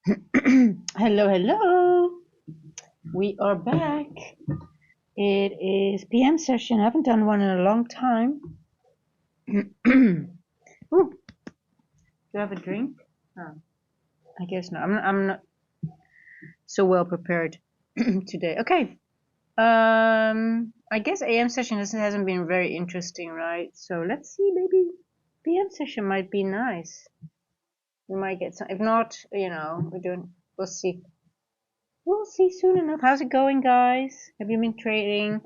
Hello, hello. We are back. It is PM session. I haven't done one in a long time. Ooh, do you have a drink? Oh, I guess not. I'm not so well prepared today. Okay. I guess AM session hasn't been very interesting, right? So let's see. Maybe PM session might be nice. We might get some. If not, we don't. We'll see. We'll see soon enough. How's it going, guys? Have you been trading?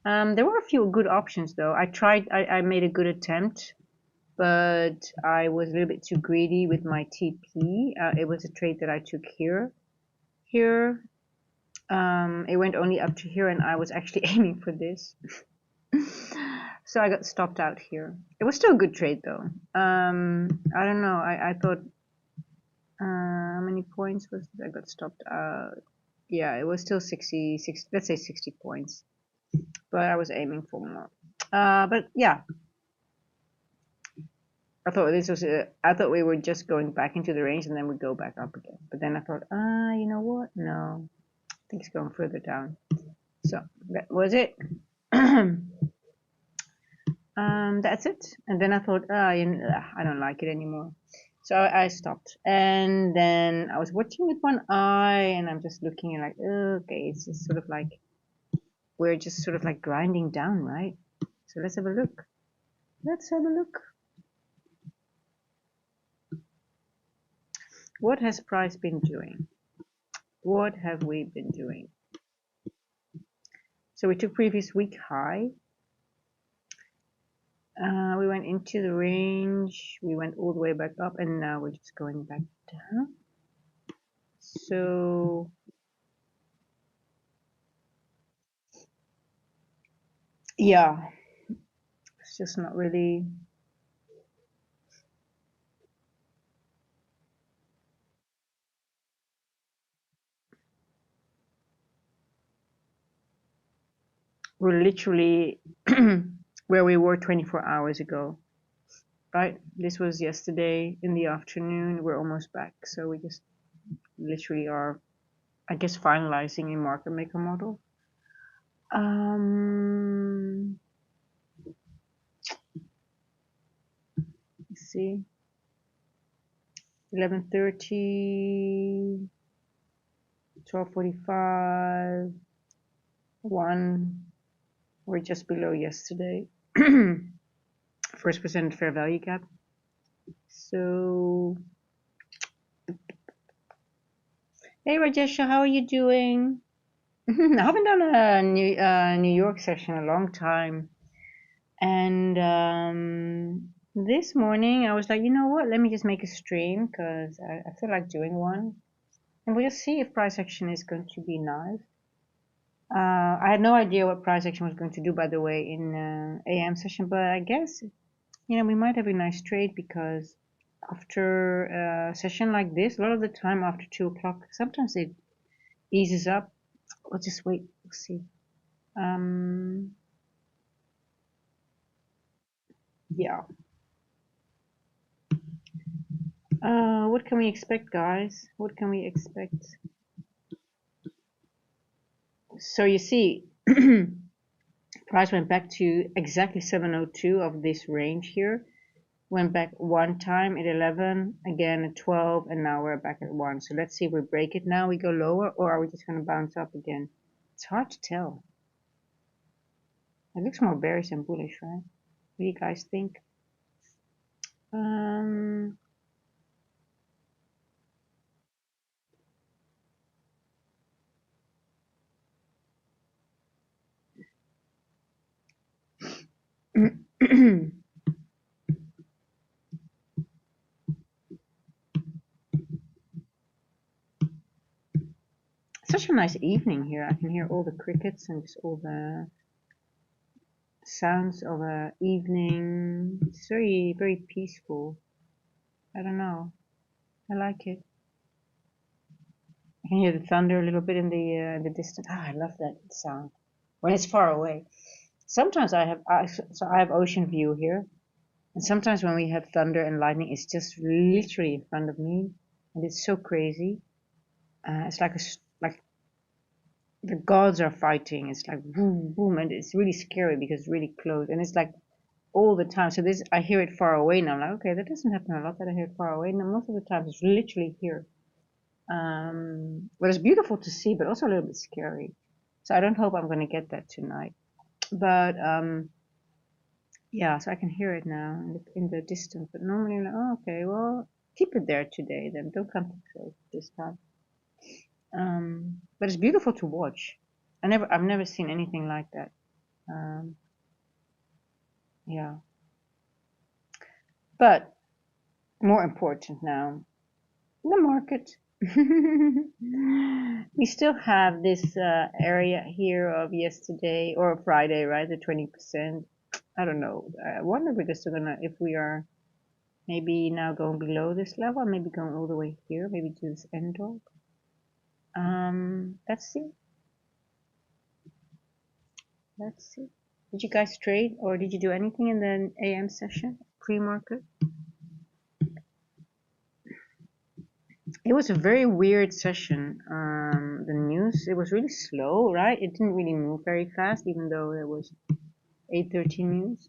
There were a few good options though. I made a good attempt, but I was a little bit too greedy with my TP. It was a trade that I took here. Here, it went only up to here, and I was actually aiming for this. So I got stopped out here. It was still a good trade though. I don't know. I thought, how many points was it? I got stopped out. Yeah, it was still 66, let's say 60 points, but I was aiming for more. But yeah, I thought we were just going back into the range and then we go back up again. But then I thought, you know what? No, I think it's going further down. So that was it. That's it. And then I thought, I don't like it anymore. So I stopped. And then I was watching with one eye and I'm just looking and like, okay, it's just sort of like, we're just sort of like grinding down, right? So let's have a look. Let's have a look. What has price been doing? What have we been doing? So we took previous week high. We went into the range. We went all the way back up, and now we're just going back down. So yeah, it's just not really. We're literally where we were 24 hours ago, right? This was yesterday in the afternoon. We're almost back, so we just literally are, I guess, finalizing a market maker model. Let's see, 11:30, 12:45, 1. We're just below yesterday. First percent fair value gap. So, hey Rajesha, how are you doing? I haven't done a New York session in a long time, and this morning I was like, you know what? Let me just make a stream because I feel like doing one, and we'll just see if price action is going to be nice. I had no idea what price action was going to do, by the way, in AM session, but I guess we might have a nice trade because after a session like this, a lot of the time after 2 o'clock, sometimes it eases up. We'll just wait. We'll see. Yeah. What can we expect, guys? What can we expect? So you see, price went back to exactly 702 of this range here. Went back one time at 11, again at 12, and now we're back at 1. So let's see if we break it now, we go lower, or are we just going to bounce up again? It's hard to tell. It looks more bearish than bullish, right? What do you guys think? Such a nice evening here. I can hear all the crickets and just all the sounds of a evening. It's very, very peaceful. I don't know. I like it. I can hear the thunder a little bit in the distance. Ah, I love that sound when it's far away. Sometimes I have ocean view here, and sometimes when we have thunder and lightning, it's just literally in front of me, and it's so crazy. It's like like the gods are fighting. It's like boom, boom, and it's really scary because it's really close, and it's like all the time. So this, I hear it far away now. I'm like, okay, that doesn't happen a lot that I hear it far away. Now most of the time it's literally here. But it's beautiful to see, but also a little bit scary. So I don't hope I'm going to get that tonight. But yeah, so I can hear it now in the distance. But normally, I'm like, oh, okay, well, keep it there today. Then don't come too close this time. But it's beautiful to watch. I've never seen anything like that. Um, yeah. But more important now, the market. We still have this area here of yesterday or Friday, right? The 20%. I don't know. I wonder if we're still gonna, if we are maybe now going below this level, maybe going all the way here, maybe to this end dog. Let's see. Let's see. Did you guys trade or did you do anything in the AM session, pre-market? It was a very weird session. The news, it was really slow, right? It didn't really move very fast, even though it was 8:13 news.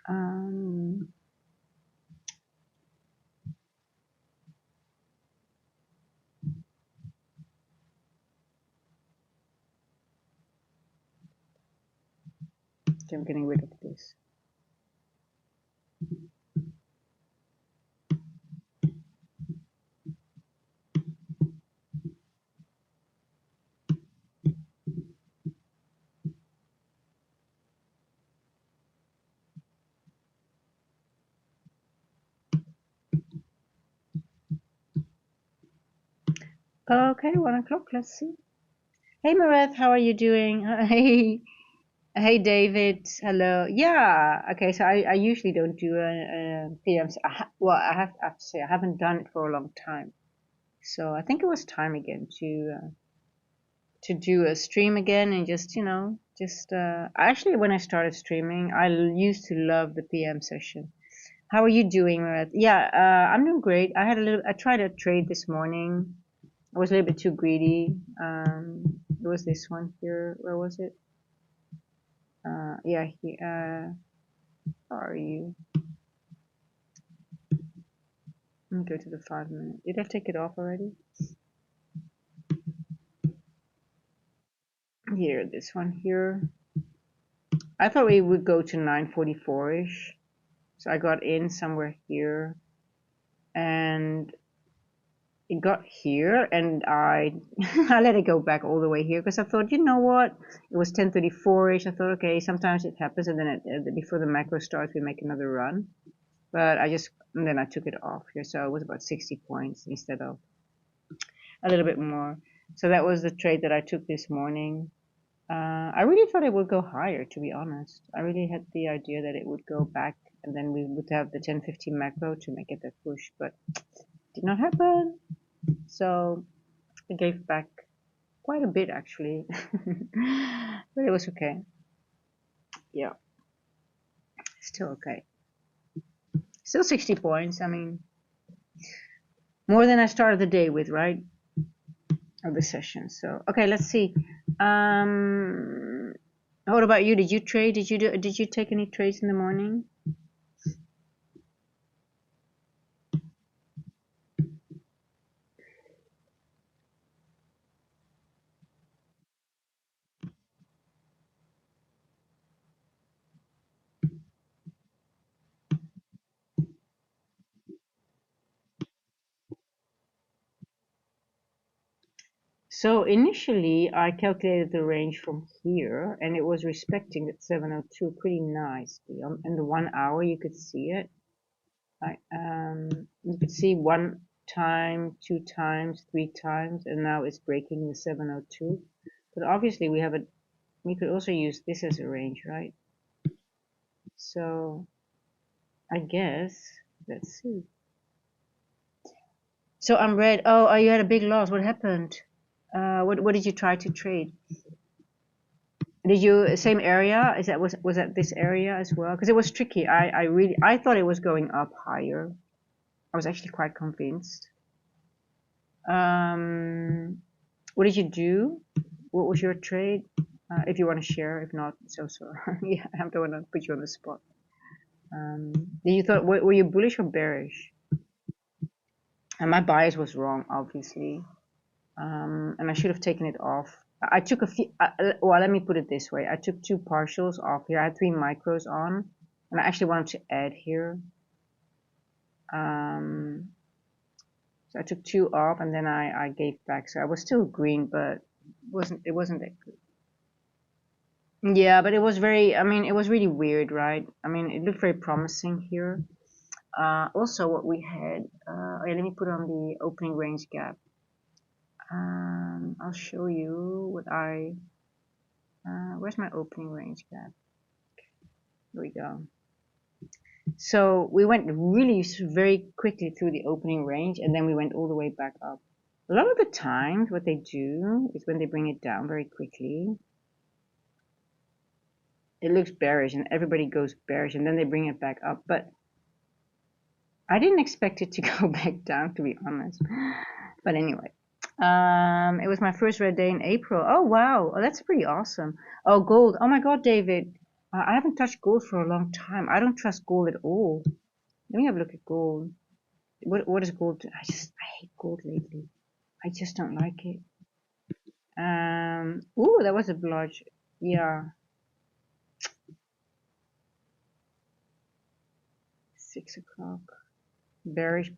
Um, so I'm getting rid of this. Okay, 1 o'clock. Let's see. Hey, Mareth, how are you doing? Hey, hey, David. Hello. Yeah. Okay. So I usually don't do a PMs. Well, I have to say I haven't done it for a long time. So I think it was time again to do a stream again and just actually when I started streaming, I used to love the PM session. How are you doing, Mareth? Yeah, I'm doing great. I tried a trade this morning. I was a little bit too greedy. It was this one here. Where was it? Yeah, how are you? Let me go to the 5 minute. Did I take it off already? Here, this one here. I thought we would go to 9:44-ish. So I got in somewhere here and it got here and I I let it go back all the way here because I thought, you know what? It was 10:34-ish. I thought, okay, sometimes it happens and then before the macro starts, we make another run. But and then I took it off here. So it was about 60 points instead of a little bit more. So that was the trade that I took this morning. I really thought it would go higher, to be honest. I really had the idea that it would go back and then we would have the 10:15 macro to make it that push, but did not happen. So I gave back quite a bit actually, but it was okay. Yeah, still okay. Still 60 points. I mean, more than I started the day with, right? Of the session. So okay, let's see. What about you? Did you trade? Did you take any trades in the morning? So initially, I calculated the range from here, and it was respecting that 702 pretty nicely. In the 1 hour, you could see it. You could see one time, two times, three times, and now it's breaking the 702. But obviously, we could also use this as a range, right? So I guess let's see. So I'm red. Oh, you had a big loss. What happened? What did you try to trade? Did you same area? Was that this area as well? Because it was tricky. I thought it was going up higher. I was actually quite convinced. What did you do? What was your trade? If you want to share, if not, so yeah, I don't want to put you on the spot. Did you thought were you bullish or bearish? And my bias was wrong, obviously, and I should have taken it off. I took a few. Well, let me put it this way: I took 2 partials off here. I had 3 micros on, and I actually wanted to add here. So I took 2 off, and then I gave back. So I was still green, but it wasn't that good. Yeah, but it was very. I mean, it was really weird, right? I mean, it looked very promising here. Also, what we had. Okay, let me put on the opening range gap. I'll show you what I. Where's my opening range gap? Here we go. So we went really very quickly through the opening range, and then we went all the way back up. A lot of the times, what they do is when they bring it down very quickly, it looks bearish, and everybody goes bearish, and then they bring it back up. But I didn't expect it to go back down, to be honest. But anyway, it was my first red day in April. Oh wow, oh, that's pretty awesome. Oh, gold. Oh my God, David, I haven't touched gold for a long time. I don't trust gold at all. Let me have a look at gold. What is gold? I hate gold lately. I just don't like it. Ooh, that was a large. Yeah. 6 o'clock. Bearish.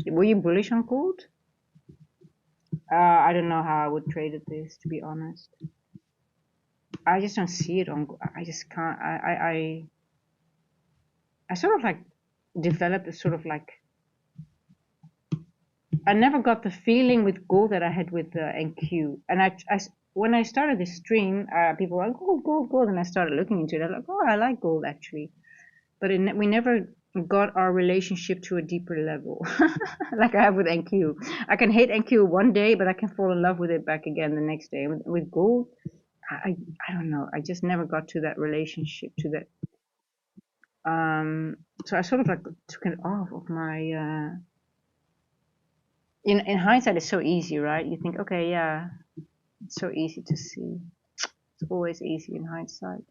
Were you bullish on gold? I don't know how I would trade at this, to be honest. I just don't see it on. I just can't. I sort of like developed a sort of like. I never got the feeling with gold that I had with NQ. And when I started this stream, people were like, gold, and I started looking into it. I was like, oh, I like gold actually, but we never got our relationship to a deeper level, like I have with NQ. I can hate NQ one day, but I can fall in love with it back again the next day. With gold, I don't know. I just never got to that relationship, to that. So I sort of like took it off of my. In hindsight, it's so easy, right? You think, okay, yeah, it's so easy to see. It's always easy in hindsight.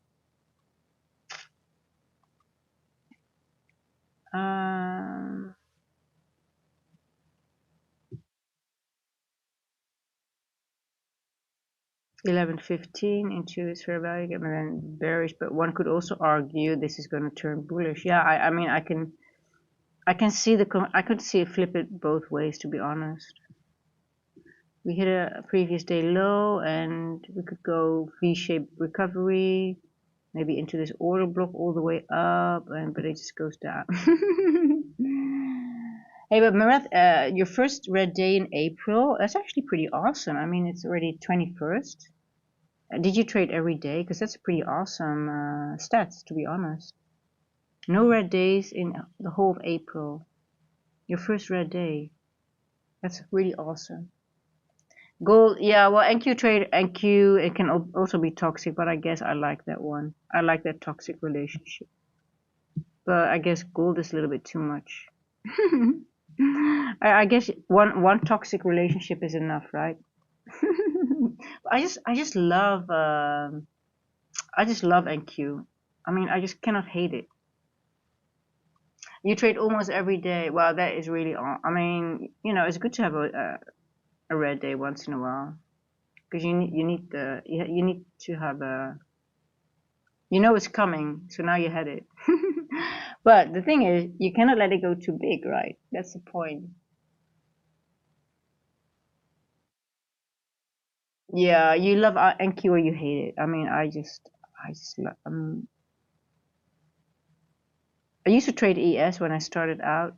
11.15 into its fair value and then bearish, but one could also argue this is going to turn bullish. Yeah, I mean, I could see it flip it both ways, to be honest. We hit a previous day low, and we could go V-shaped recovery, maybe into this order block all the way up, but it just goes down. Hey, but Marath, your first red day in April, that's actually pretty awesome. I mean, it's already 21st. Did you trade every day? Because that's pretty awesome stats, to be honest. No red days in the whole of April. Your first red day. That's really awesome. Gold, yeah, well, NQ, it can also be toxic, but I guess I like that one. I like that toxic relationship. But I guess gold is a little bit too much. I guess one toxic relationship is enough, right? I just love NQ. I mean, I just cannot hate it. You trade almost every day. Wow, that is really. I mean, you know, it's good to have a red day once in a while, because you need to have a. You know it's coming, so now you had it. But the thing is, you cannot let it go too big, right? That's the point. Yeah, you love NQ or you hate it. I mean, I just love. I used to trade ES when I started out,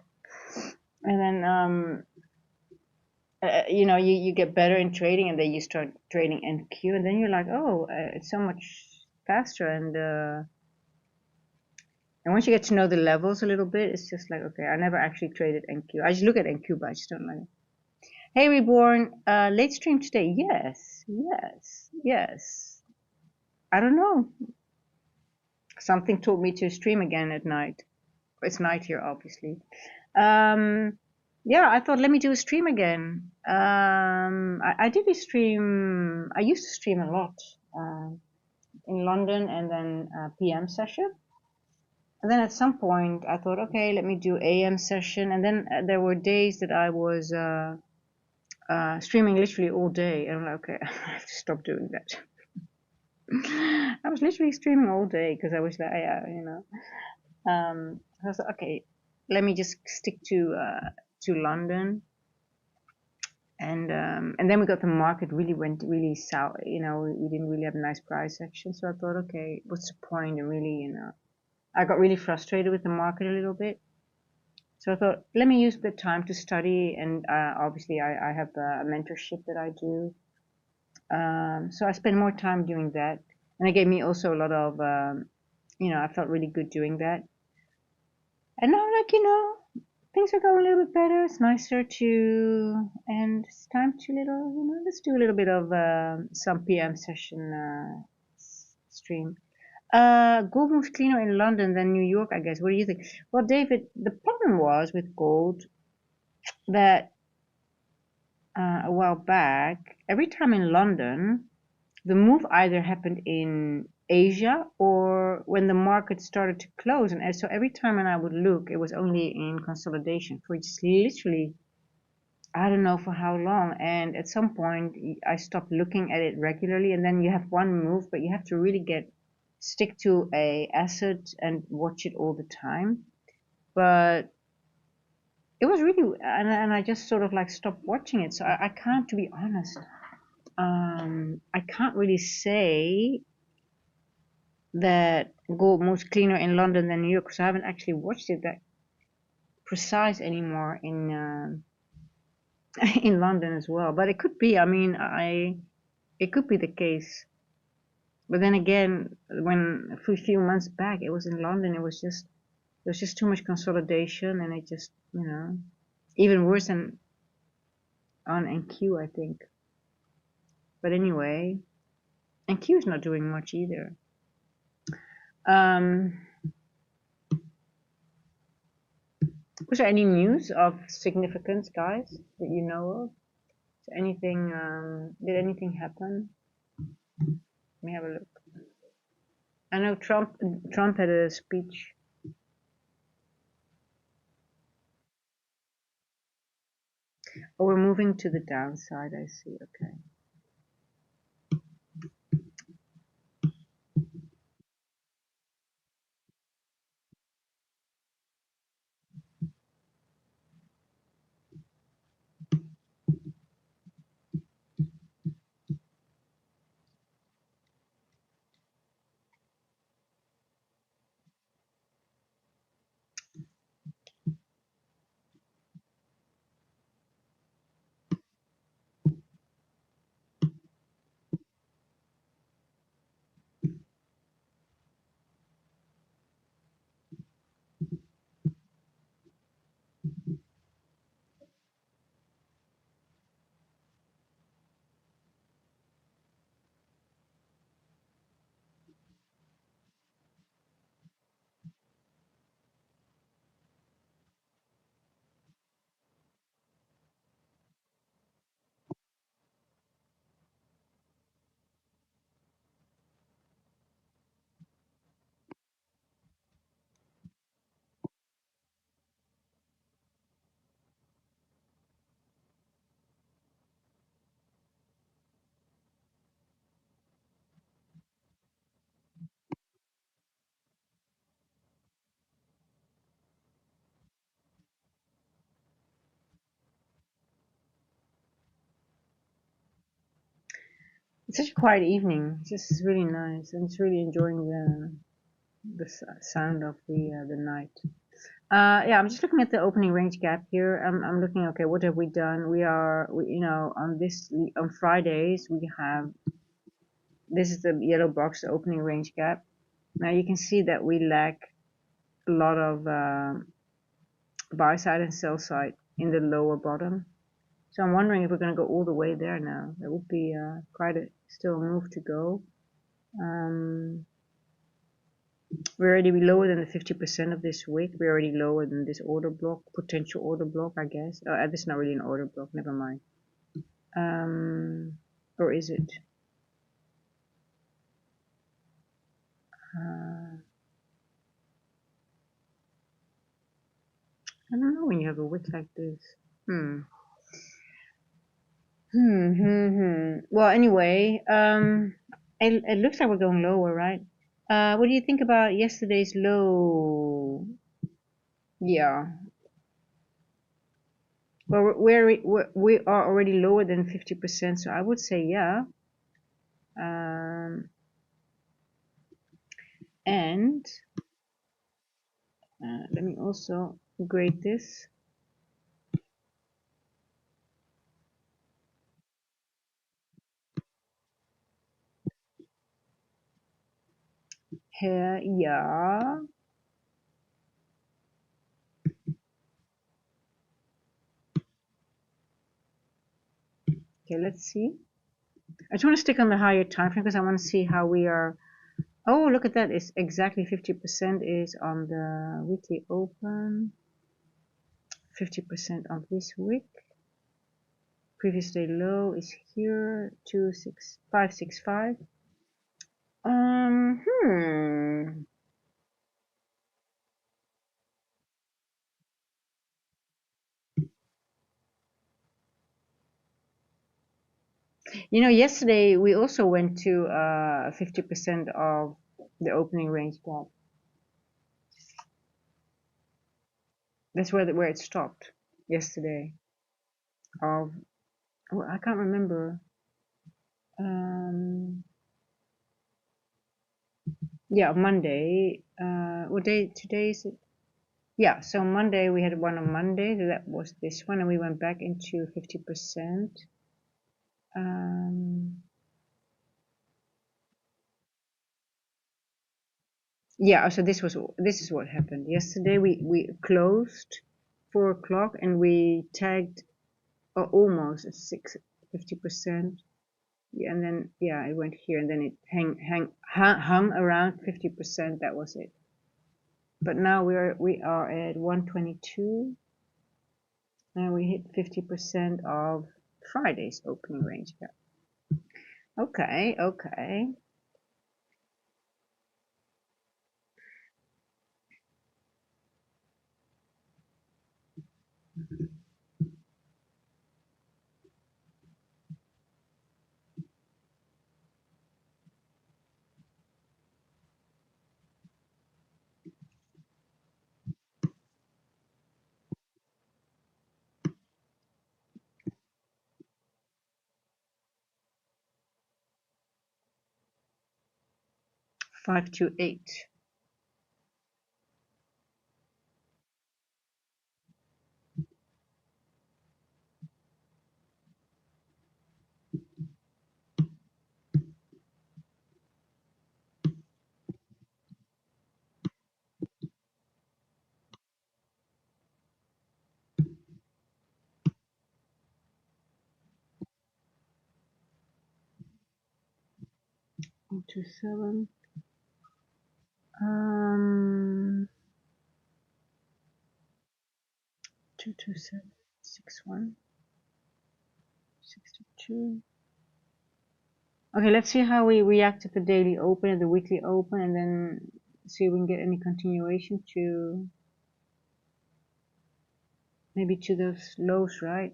and then you know, you get better in trading, and then you start trading NQ, and then you're like, oh, it's so much faster, and once you get to know the levels a little bit, it's just like, okay, I never actually traded NQ. I just look at NQ, but I just don't like it. Hey, Reborn, late stream today? Yes. I don't know. Something told me to stream again at night. It's night here, obviously. yeah, I thought let me do a stream again. I did a stream. I used to stream a lot in London, and then PM session. And then at some point, I thought, okay, let me do AM session. And then there were days that I was streaming literally all day, and I'm like, okay, I have to stop doing that. I was literally streaming all day because I was like, yeah, you know. I was like, okay, let me just stick to London, and then we got the market really went really south. You know, we didn't really have a nice price action, so I thought, okay, what's the point? And really, you know, I got really frustrated with the market a little bit. So I thought, let me use the time to study, and obviously I have a mentorship that I do. So I spend more time doing that, and it gave me also a lot of, you know, I felt really good doing that. And now, like, you know, things are going a little bit better. It's nicer to, and it's time to little, you know, let's do a little bit of some PM session stream. Gold moves cleaner in London than New York, I guess. What do you think? Well, David, the problem was with gold that a while back, every time in London, the move either happened in Asia or when the market started to close. And so every time when I would look, it was only in consolidation for just literally, I don't know for how long. And at some point, I stopped looking at it regularly. And then you have one move, but you have to really stick to a asset and watch it all the time. But it was really, and I just sort of like stopped watching it. So I can't, to be honest, I can't really say that gold moves cleaner in London than New York because I haven't actually watched it that precise anymore in in London as well. But it could be. I mean, it could be the case. But then again, when a few months back it was in London, it was just there was just too much consolidation, and it just, you know, even worse than on NQ, I think. But anyway, NQ is not doing much either. Um, was there any news of significance, guys, that you know of? Anything? Did anything happen? Let me have a look. I know Trump had a speech. Oh, we're moving to the downside. I see. Okay. It's such a quiet evening. It's just really nice, and it's really enjoying the sound of the night. Yeah, I'm just looking at the opening range gap here. I'm looking. Okay, what have we done? You know, on Fridays we have, this is the yellow box, the opening range gap. Now you can see that we lack a lot of buy side and sell side in the lower bottom. So I'm wondering if we're going to go all the way there now. That would be quite a still move to go. Um, We're already lower than the 50% of this wick. We're already lower than this order block, potential order block, I guess. This is not really an order block, never mind. Or is it? I don't know when you have a wick like this. Well, anyway, it looks like we're going lower, right? What do you think about yesterday's low? Yeah. Well, we are already lower than 50%, so I would say yeah. And let me also grade this. Here, yeah. Okay, let's see. I just want to stick on the higher time frame because I want to see how we are. Oh, look at that. It's exactly 50% is on the weekly open. 50% on this wick. Previous day low is here, 26565. You know, yesterday we also went to 50% of the opening range gap. That's where it stopped yesterday. Of well, I can't remember. Yeah, Monday. What day today is it? Yeah, so Monday we had one on Monday. That was this one, and we went back into 50%. Yeah, so this is what happened yesterday. We closed 4 o'clock and we tagged almost at 50%. Yeah, and then yeah, it went here and then it hung around 50%. That was it. But now we are at 122 and we hit 50% of Friday's opening range gap. Okay, okay. Five to eight. One, two, seven. 22761 62. Okay, let's see how we react at the daily open and the weekly open, and then see if we can get any continuation to maybe to those lows, right?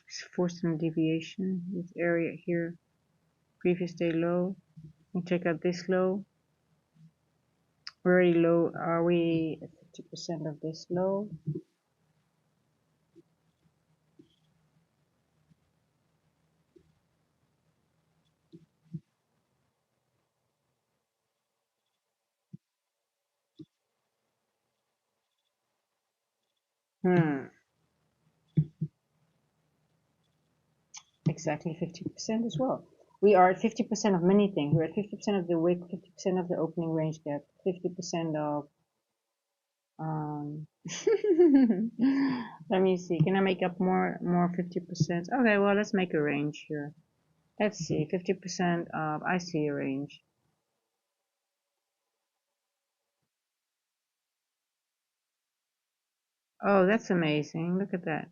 It's forced standard deviation. This area here, previous day low. We check out this low. Very low. Are we at 50% of this low? Exactly 50% as well. We are at 50% of many things. We're at 50% of the wick, 50% of the opening range gap, 50% of let me see. Can I make up more 50%? Okay, well, let's make a range here. Let's see. 50% of, I see a range. Oh, that's amazing. Look at that.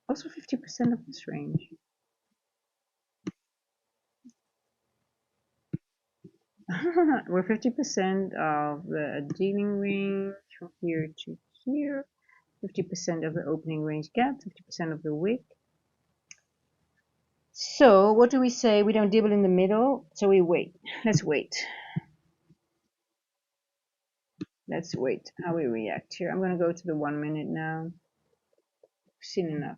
Also 50% of this range. We're 50% of the dealing range from here to here. 50% of the opening range gap, 50% of the wick. So what do we say? We don't dibble in the middle, so we wait. Let's wait. Let's wait how we react here. I'm going to go to the 1 minute now. Seen enough.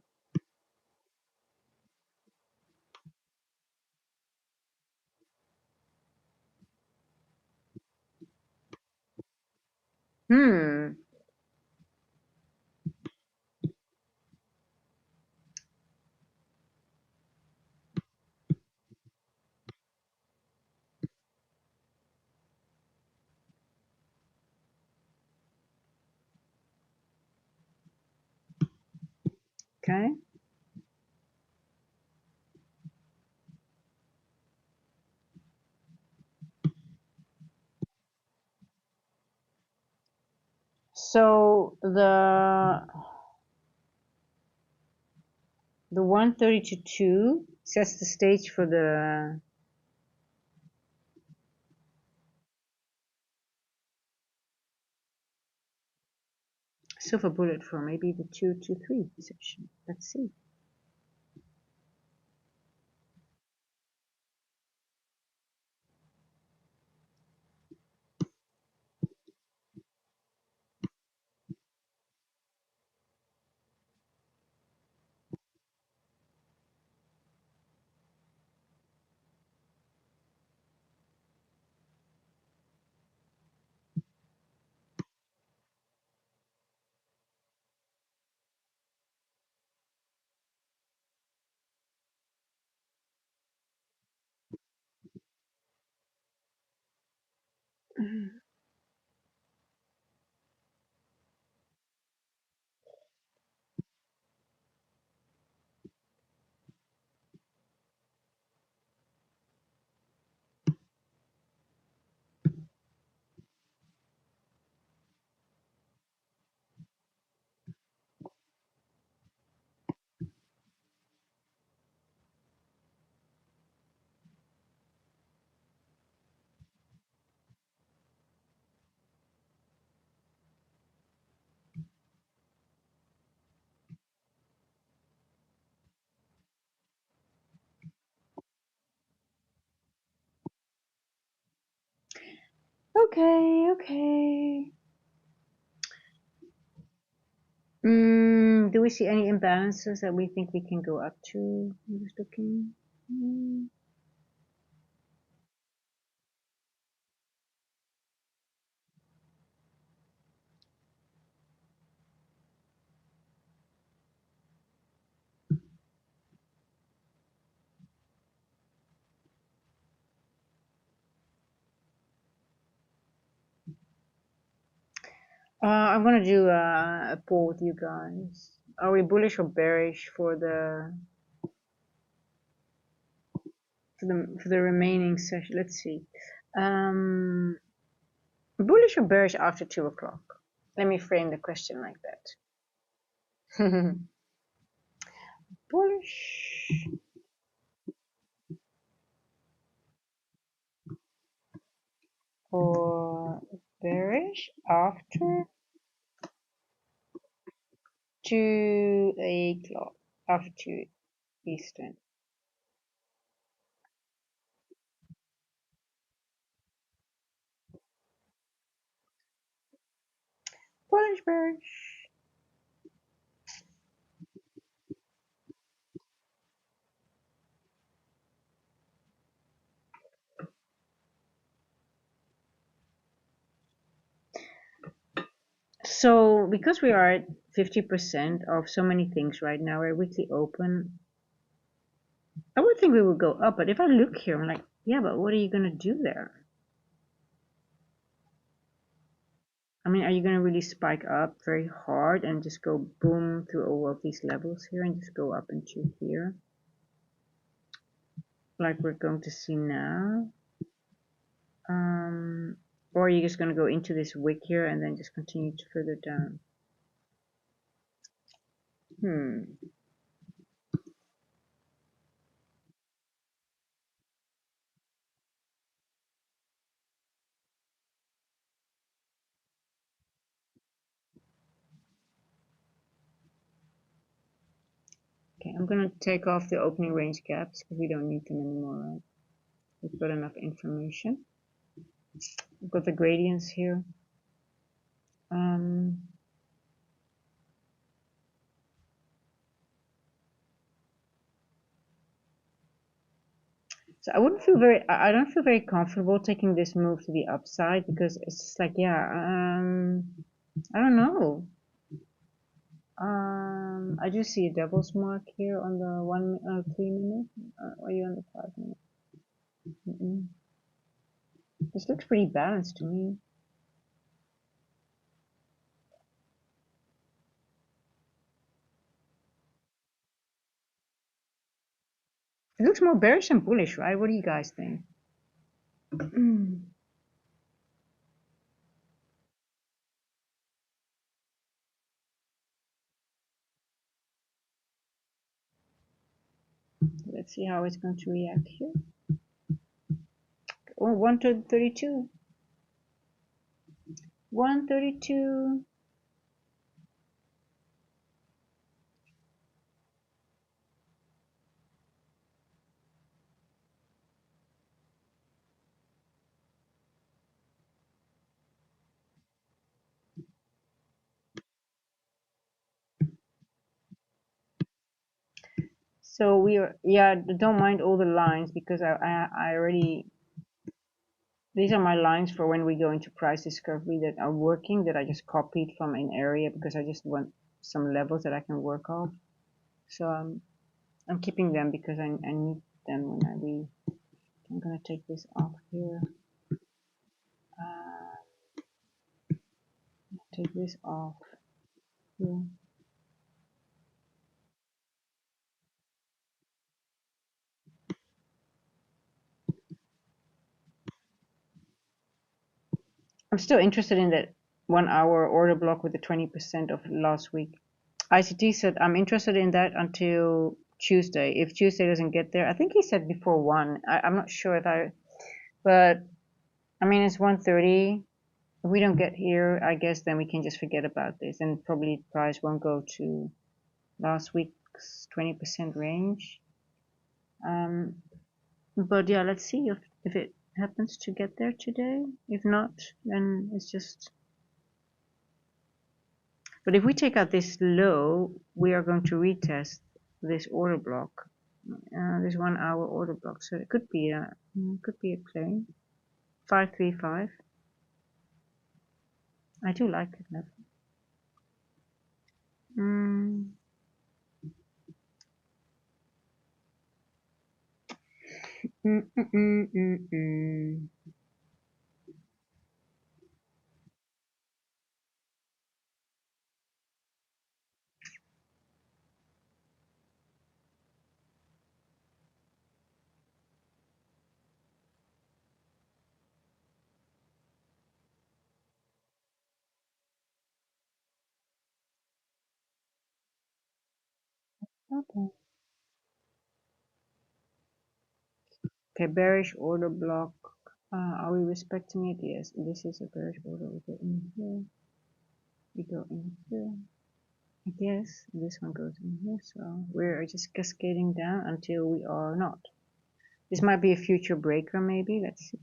Hmm. Okay. So the 130 to 2 sets the stage for the silver bullet for maybe the 2 to 3 session. Let's see. Okay. Do we see any imbalances that we think we can go up to? I'm just looking. I'm gonna do a poll with you guys. Are we bullish or bearish for the remaining session? Let's see. Bullish or bearish after 2 o'clock? Let me frame the question like that. Bullish or bearish after 2 o'clock? After 2 Eastern. Bullish, bearish. So because we are at 50% of so many things right now, we're weekly open. I would think we would go up, but if I look here, I'm like, yeah, but what are you gonna do there? I mean, are you gonna really spike up very hard and just go boom through all of these levels here and just go up into here? Like we're going to see now? Or are you just gonna go into this wick here and then just continue to further down? Okay, I'm gonna take off the opening range gaps because we don't need them anymore, right? We've got enough information. We've got the gradients here. So I don't feel very comfortable taking this move to the upside because it's just like, yeah, I don't know. I do see a devil's mark here on the 3 minute. Are you on the 5 minute? This looks pretty balanced to me. It looks more bearish than bullish, right? What do you guys think? Let's see how it's going to react here. Oh, 132. 132. So we are, yeah, don't mind all the lines because I already, these are my lines for when we go into price discovery that are working that I just copied from an area because I just want some levels that I can work off. So I'm keeping them because I need them when I leave. I'm gonna take this off here. Take this off here. I'm still interested in that 1 hour order block with the 20% of last week. ICT said I'm interested in that until Tuesday. If Tuesday doesn't get there, I think he said before 1. I'm not sure if but I mean, it's 1:30. If we don't get here, I guess then we can just forget about this and probably price won't go to last week's 20% range. But yeah, let's see if it happens to get there today. If not, then it's just. But if we take out this low, we are going to retest this order block, this 1 hour order block. So it could be a play. 535. I do like it level. Okay. Okay, bearish order block. Are we respecting it? Yes, this is a bearish order. We go in here. We go in here. I guess this one goes in here. So we're just cascading down until we are not. This might be a future breaker, maybe. Let's see.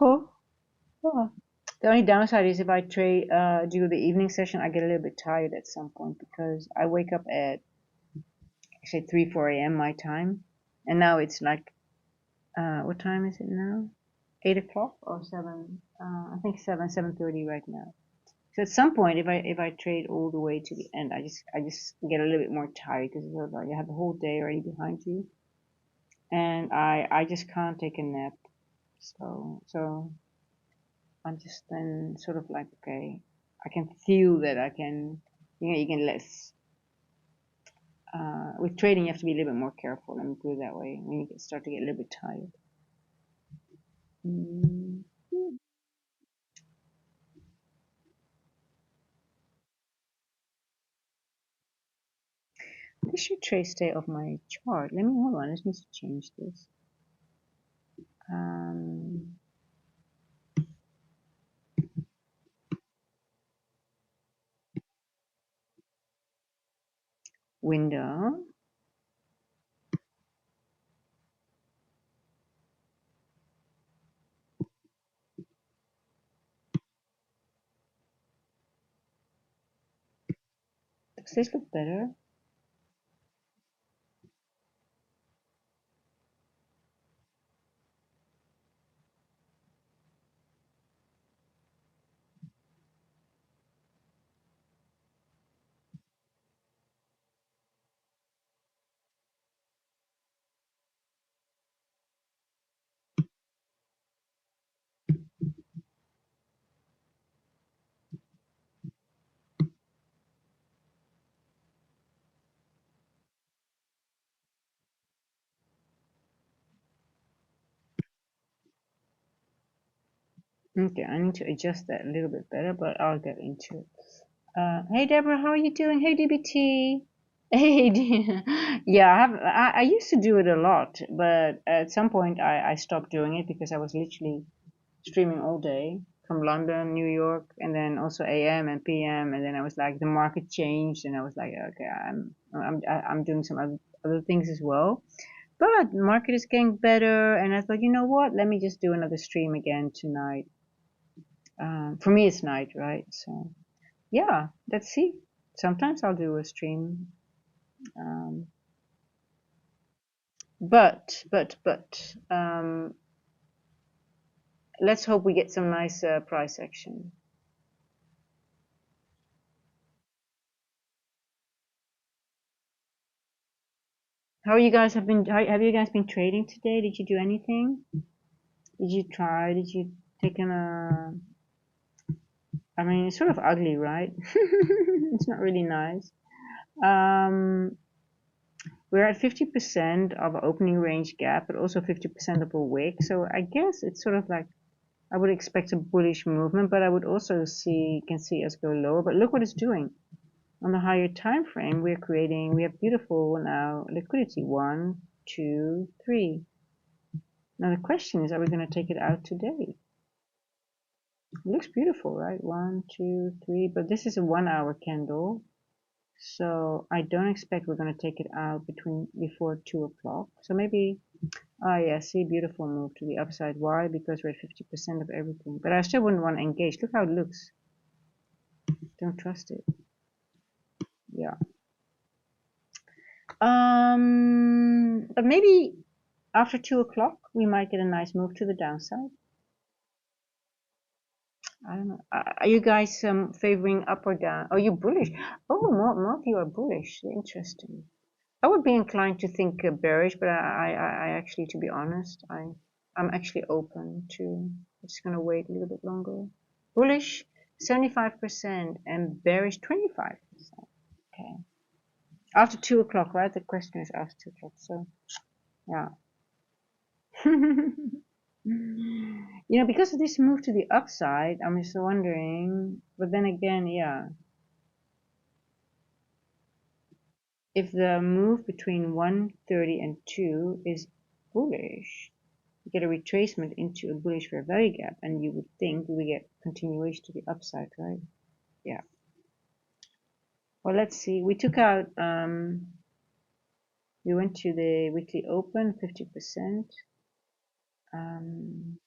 Oh, oh. The only downside is if I trade do the evening session, I get a little bit tired at some point because I wake up at actually 3, 4 a.m. my time, and now it's like what time is it now? 8 o'clock or 7? I think 7:30 right now. So at some point, if I trade all the way to the end, I just get a little bit more tired because like you have the whole day already behind you, and I just can't take a nap. So I'm just then sort of like, okay, I can feel that I can, you can less. With trading, you have to be a little bit more careful. Let me put it that way. When you start to get a little bit tired. Mm. This should trace stay of my chart. Let me hold on. I just need to change this. Um, Window. Does this look better? Okay, I need to adjust that a little bit better, but I'll get into it. Hey Deborah, how are you doing? Hey DBT. Hey, yeah, I used to do it a lot, but at some point I stopped doing it because I was literally streaming all day from London, New York, and then also AM and PM, and then I was like the market changed, and I was like, okay, I'm doing some other things as well, but the market is getting better, and I thought, you know what? Let me just do another stream again tonight. For me, it's night, right? So yeah, let's see. Sometimes I'll do a stream. Um, but let's hope we get some nice price action. How you guys have you guys been trading today? Did you do anything? Did you try? Did you take in a? I mean, it's sort of ugly, right? It's not really nice. Um, we're at 50% of our opening range gap, but also 50% of a wick. So I guess it's sort of like I would expect a bullish movement, but I would also can see us go lower. But look what it's doing. On the higher time frame, we have beautiful now liquidity. 1, 2, 3. Now the question is, are we going to take it out today? It looks beautiful, right? 1, 2, 3, but this is a 1 hour candle. So I don't expect we're going to take it out before 2 o'clock. So maybe, yeah, see, beautiful move to the upside. Why? Because we're at 50% of everything. But I still wouldn't want to engage. Look how it looks. Don't trust it. Yeah. But maybe after 2 o'clock, we might get a nice move to the downside. I don't know. Are you guys favoring up or down? Are you bullish? Oh, more of you are bullish. Interesting. I would be inclined to think bearish, but I actually, to be honest, I'm actually open to. I'm just gonna wait a little bit longer. Bullish 75% and bearish 25%. Okay. After 2 o'clock, right? The question is after 2 o'clock. So, yeah. Because of this move to the upside, I'm just wondering, but then again, yeah, if the move between 130 and 2 is bullish, you get a retracement into a bullish fair value gap, and you would think we get continuation to the upside, right? Yeah. Well, let's see. We took out, we went to the weekly open, 50%. Um,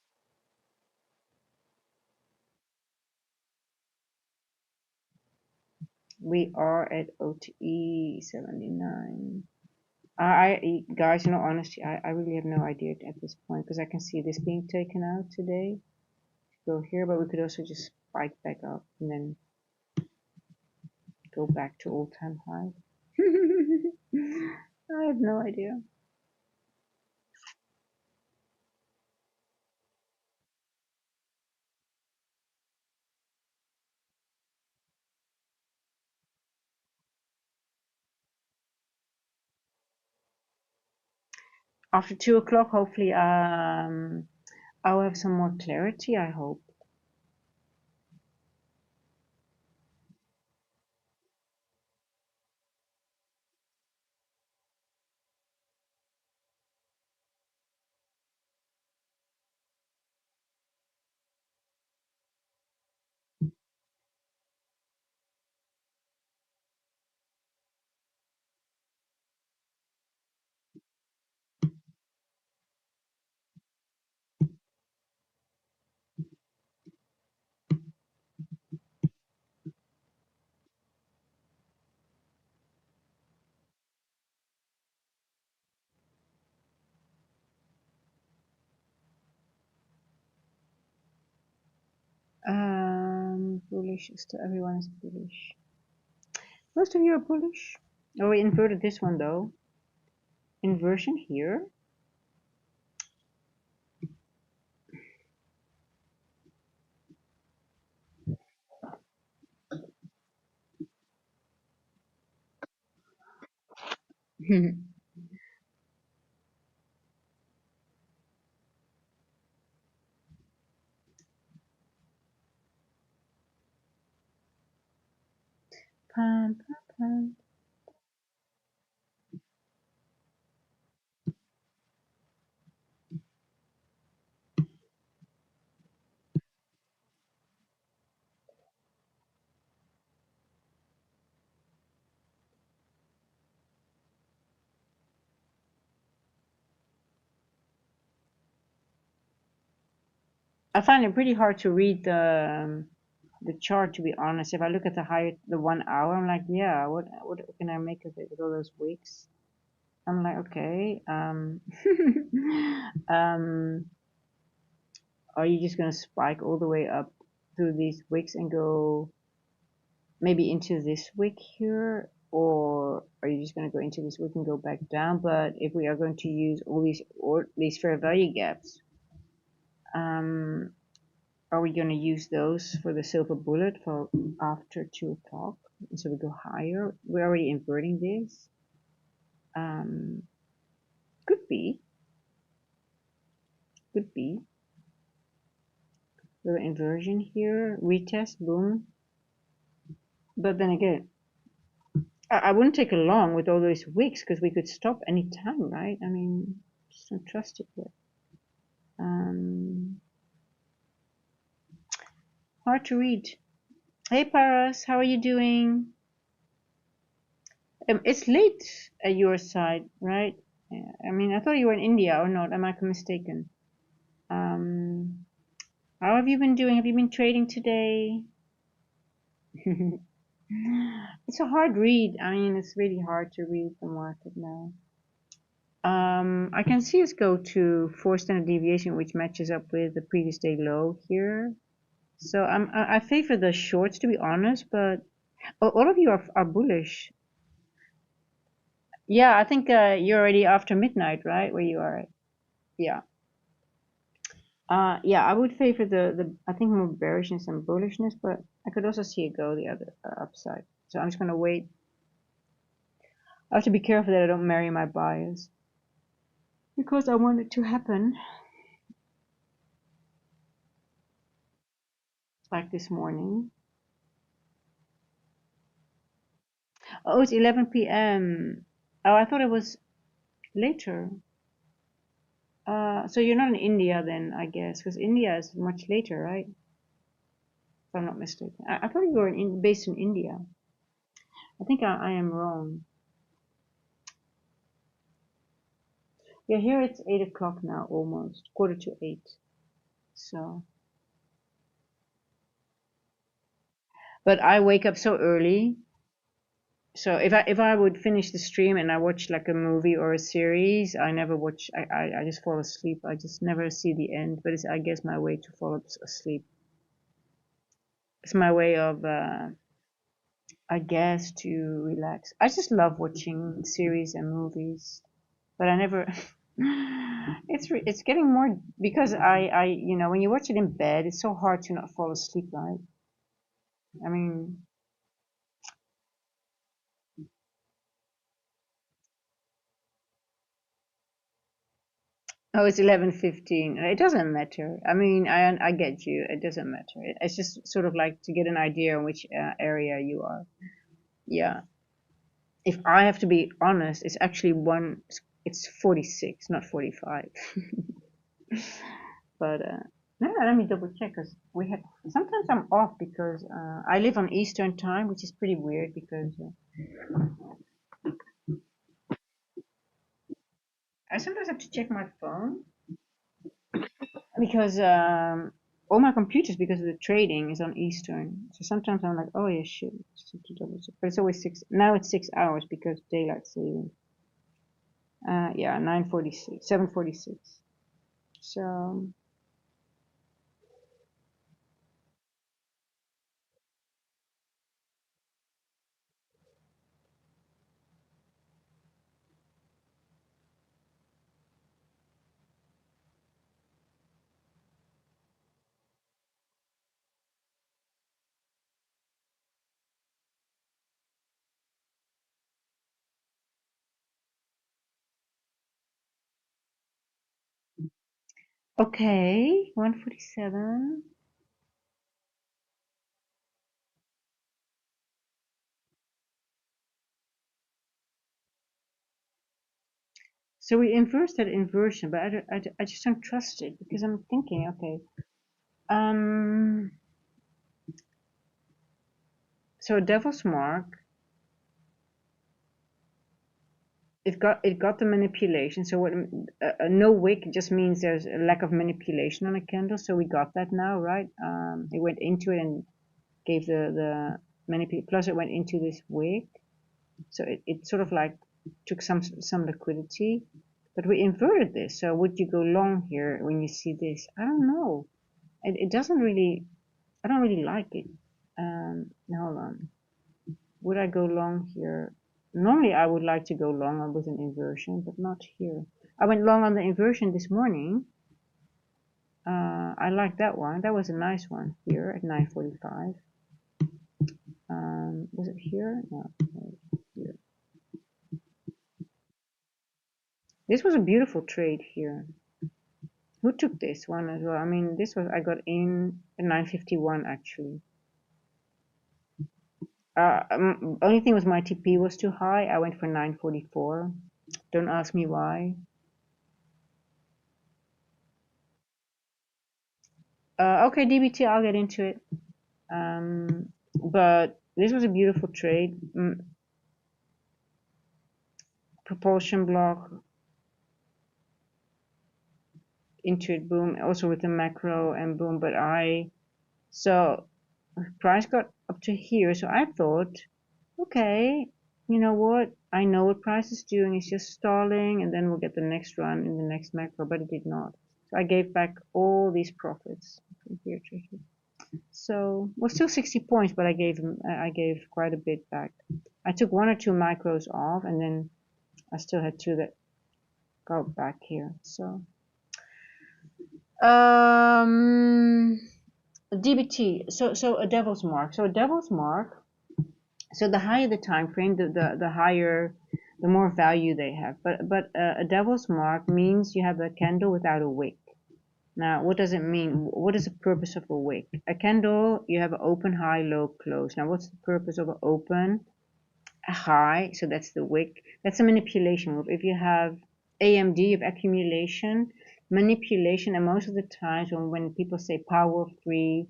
We are at OTE 79. Guys, in all honesty, I really have no idea at this point because I can see this being taken out today. Go here, but we could also just spike back up and then go back to all-time high. I have no idea. After 2 o'clock, hopefully, I'll have some more clarity, I hope. Bullish, still everyone is bullish. Most of you are bullish. Oh, we inverted this one though. Inversion here. Pam, pam, pam. I find it pretty hard to read the chart, to be honest. If I look at the 1 hour, I'm like, yeah, what can I make of it with all those wicks? I'm like, okay, um, are you just gonna spike all the way up through these wicks and go maybe into this wick here, or are you just gonna go into this wick and go back down? But if we are going to use all these fair value gaps, are we going to use those for the silver bullet for after 2 o'clock? So we go higher. We're already inverting this. Um, could be. Could be. Little inversion here. Retest. Boom. But then again, I wouldn't take it long with all those wicks because we could stop any time, right? I mean, just don't trust it yet. Hard to read. Hey Paras, how are you doing? It's late at your side, right? Yeah, I mean, I thought you were in India or not. Am I mistaken? Um, how have you been doing? Have you been trading today? It's a hard read. I mean, it's really hard to read the market now. I can see us go to 4 standard deviation, which matches up with the previous day low here. So I favor the shorts, to be honest, but all of you are bullish. Yeah, I think you're already after midnight, right? Where you are. Yeah. Yeah, I would favor the I think more bearishness and bullishness, but I could also see it go the other upside. So I'm just gonna wait. I have to be careful that I don't marry my bias because I want it to happen like this morning. Oh, it's 11 p.m. Oh, I thought it was later. So you're not in India then, I guess, because India is much later, right? If I'm not mistaken. I thought you were based in India. I think I am wrong. Yeah, here it's 8 o'clock now, almost quarter to 8. So, but I wake up so early. So if I would finish the stream and I watch like a movie or a series, I never watch. I just fall asleep. I just never see the end. But it's, I guess, my way to fall asleep. It's my way of, I guess, to relax. I just love watching series and movies, but I never. It's getting more because when you watch it in bed, it's so hard to not fall asleep, right? I mean, oh, it's 11:15. It doesn't matter. I mean, I get you. It doesn't matter. It's just sort of like to get an idea on which area you are. Yeah. If I have to be honest, it's actually one. It's 46, not 45. But no, let me double check because we have. Sometimes I'm off because I live on Eastern time, which is pretty weird because I sometimes have to check my phone because all my computers, because of the trading, is on Eastern. So sometimes I'm like, oh yeah, shit, just have to double check. But it's always 6. Now it's 6 hours because daylight saving. Yeah, 9:46, 7:46. So okay, 1:47. So we inverse that inversion, but I just don't trust it because I'm thinking, okay, um, so devil's mark, it got the manipulation. So what no wick just means there's a lack of manipulation on a candle. So we got that now, right? It went into it and gave the manipulation. Plus it went into this wick, so it sort of like took some liquidity. But we inverted this. So would you go long here when you see this? I don't know. It doesn't really. I don't really like it. Now hold on. Would I go long here? Normally I would like to go long with an inversion, but not here. I went long on the inversion this morning. I like that one. That was a nice one here at 9:45. Was it here? No, here. This was a beautiful trade here. Who took this one as well? I mean, this was, I got in at 9:51 actually. Only thing was my TP was too high. I went for 9:44. Don't ask me why. Okay, DBT, I'll get into it. But this was a beautiful trade. Propulsion block into it, boom. Also with the macro and boom. But so price got up to here. So I thought, okay, you know what? I know what price is doing. It's just stalling, and then we'll get the next run in the next macro. But it did not. So I gave back all these profits from here to here. So well, still 60 points, but I gave quite a bit back. I took 1 or 2 micros off, and then I still had 2 that go back here. So DBT. So a devil's mark. So a devil's mark. So the higher the time frame, the higher, the more value they have. But a devil's mark means you have a candle without a wick. Now, what does it mean? What is the purpose of a wick? A candle, you have an open, high, low, close. Now, what's the purpose of an open, a high? So that's the wick. That's a manipulation move. If you have AMD, of accumulation, manipulation, and most of the times when people say power free,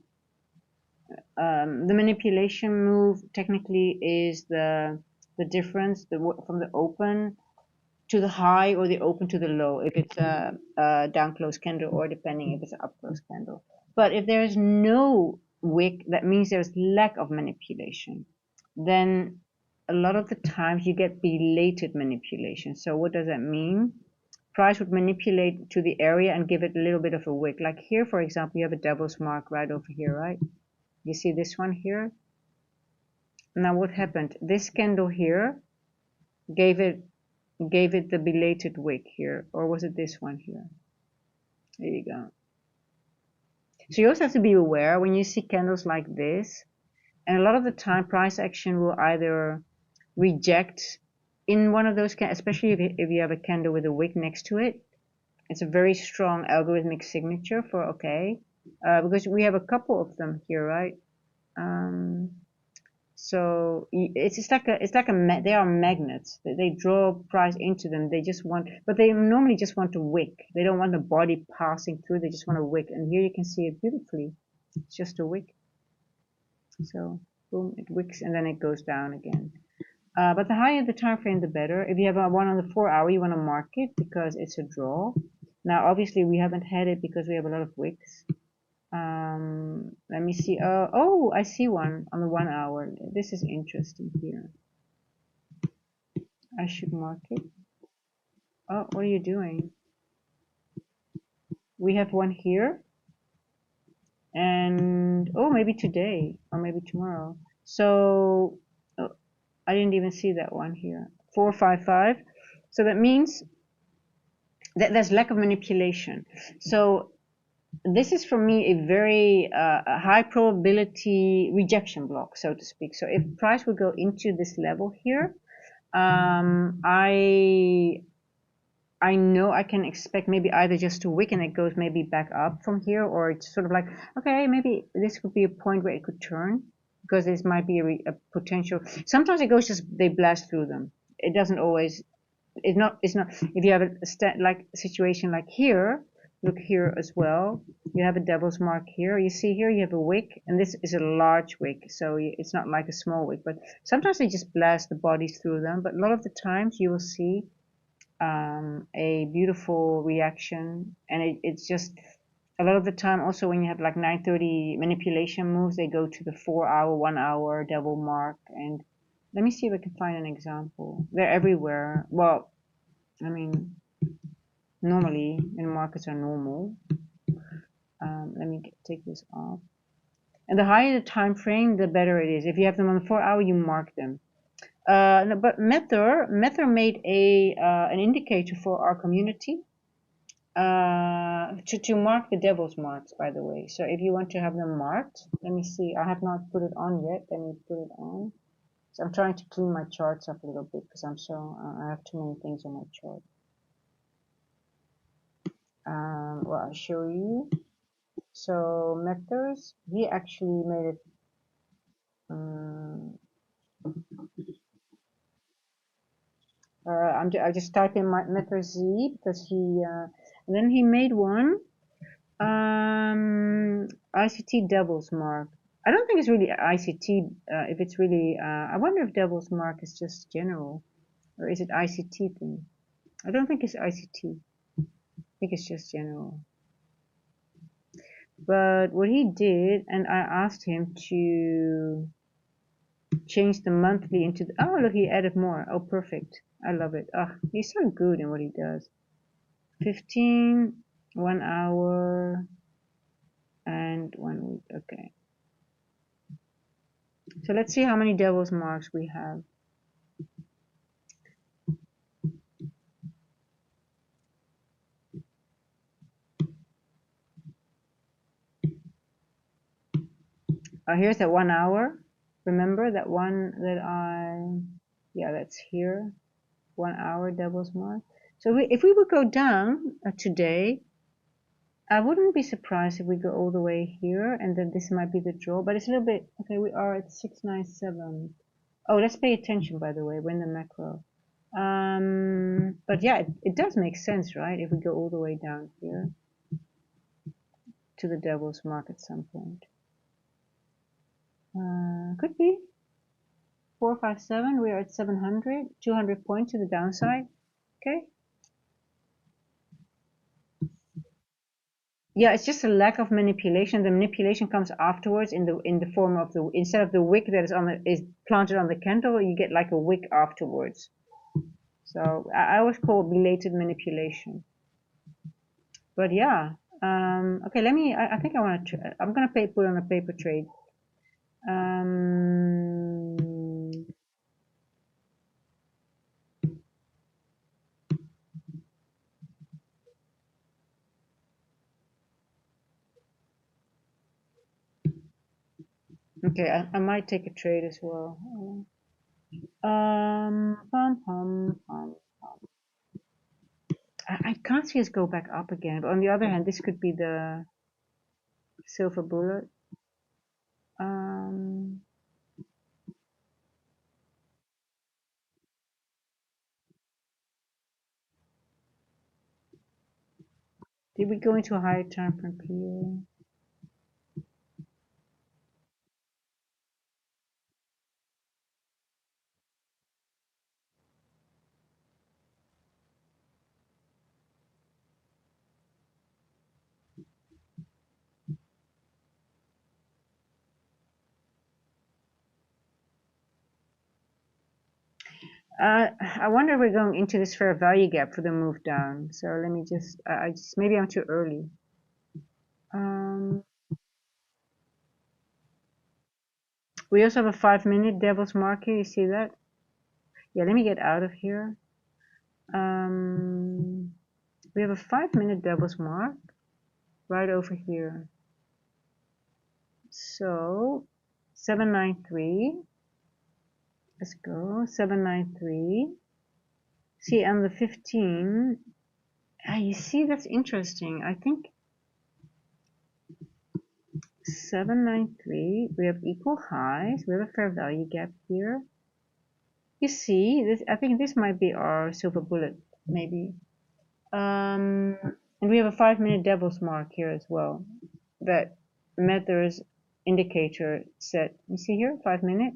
the manipulation move technically is the difference from the open to the high or the open to the low, if it's a down close candle, or depending if it's an up close candle. But if there is no wick, that means there's lack of manipulation. Then a lot of the times you get belated manipulation. So what does that mean? Price would manipulate to the area and give it a little bit of a wick. Like here, for example, you have a devil's mark right over here, right? You see this one here? Now what happened? This candle here gave it the belated wick here, or was it this one here? There you go. So you also have to be aware when you see candles like this, and a lot of the time price action will either reject in one of those, especially if you have a candle with a wick next to it. It's a very strong algorithmic signature for okay, because we have a couple of them here, right? So it's like they are magnets. They draw price into them. They just want, but they normally just want a wick. They don't want the body passing through. They just want a wick. And here you can see it beautifully. It's just a wick. So boom, it wicks and then it goes down again. But the higher the time frame, the better. If you have a one on the 4 hour, you want to mark it because it's a draw. Now, obviously, we haven't had it because we have a lot of wicks. Let me see. Oh, I see one on the 1 hour. This is interesting here. I should mark it. Oh, what are you doing? We have one here. And, oh, maybe today or maybe tomorrow. So, oh, I didn't even see that one here. 455. So that means that there's lack of manipulation. So this is for me a very high probability rejection block, so to speak. So if price would go into this level here, I know I can expect maybe either just to wick and it goes maybe back up from here, or it's sort of like, okay, maybe this could be a point where it could turn, because this might be a potential. Sometimes it goes just, they blast through them. It doesn't always, it's not, if you have like a situation like here, look here as well, you have a devil's mark here, you see here you have a wick, and this is a large wick, so it's not like a small wick, but sometimes they just blast the bodies through them, but a lot of the times you will see a beautiful reaction, and it's just a lot of the time also when you have like 930 manipulation moves, they go to the 4 hour, 1 hour devil mark. And let me see if I can find an example. They're everywhere. Well, I mean, normally in markets are normal. Let me take this off. And the higher the time frame, the better it is. If you have them on the 4 hour, you mark them. No, but Mether made an indicator for our community to mark the devil's marks, by the way. So if you want to have them marked, let me see. I have not put it on yet. Let me put it on. So I'm trying to clean my charts up a little bit because I have too many things on my chart. Well, I'll show you. So Methers, he actually made it. I just type in my Mether Z because he. And then he made one. ICT Devil's Mark. I don't think it's really ICT. If it's really, I wonder if Devil's Mark is just general, or is it ICT thing? I don't think it's ICT. I think it's just general. But what he did, and I asked him to change the monthly into the, oh look, he added more. Oh, perfect. I love it. Oh, he's so good in what he does. 15, 1 hour, and 1 week. Okay. So let's see how many devil's marks we have. Here's that 1 hour. Remember that one that yeah, that's here. 1 hour devil's mark. So if we would go down today, I wouldn't be surprised if we go all the way here, and then this might be the draw, but it's a little bit, okay, we are at 697. Oh, let's pay attention, by the way, we're in the macro. But yeah, it does make sense, right? If we go all the way down here to the devil's mark at some point. Could be. 457, we are at 700, 200 points to the downside. Okay. Yeah, it's just a lack of manipulation. The manipulation comes afterwards in the form of the, instead of the wick that is planted on the candle, you get like a wick afterwards. So I always call it belated manipulation. But yeah, okay. Let me. I think I want to. I'm gonna put on a paper trade. Okay, I might take a trade as well. Pum, pum, pum. I can't see us go back up again. But on the other hand, this could be the silver bullet. Did we go into a higher time from here? I wonder if we're going into this fair value gap for the move down. So let me just, maybe I'm too early. We also have a 5-minute devil's mark here. You see that? Yeah, let me get out of here. We have a 5-minute devil's mark right over here. So 793. Let's go 793. See, on the 15. You see, that's interesting. I think 793. We have equal highs. We have a fair value gap here. You see, this. I think this might be our silver bullet, maybe. And we have a 5-minute devil's mark here as well. That Mether's indicator set. You see here, 5-minute.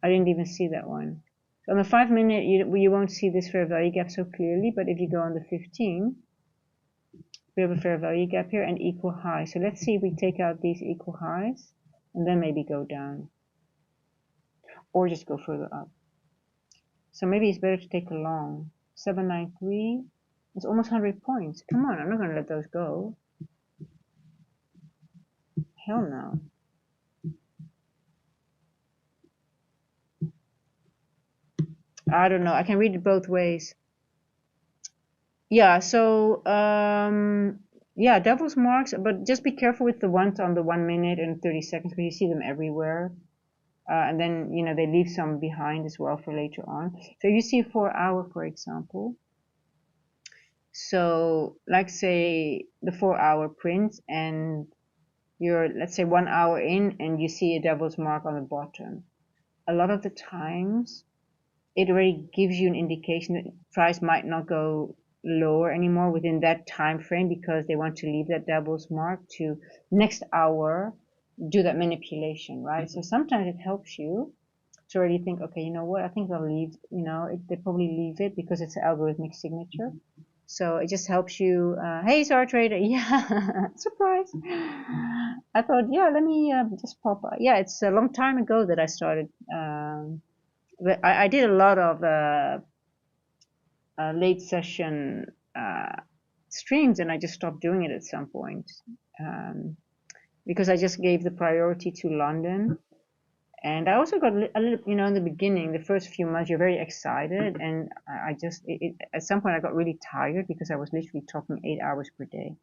I didn't even see that one. So on the 5-minute, you won't see this fair value gap so clearly. But if you go on the 15, we have a fair value gap here and equal high. So let's see if we take out these equal highs and then maybe go down, or just go further up. So maybe it's better to take a long. 793. It's almost 100 points. Come on, I'm not going to let those go. Hell no. I don't know. I can read it both ways. Yeah, so yeah, devil's marks, but just be careful with the ones on the 1 minute and 30 seconds because you see them everywhere. And then, you know, they leave some behind as well for later on. So you see 4 hour, for example. So like say the 4 hour print and you're, let's say 1 hour in and you see a devil's mark on the bottom. A lot of the times it already gives you an indication that price might not go lower anymore within that time frame because they want to leave that devil's mark to next hour do that manipulation, right? So sometimes it helps you to already think, okay, you know what, I think they'll leave, you know, they probably leave it because it's an algorithmic signature. So it just helps you, hey, Star Trader, yeah, surprise. I thought, yeah, let me just pop up. Yeah, it's a long time ago that I started. I did a lot of late session streams and I just stopped doing it at some point because I just gave the priority to London. And I also got a little, you know, in the beginning, the first few months, you're very excited. And I just, at some point, I got really tired because I was literally talking 8 hours per day.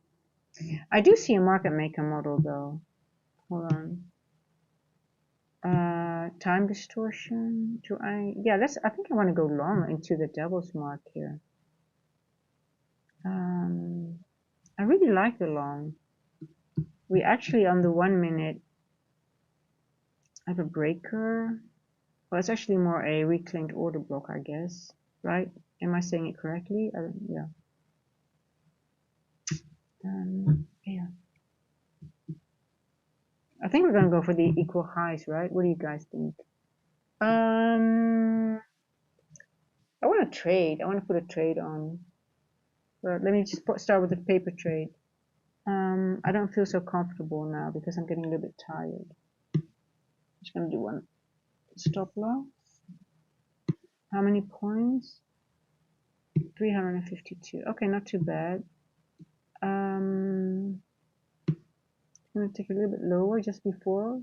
I do see a market maker model, though. Hold on. Time distortion. Yeah, I think I want to go long into the devil's mark here. I really like the long. We actually, on the 1 minute, have a breaker. Well, it's actually more a reclaimed order block, I guess, right? Am I saying it correctly? Yeah. Yeah. I think we're gonna go for the equal highs, right? What do you guys think? I want to trade. I want to put a trade on. But let me just start with the paper trade. I don't feel so comfortable now because I'm getting a little bit tired. Just gonna do one stop loss. How many points? 352. Okay, not too bad. I'm gonna take a little bit lower just before.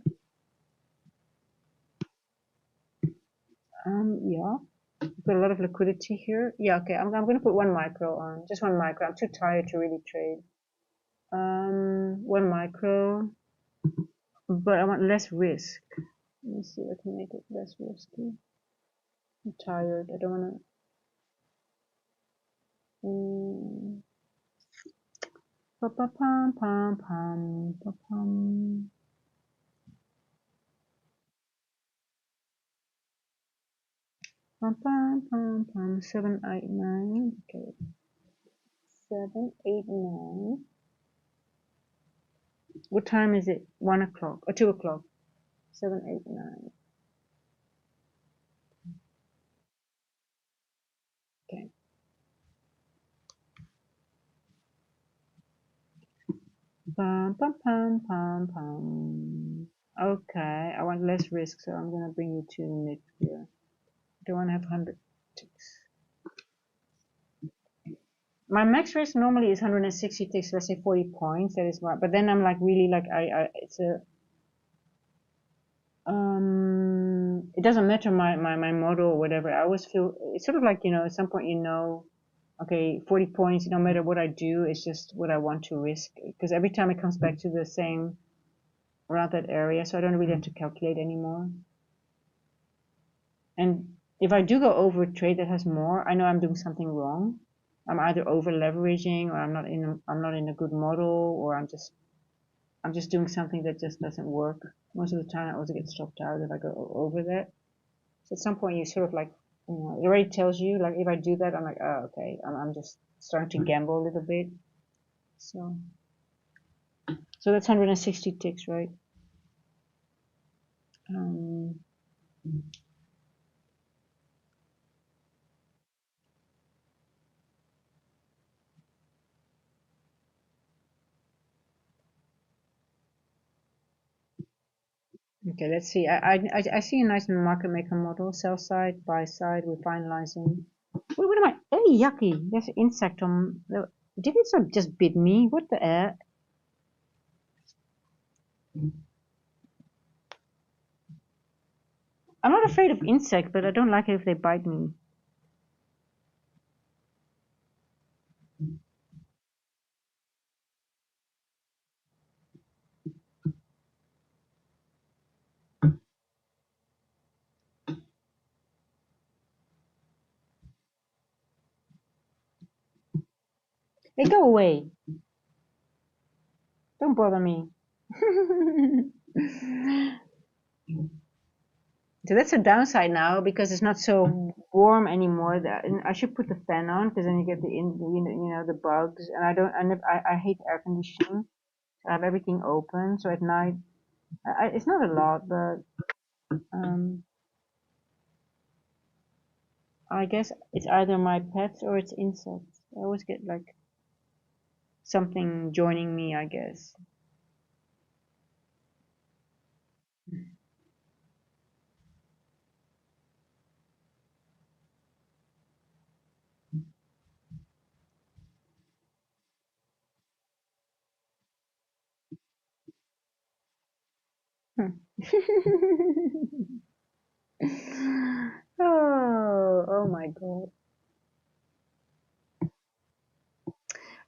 Yeah. Got a lot of liquidity here. Yeah, okay. I'm gonna put one micro on. Just one micro. I'm too tired to really trade. One micro, but I want less risk. Let me see if I can make it less risky. I'm tired. I don't wanna. Pa pa pam pam pam pa pam. Pam pam pam pam. 789. Okay. 789. What time is it? 1 o'clock or 2 o'clock? 789. Okay. Pam pam pam pam pam. Okay, I want less risk, so I'm gonna bring you to mid here. I don't want to have 100 ticks. My max risk normally is 160 ticks, let's say 40 points. That is why. But then I'm like really like it's a it doesn't matter my model or whatever. I always feel it's sort of like, you know, at some point, you know, okay, 40 points, no matter what I do, it's just what I want to risk, because every time it comes back to the same around that area, so I don't really have to calculate anymore. And if I do go over a trade that has more, I know I'm doing something wrong. I'm either over leveraging, or I'm not in a good model, or I'm just doing something that just doesn't work. Most of the time I also get stopped out if I go over that. So at some point you sort of like, you know, it already tells you, like if I do that, I'm like, oh, okay, I'm just starting to gamble a little bit. So that's 160 ticks, right? Okay, let's see. I see a nice market maker model. Sell side, buy side. We're finalizing. What am I? Oh, yucky! There's an insect on. Did it sort of just bit me? What the air? I'm not afraid of insects, but I don't like it if they bite me. Hey, go away! Don't bother me. So that's a downside now because it's not so warm anymore. And I should put the fan on because then you get the bugs. And I hate air conditioning. So I have everything open. So at night, it's not a lot, but I guess it's either my pets or it's insects. I always get like something joining me, I guess. Hmm. Oh my god.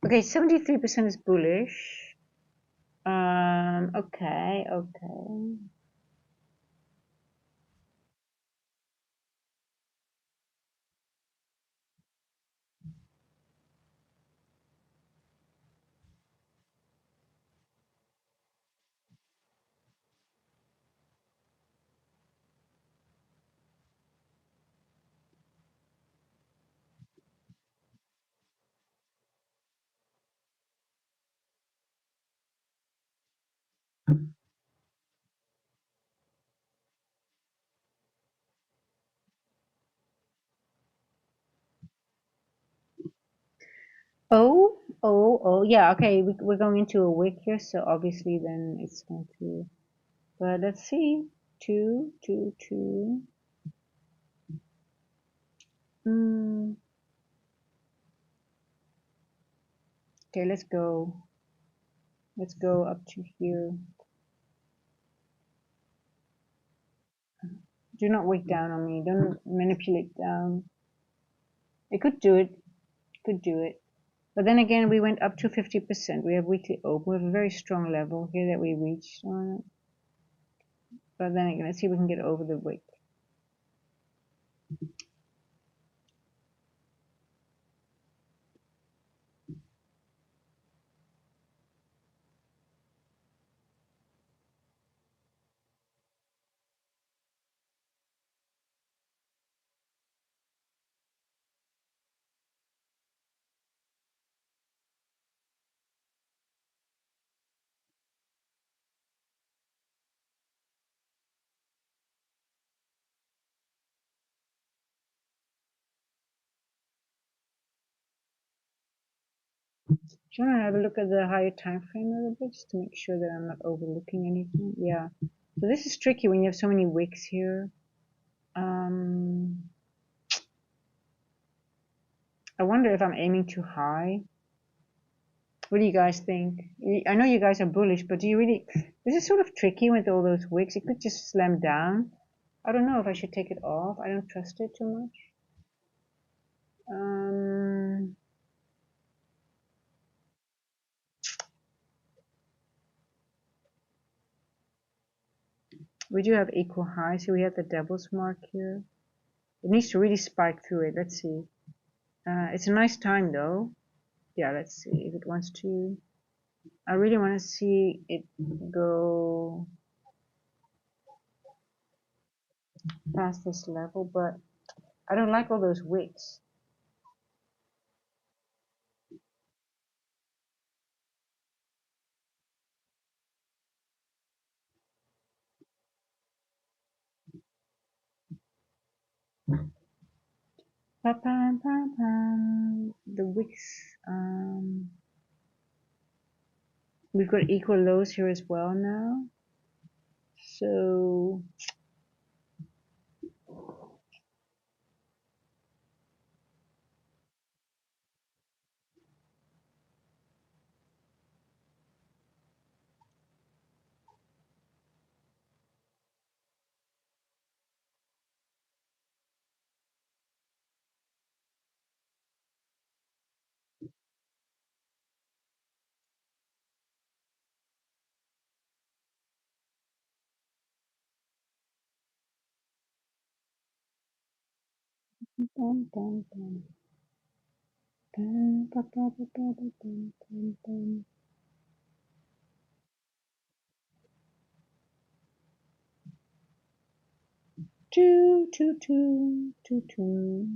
Okay, 73% is bullish. Okay, okay. Oh, Oh, yeah, okay, we're going into a wick here, so obviously then it's going to, but let's see, two, two, two, mm, okay, let's go up to here. Do not wick down on me, don't manipulate down. It could do it, could do it. But then again, we went up to 50%. We have weekly open. We have a very strong level here that we reached on it. But then again, let's see if we can get over the wick. Trying to have a look at the higher time frame a little bit, just to make sure that I'm not overlooking anything. Yeah. So this is tricky when you have so many wicks here. I wonder if I'm aiming too high. What do you guys think? I know you guys are bullish, but do you really? This is sort of tricky with all those wicks. It could just slam down. I don't know if I should take it off. I don't trust it too much. We do have equal high, so we have the devil's mark here. It needs to really spike through it. Let's see. It's a nice time though. Yeah, let's see if it wants to. I really want to see it go past this level, but I don't like all those wicks. The wicks. We've got equal lows here as well now. So dun, dun, dun, dun, dun, dun, dun, dun, dun, dun. Two, two, two, two, two.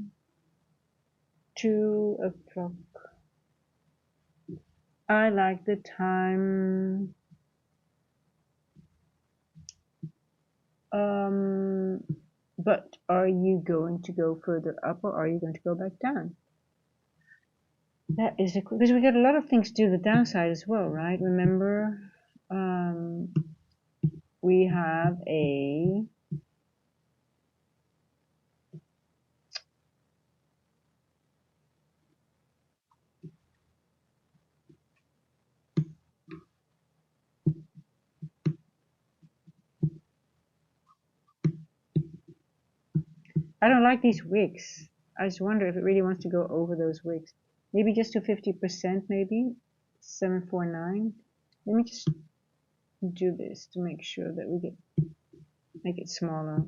2 o'clock. I like the time. Um, but are you going to go further up or are you going to go back down? That is a because we got a lot of things to do the downside as well, right? Remember, um, we have a I don't like these wicks. I just wonder if it really wants to go over those wicks. Maybe just to 50%, maybe 749. Let me just do this to make sure that we make it smaller.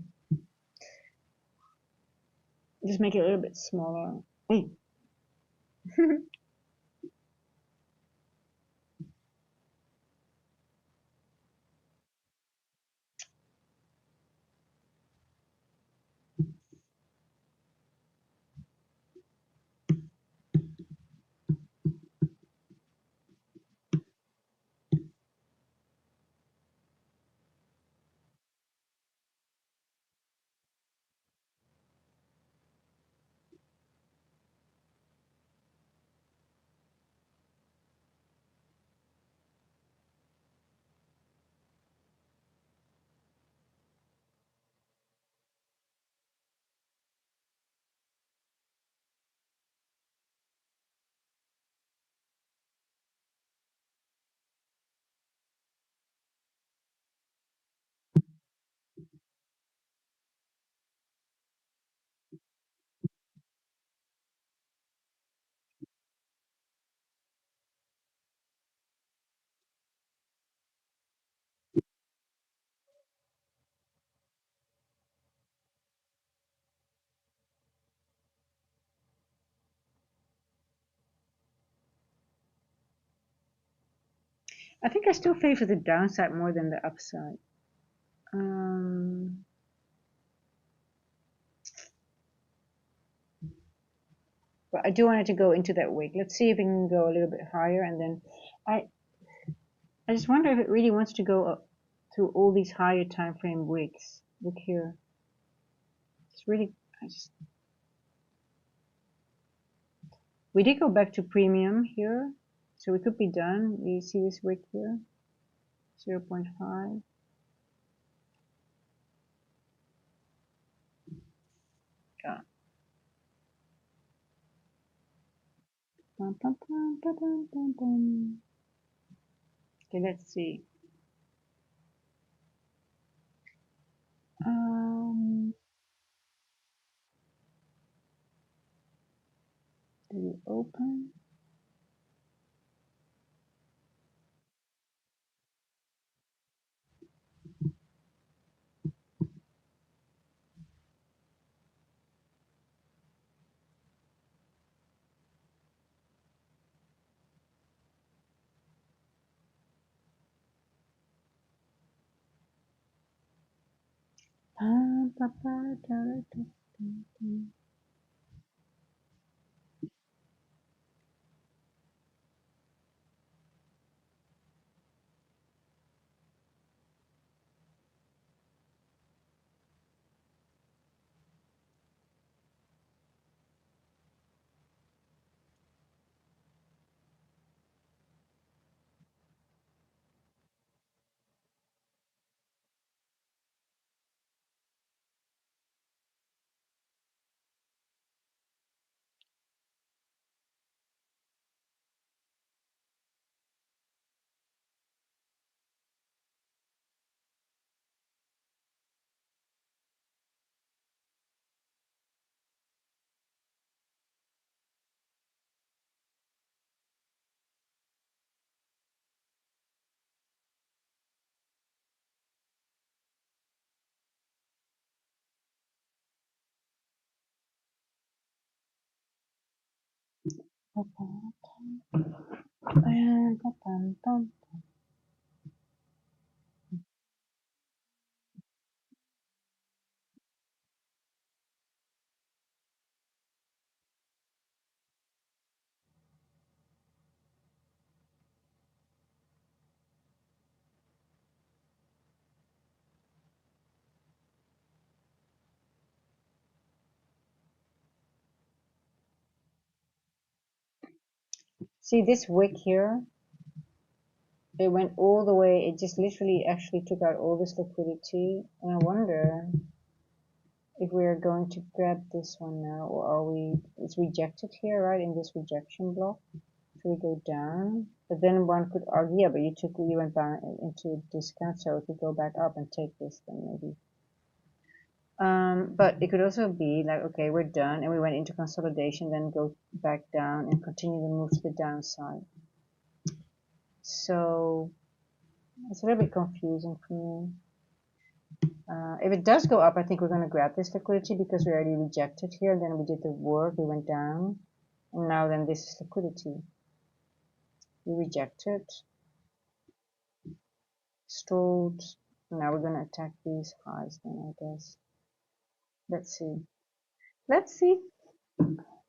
Just make it a little bit smaller. Hey. I think I still favor the downside more than the upside. But I do want it to go into that wick. Let's see if it can go a little bit higher, and then I just wonder if it really wants to go up through all these higher time frame wicks. Look here. It's really, we did go back to premium here, so we could be done. You see this wick here, 0.5. Yeah. Bum, bum, bum, bum, bum, bum, bum. Okay, let's see. Do we open? See this wick here? It went all the way. It just literally actually took out all this liquidity. And I wonder if we're going to grab this one now, or are we? It's rejected here, right? In this rejection block. So we go down. But then one could argue, yeah, but you went back into discount, so if we go back up and take this, then maybe. But it could also be like, okay, we're done, and we went into consolidation, then go back down and continue the move to the downside. So it's a little bit confusing for me. If it does go up, I think we're going to grab this liquidity because we already rejected here. Then we did the work, we went down, and now then this is liquidity. We rejected, stalled. Now we're going to attack these highs then, I guess. Let's see. Let's see.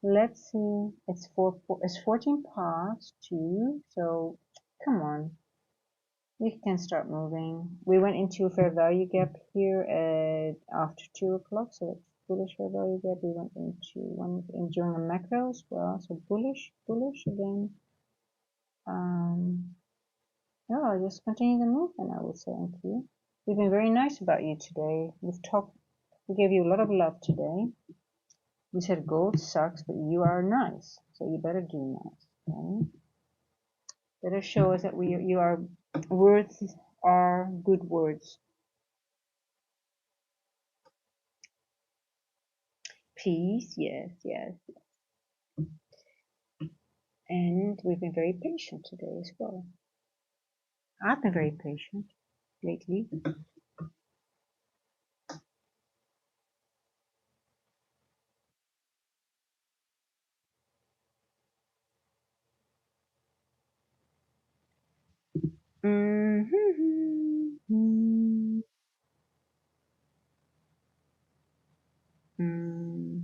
Let's see. It's 14 past 2, so come on. We can start moving. We went into a fair value gap here at after 2 o'clock, so it's bullish fair value gap. We went into one during a macro as well, so bullish again. No, I'll just continue the movement, I would say, NQ. We've been very nice about you today. We gave you a lot of love today. We said gold sucks, but you are nice, so you better do nice. Okay? Better show us that you are worth our good words. Peace, yes, yes. And we've been very patient today as well. I've been very patient lately. Mm-hmm. Mm.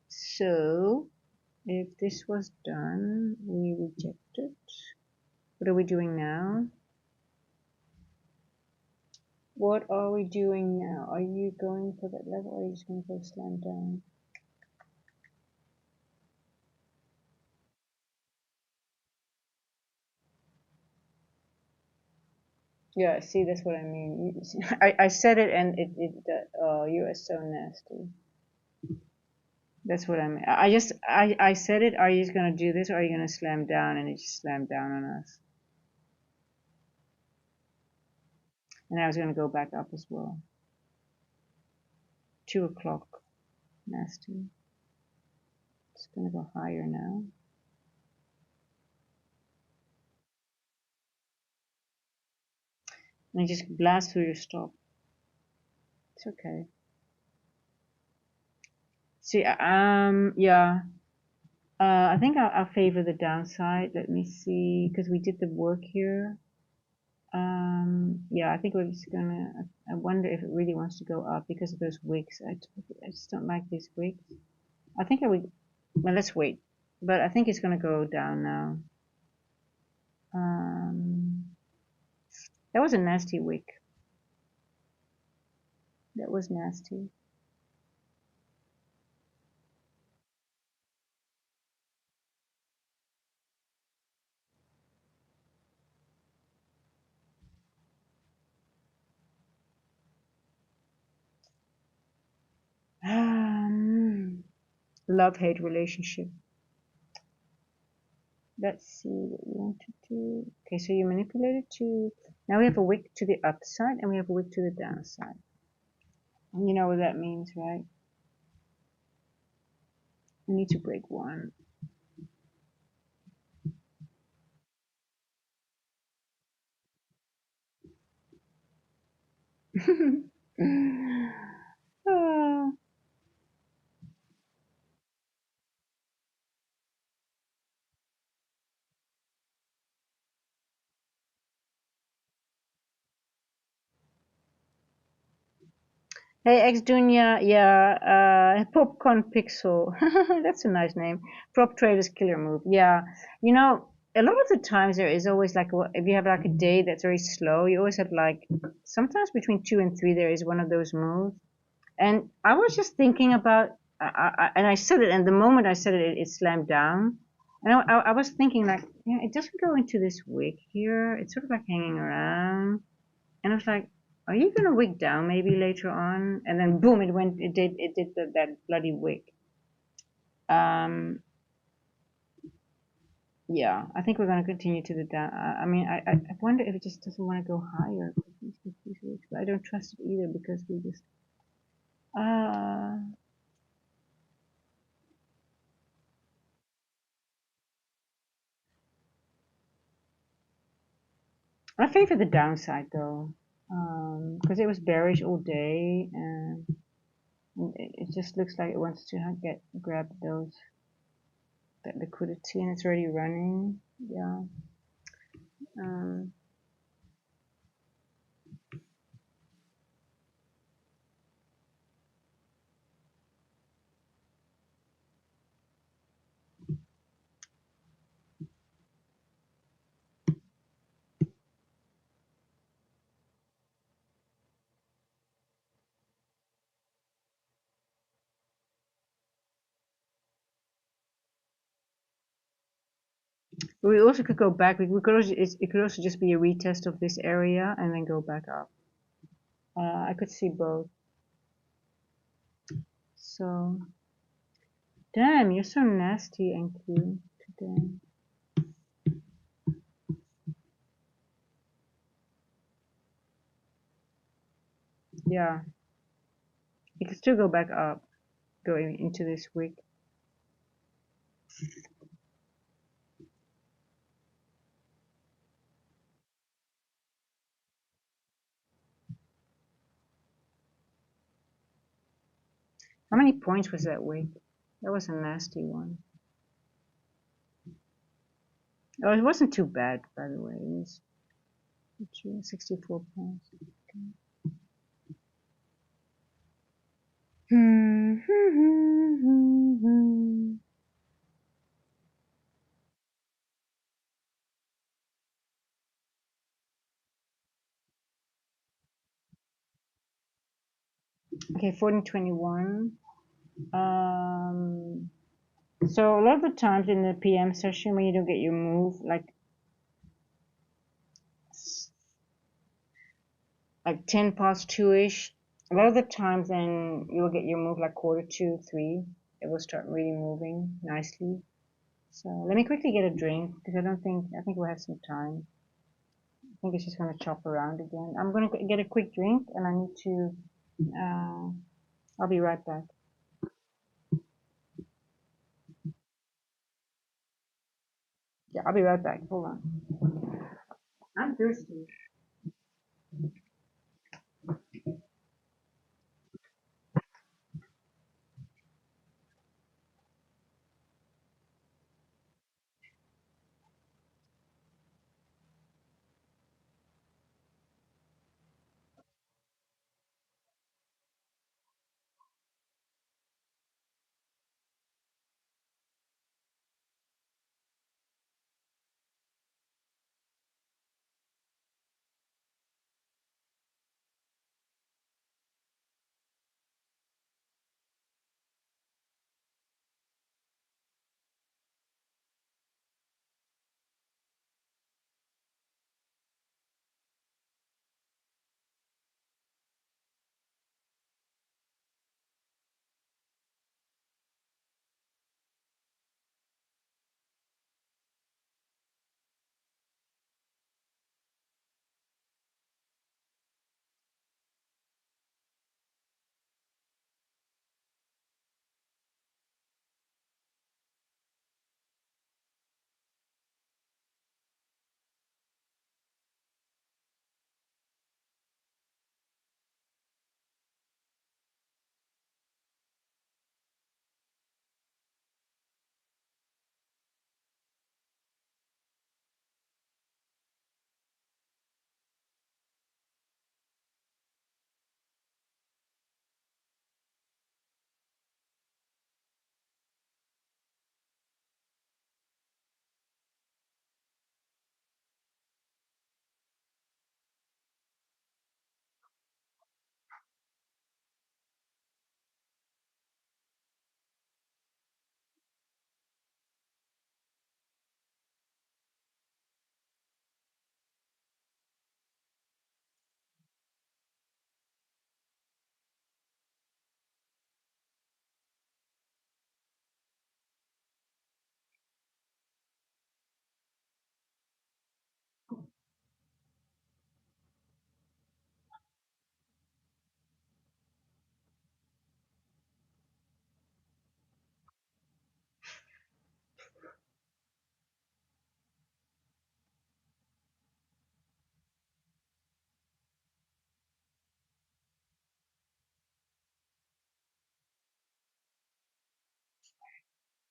So, if this was done, we reject it. What are we doing now? What are we doing now? Are you going for that level or are you just going to go slam down? Yeah, see, that's what I mean. I said it and you are so nasty. That's what I mean. I said it. Are you just going to do this or are you going to slam down? And it just slammed down on us. And I was going to go back up as well. 2 o'clock. Nasty. It's going to go higher now. And just blast through your stop. It's okay. See, yeah. I think I'll favor the downside. Let me see, because we did the work here. Yeah, I think we're just gonna. I wonder if it really wants to go up because of those wicks. I just don't like these wicks. I think I would. Well, let's wait. But I think it's gonna go down now. That was a nasty wick. That was nasty. Love-hate relationship. Let's see what you want to do. Okay, so you manipulated to. Now we have a wick to the upside and we have a wick to the downside. And you know what that means, right? We need to break one. Ah. Hey, ex Dunya, yeah, Popcorn Pixel. That's a nice name. Prop traders killer move. Yeah, you know, a lot of the times there is always like, if you have like a day that's very slow, you always have like, sometimes between 2 and 3, there is one of those moves. And I was just thinking about, and I said it, and the moment I said it, it slammed down. And I was thinking like, yeah, it doesn't go into this wick here. It's sort of like hanging around. And I was like, are you gonna wig down maybe later on? And then boom, it did that bloody wig. Um, yeah, I think we're gonna continue to the down. I mean, I wonder if it just doesn't want to go higher. But I don't trust it either because we just. Uh, I favor the downside though, because it was bearish all day, and it just looks like it wants to grab that liquidity, and it's already running. Yeah. Um, we also could go back. We could also, it could also just be a retest of this area and then go back up. I could see both. So, damn, you're so nasty, NQ, today. Yeah, you could still go back up, going into this week. How many points was that week? That was a nasty one. Oh, it wasn't too bad, by the way. It was 64 pounds. Okay, 1421. So a lot of the times in the PM session when you don't get your move, like 10 past 2-ish, a lot of the times then you'll get your move like quarter to 3. It will start really moving nicely. So let me quickly get a drink because I think we'll have some time. I think it's just going to chop around again. I'm going to get a quick drink and I need to, I'll be right back. Yeah, I'll be right back. Hold on. I'm thirsty.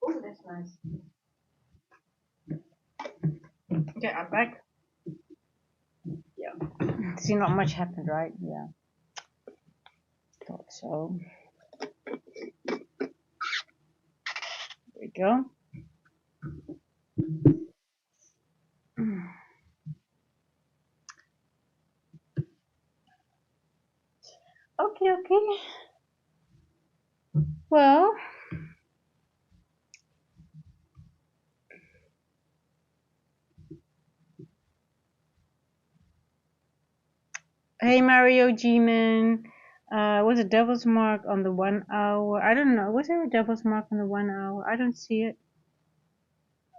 Oh, that's nice. Okay, I'm back. Yeah. See, not much happened, right? Yeah. Thought so. There we go. Okay, okay. Well, hey Mario G-Man. Was a devil's mark on the 1 hour? I don't know. Was there a devil's mark on the 1 hour? I don't see it.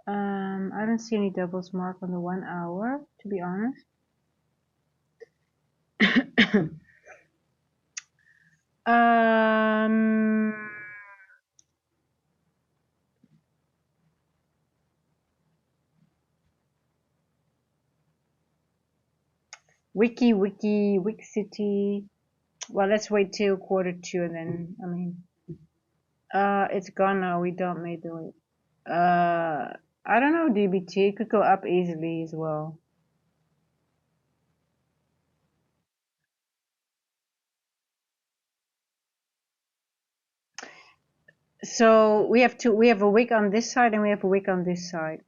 I don't see any devil's mark on the 1 hour, to be honest. um, Wik City. Well, let's wait till quarter 2 and then, I mean, it's gone now. We don't make the wait. I don't know, DBT. It could go up easily as well. So we have a wick on this side and we have a wick on this side.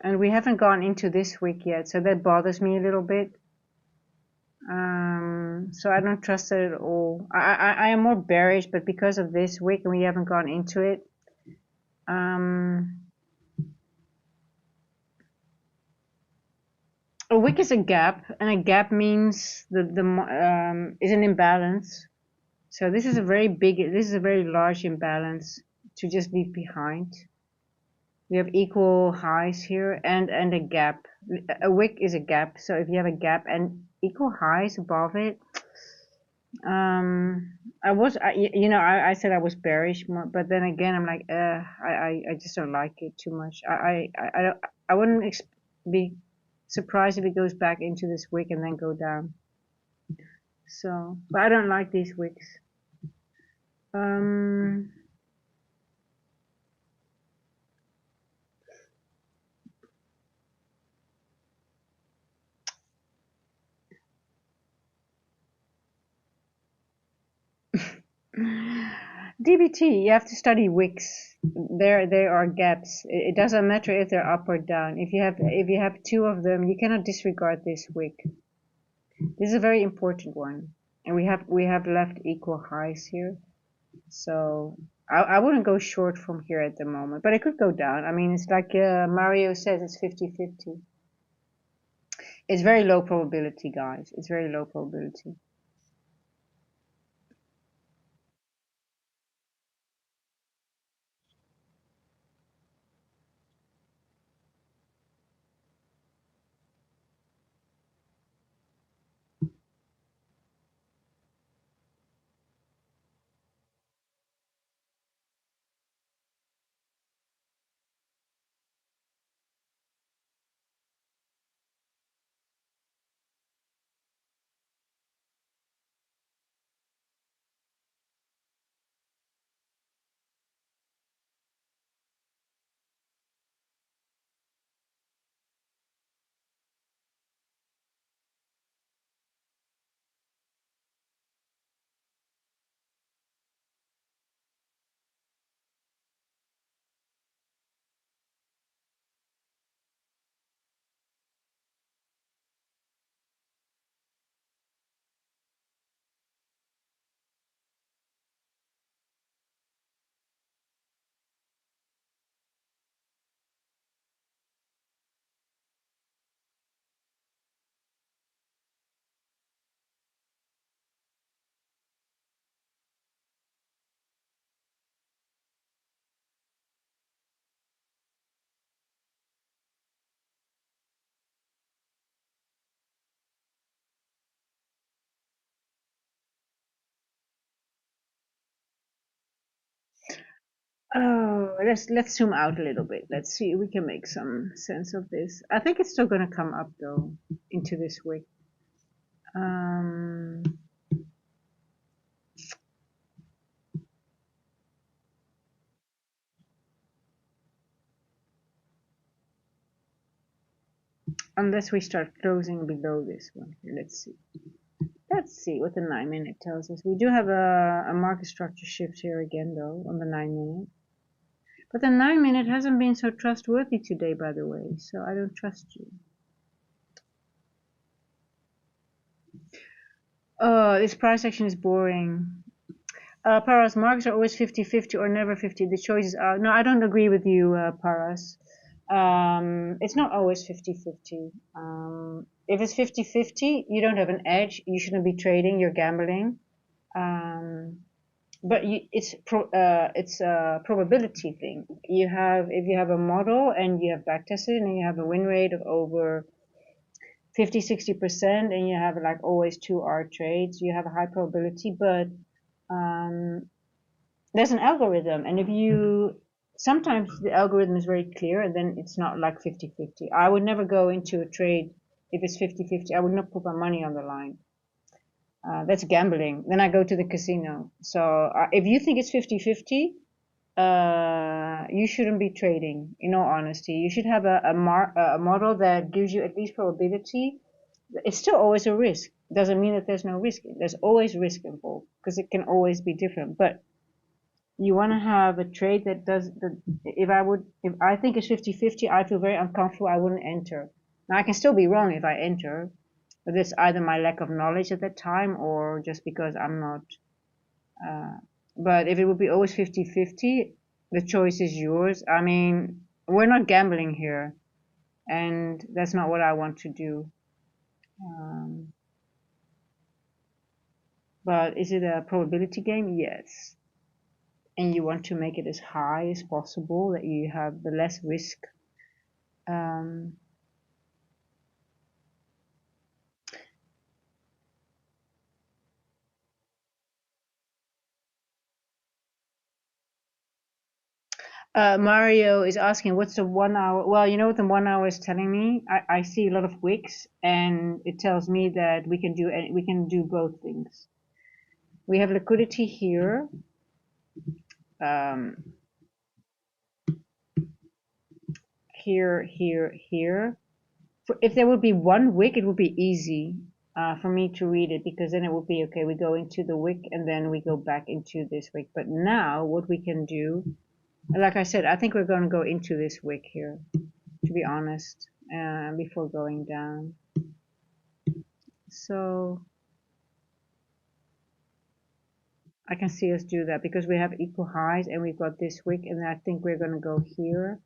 And we haven't gone into this wick yet, so that bothers me a little bit. So I don't trust it at all. I am more bearish, but because of this wick and we haven't gone into it, a wick is a gap, and a gap means the is an imbalance. So this is a very large imbalance to just leave behind. We have equal highs here and a gap. A wick is a gap, so if you have a gap and equal highs above it, I said I was bearish, but then again, I'm like, I just don't like it too much. I wouldn't be surprised if it goes back into this wick and then go down. So, but I don't like these wicks. DBT, you have to study wicks. There are gaps. It doesn't matter if they're up or down. If you have two of them, you cannot disregard this wick. This is a very important one, and we have left equal highs here. So I wouldn't go short from here at the moment, but it could go down. I mean, it's like Mario says, it's 50-50. It's very low probability, guys. It's very low probability. Oh, let's zoom out a little bit. Let's see if we can make some sense of this. I think it's still gonna come up though into this week. Unless we start closing below this one here. Let's see. Let's see what the 9-minute tells us. We do have a market structure shift here again though on the 9-minute. But the 9-minute hasn't been so trustworthy today, by the way, so I don't trust you. Oh, this price action is boring. Paras, markets are always 50-50 or never 50. The choices are... No, I don't agree with you, Paras. It's not always 50-50. If it's 50-50, you don't have an edge. You shouldn't be trading. You're gambling. But it's a probability thing. If you have a model and you have backtested and you have a win rate of over 50-60% and you have like always 2R trades, you have a high probability. But there's an algorithm, and if you sometimes the algorithm is very clear and then it's not like 50-50. I would never go into a trade if it's 50-50. I would not put my money on the line. That's gambling. Then I go to the casino. So if you think it's 50-50, you shouldn't be trading, in all honesty. You should have a model that gives you at least probability. It's still always a risk. Doesn't mean that there's no risk. There's always risk involved because it can always be different. But you want to have a trade that does the, if I think it's 50-50, I feel very uncomfortable. I wouldn't enter. Now I can still be wrong if I enter, but it's either my lack of knowledge at that time or just because I'm not. Uh, but if it would be always 50-50, the choice is yours. I mean, we're not gambling here, and that's not what I want to do. Um, but is it a probability game? Yes. And you want to make it as high as possible that you have the less risk. Um, Mario is asking, what's the 1 hour? Well, you know what the 1 hour is telling me? I see a lot of wicks, and it tells me that we can do both things. We have liquidity here. Um, here, here, here. If there would be one wick, it would be easy for me to read it because then it would be okay. We go into the wick and then we go back into this wick. But now, what we can do, like I said, I think we're going to go into this wick here, to be honest, before going down. So I can see us do that because we have equal highs and we've got this wick, and I think we're going to go here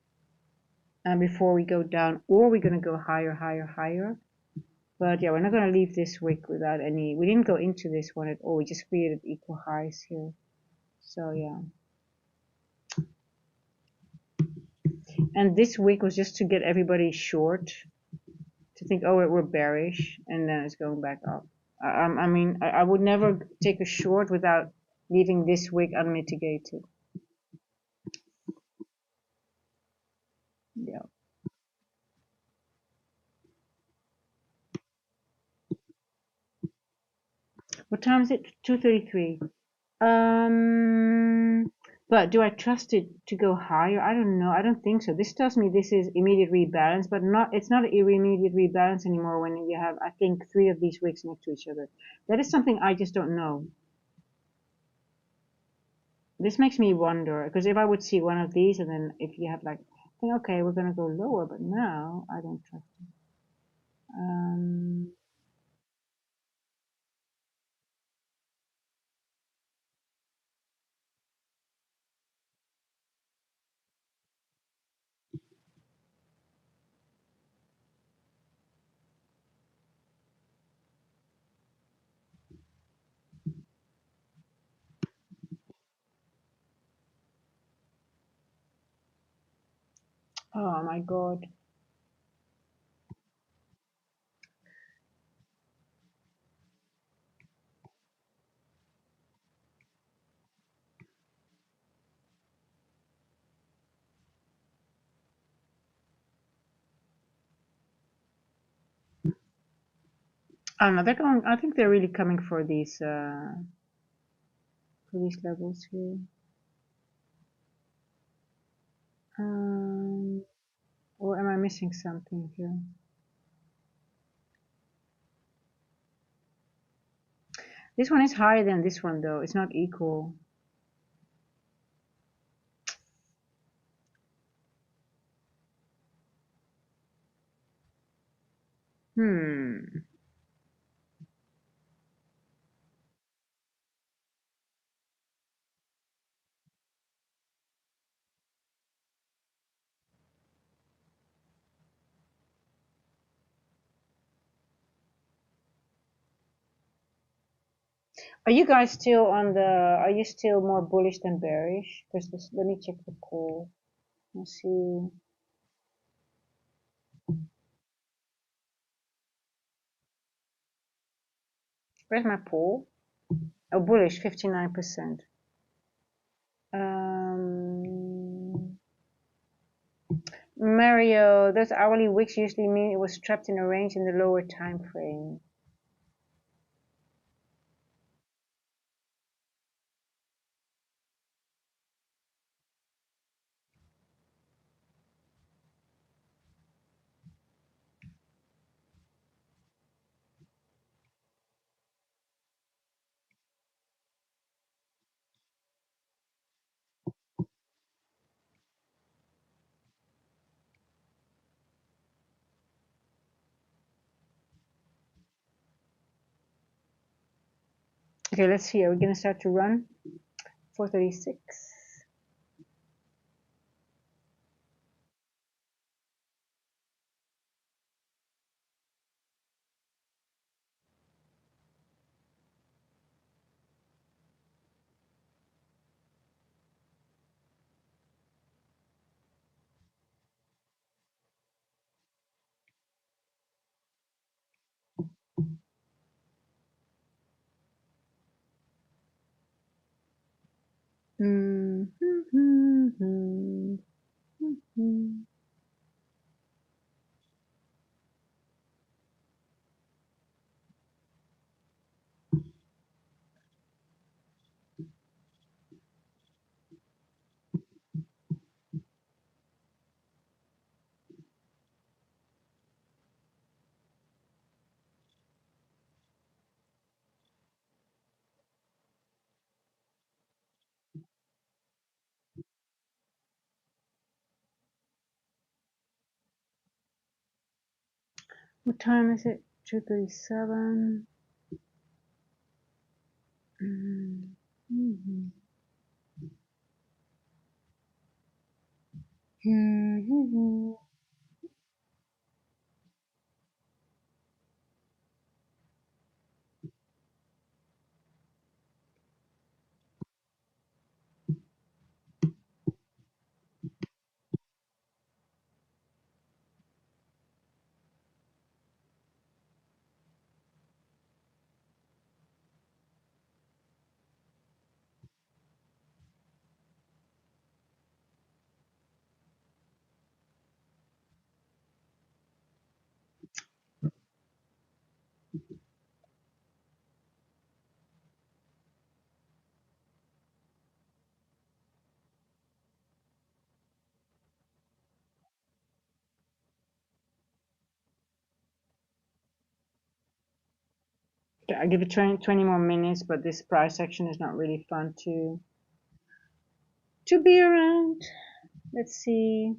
before we go down, or we're going to go higher, higher, higher. But yeah, we're not going to leave this wick without any, we didn't go into this one at all. We just created equal highs here. So yeah. And this wick was just to get everybody short, to think, oh, we're bearish, and then it's going back up. I mean, I would never take a short without leaving this wick unmitigated. Yeah. What time is it? 2:33. But do I trust it to go higher? I don't know. I don't think so. This tells me this is immediate rebalance, but it's not immediate rebalance anymore when you have, I think, 3 of these wicks next to each other. That is something I just don't know. This makes me wonder, because if I would see one of these, and then if you have like, think, okay, we're gonna go lower, but now I don't trust it. Oh my God. Oh no, they're going, I think they're really coming for these levels here. Or am I missing something here? This one is higher than this one though. It's not equal. Hmm. Are you guys still on the, are you still more bullish than bearish? Because let me check the poll. Let's see. Where's my poll? Oh, bullish, 59%. Mario, those hourly wicks usually mean it was trapped in a range in the lower time frame. Okay, let's see. Are we gonna start to run? 4:36. What time is it? 2:37. Okay, I'll give it 20 more minutes, but this price section is not really fun to be around. Let's see.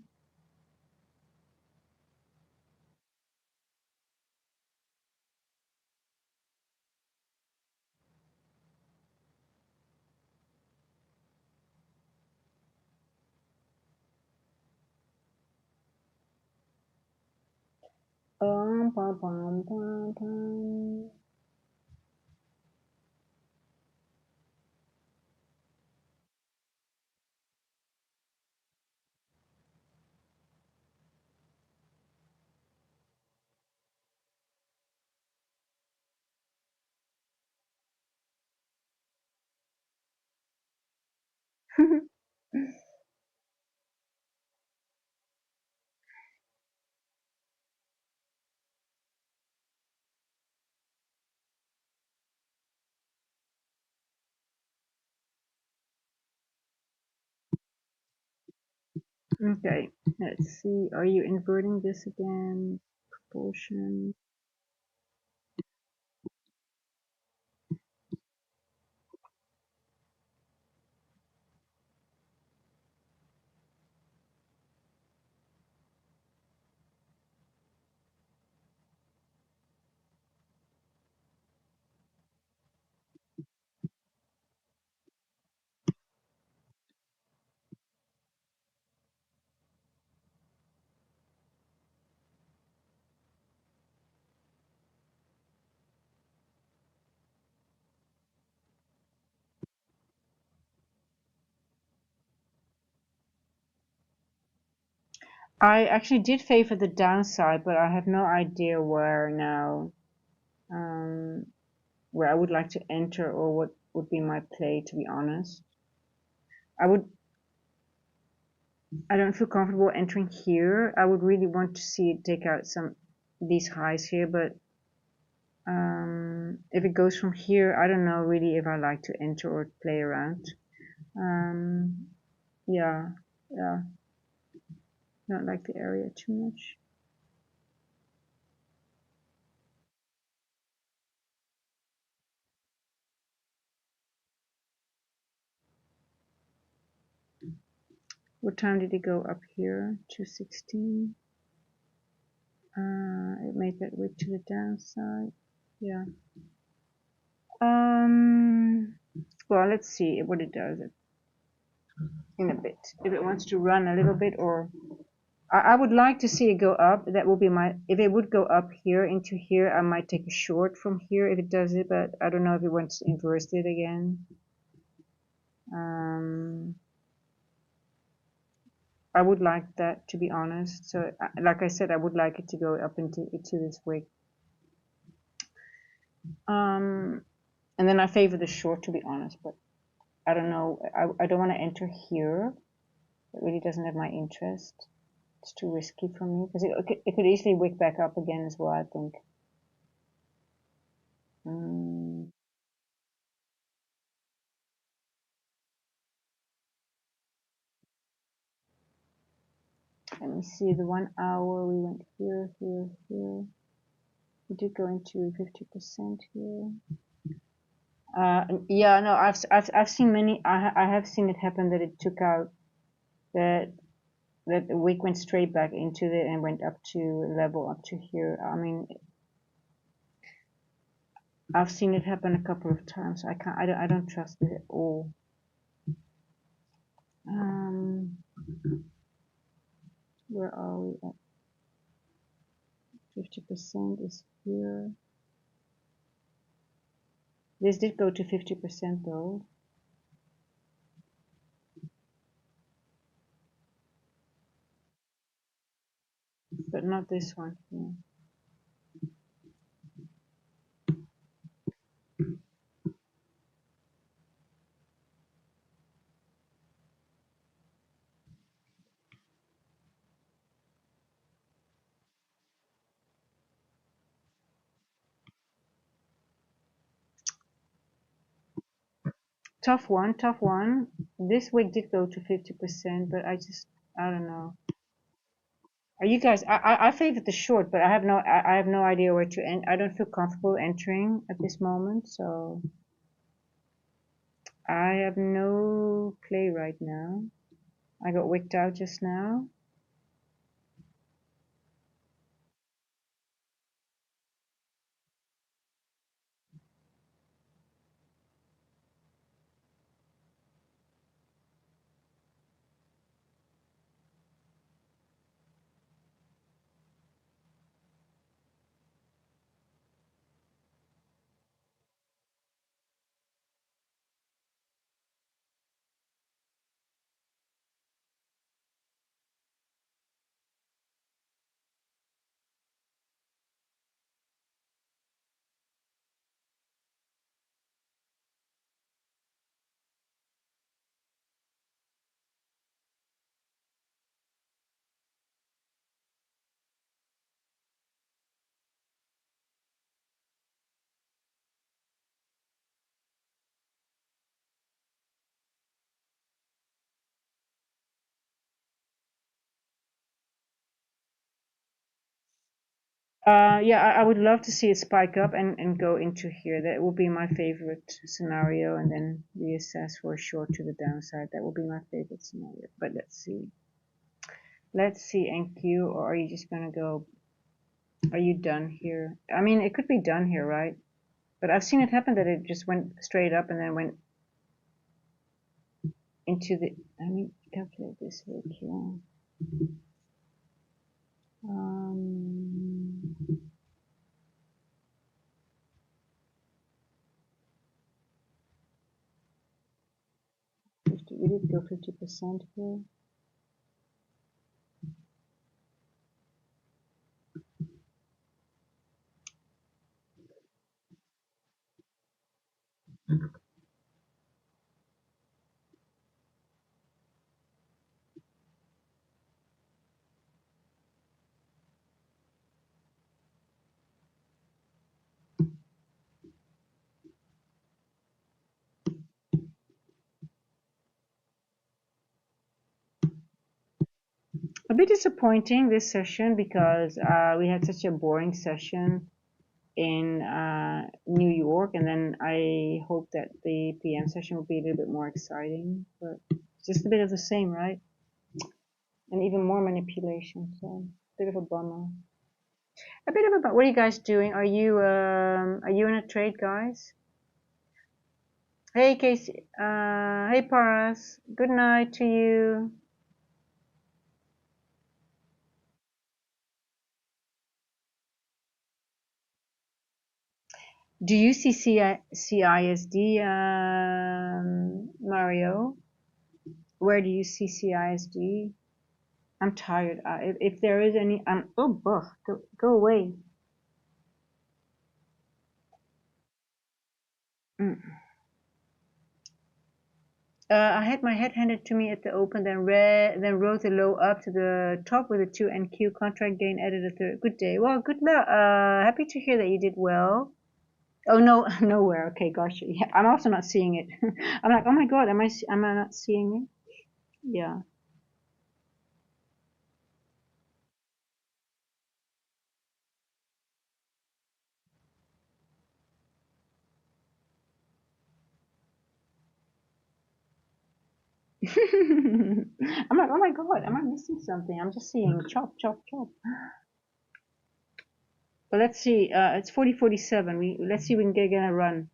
Bum, bum, bum, bum, bum. Okay, let's see. Are you inverting this again? Proportion. I actually did favor the downside, but I have no idea where now, where I would like to enter or what would be my play, to be honest. I don't feel comfortable entering here. I would really want to see it take out some these highs here, but if it goes from here, I don't know really if I like to enter or play around. Yeah, yeah, not like the area too much. What time did it go up here? 2:16. It made that wick to the downside. Yeah. Well, let's see what it does in a bit. If it wants to run a little bit, or I would like to see it go up. That will be my, if it would go up here into here, I might take a short from here if it does it, but I don't know if it wants to inverse it again. I would like that, to be honest. So, like I said, I would like it to go up into this wick. And then I favor the short, to be honest, but I don't know. I don't want to enter here. It really doesn't have my interest. It's too risky for me because it could easily wick back up again as well, I think. Let me see, the 1 hour, we went here, here, here. We did go into 50% here. Yeah, no, I've seen many. I have seen it happen that it took out that the wick went straight back into it and went up to level up to here. I mean, I've seen it happen a couple of times. I don't trust it at all. Where are we at? 50% is here. This did go to 50% though. But not this one here. Tough one, tough one. This week did go to 50%, but I don't know. Are you guys? I favored the short, but I have no idea where to end. I don't feel comfortable entering at this moment, so I have no play right now. I got wicked out just now. Yeah, I would love to see it spike up and go into here. That would be my favorite scenario, and then reassess for a short to the downside. That would be my favorite scenario. But let's see. Let's see, NQ, or are you just gonna go? Are you done here? I mean, it could be done here, right? But I've seen it happen that it just went straight up and then went into the. Let me calculate this real quick. 50. We did go 50% here. A bit disappointing this session because we had such a boring session in New York, and then I hope that the PM session will be a little bit more exciting, but it's just a bit of the same, right? And even more manipulation, so a bit of a bummer. A bit of a, what are you guys doing? Are you in a trade, guys? Hey Casey, hey Paras, good night to you. Do you see CISD, Mario? Where do you see CISD? I'm tired. If there is any, oh, go away. Mm. I had my head handed to me at the open, then wrote the low up to the top with a 2 NQ contract gain added a third. Good day. Well, good luck. Happy to hear that you did well. Oh no, nowhere. Okay, gosh. Yeah, I'm also not seeing it. I'm like, oh my god, am I not seeing it? Yeah. I'm like, oh my god, am I missing something? I'm just seeing chop, chop, chop. But let's see. It's 40:47. Let's see if we can get a run.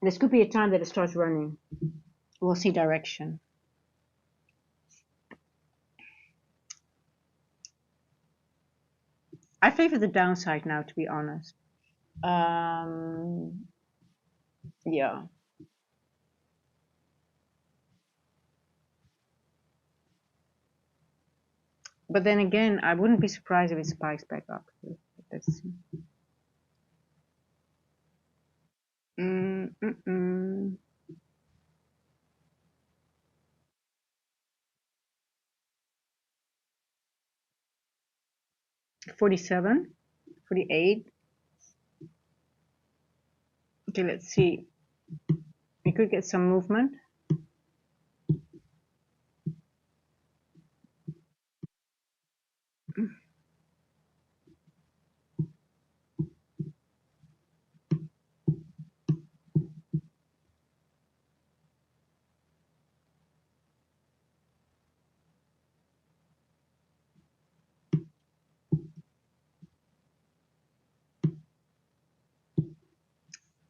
This could be a time that it starts running. We'll see direction. I favor the downside now, to be honest. Um, yeah. But then again, I wouldn't be surprised if it spikes back up. Let's see. 47, 48. Okay, let's see. We could get some movement.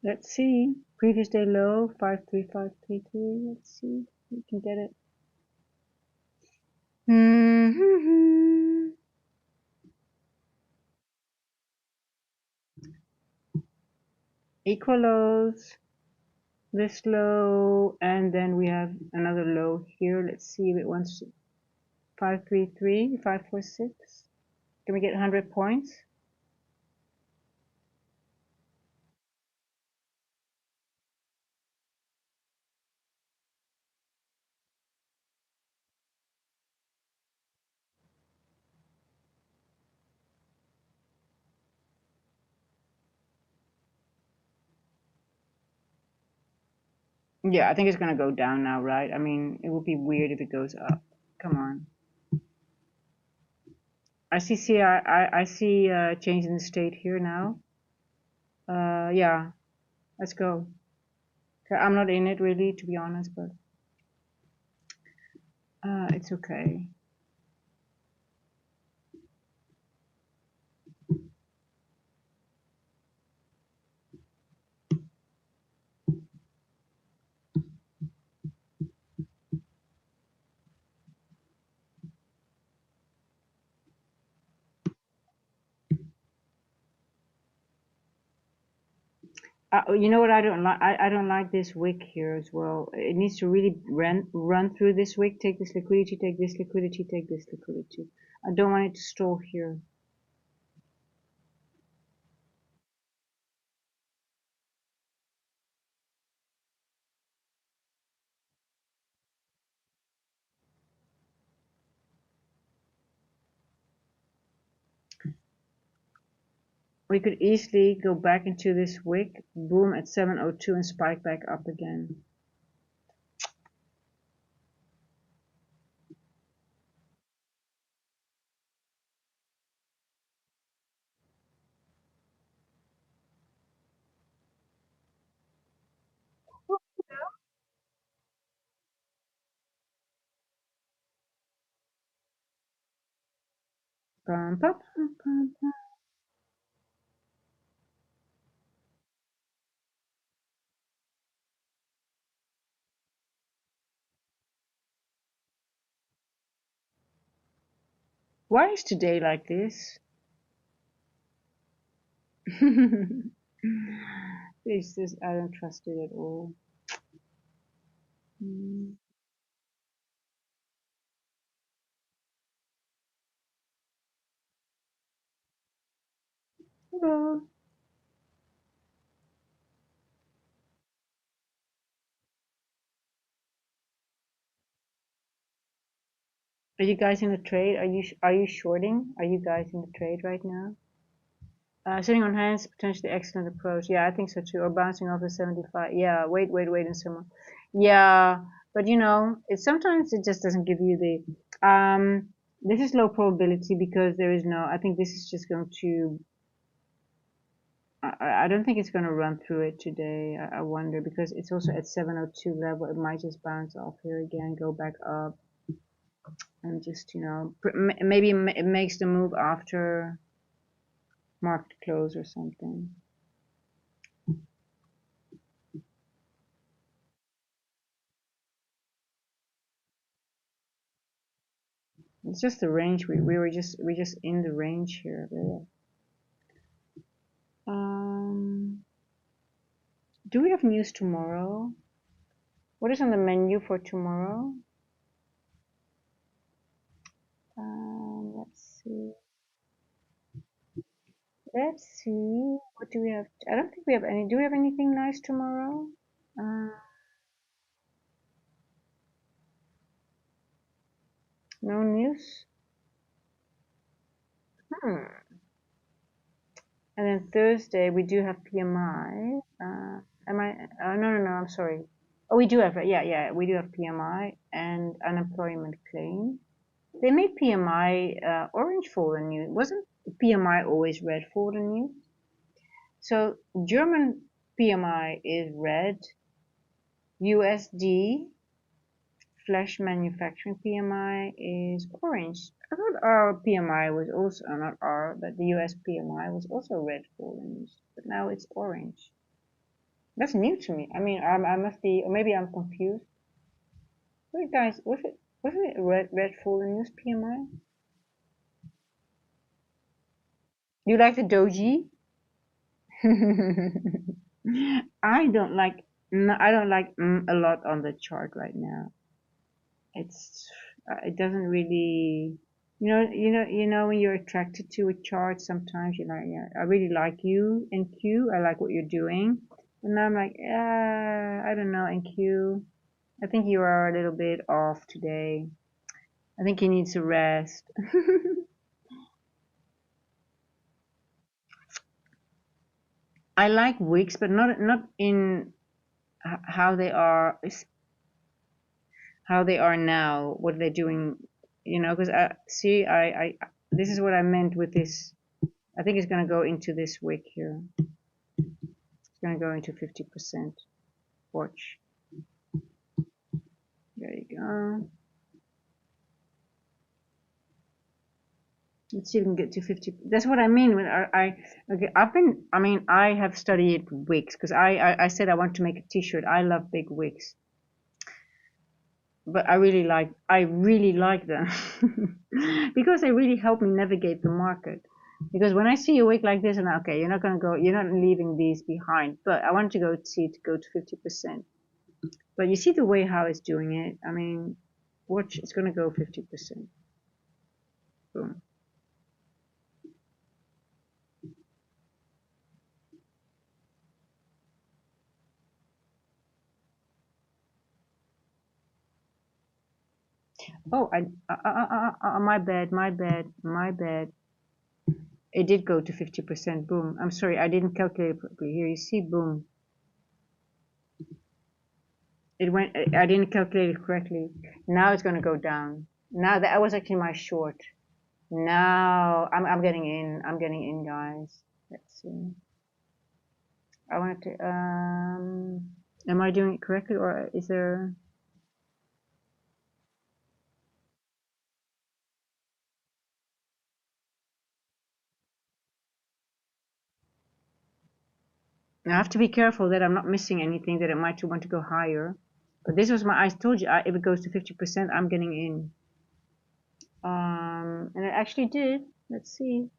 Let's see. Previous day low, 53533. Let's see if we can get it. Equal lows, this low, and then we have another low here. Let's see if it wants 533, 546. Can we get 100 points? Yeah, I think it's gonna go down now, right? I mean, it would be weird if it goes up. Come on. I see change in the state here now. Yeah, let's go. I'm not in it really, to be honest, but it's okay. You know what I don't like? I don't like this wick here as well. It needs to really run through this wick, take this liquidity, take this liquidity, take this liquidity. I don't want it to stall here. We could easily go back into this wick, boom at 702 and spike back up again. Pum, pum, pum, pum, pum. Why is today like this? This I don't trust it at all. Mm. Hello. Are you guys in the trade? Are you shorting? Are you guys in the trade right now? Sitting on hands, potentially excellent approach. Yeah, I think so too. Or bouncing off the 75. Yeah, wait, and so on. Yeah, but it sometimes it just doesn't give you the. This is low probability because there is no. I think this is just going to. I don't think it's going to run through it today. I wonder because it's also at 702 level. It might just bounce off here again, go back up, and just maybe it makes the move after market close or something. It's just the range. We just in the range here. Really. Do we have news tomorrow? What is on the menu for tomorrow? Let's see. Let's see. What do we have? I don't think we have any. Do we have anything nice tomorrow? Uh, no news. Hmm. And then Thursday we do have PMI. Am I? No. I'm sorry. Oh, we do have. Yeah. We do have PMI and unemployment claim. They made PMI orange for the news. Wasn't PMI always red for the news? So German PMI is red. USD flash manufacturing PMI is orange. I thought our PMI was also not our, but the US PMI was also red for the news, but now it's orange. That's new to me. I mean, I must be, or maybe I'm confused. Wait, guys, wasn't it red for the news PMI? You like the doji? I don't like I don't like a lot on the chart right now. It's it doesn't really when you're attracted to a chart sometimes you're like, yeah, I really like you NQ, I like what you're doing, and now I'm like, I don't know, NQ, I think you are a little bit off today. I think you need to rest. I like wicks, but not in how they are now, what they're doing, because I see, this is what I meant with this. I think it's going to go into this wick here. It's going to go into 50%. Watch. There you go. Let's see if we can get to 50. That's what I mean when okay, I have studied wicks because I said I want to make a t-shirt. I love big wicks. But I really like them because they really help me navigate the market. Because when I see a wick like this, and okay, you're not leaving these behind. But I want to go to 50%. But you see the way how it's doing it. I mean, watch, it's going to go 50%. Boom. Oh, my bad, my bad. It did go to 50%. Boom. I'm sorry, I didn't calculate properly. Here, you see, boom. It went. I didn't calculate it correctly. Now it's going to go down. Now that was actually my short. Now I'm getting in. I'm getting in, guys. Let's see. I wanted to. Am I doing it correctly, or is there? I have to be careful that I'm not missing anything, that it might want to go higher. But this was I told you, if it goes to 50%, I'm getting in. And it actually did. Let's see.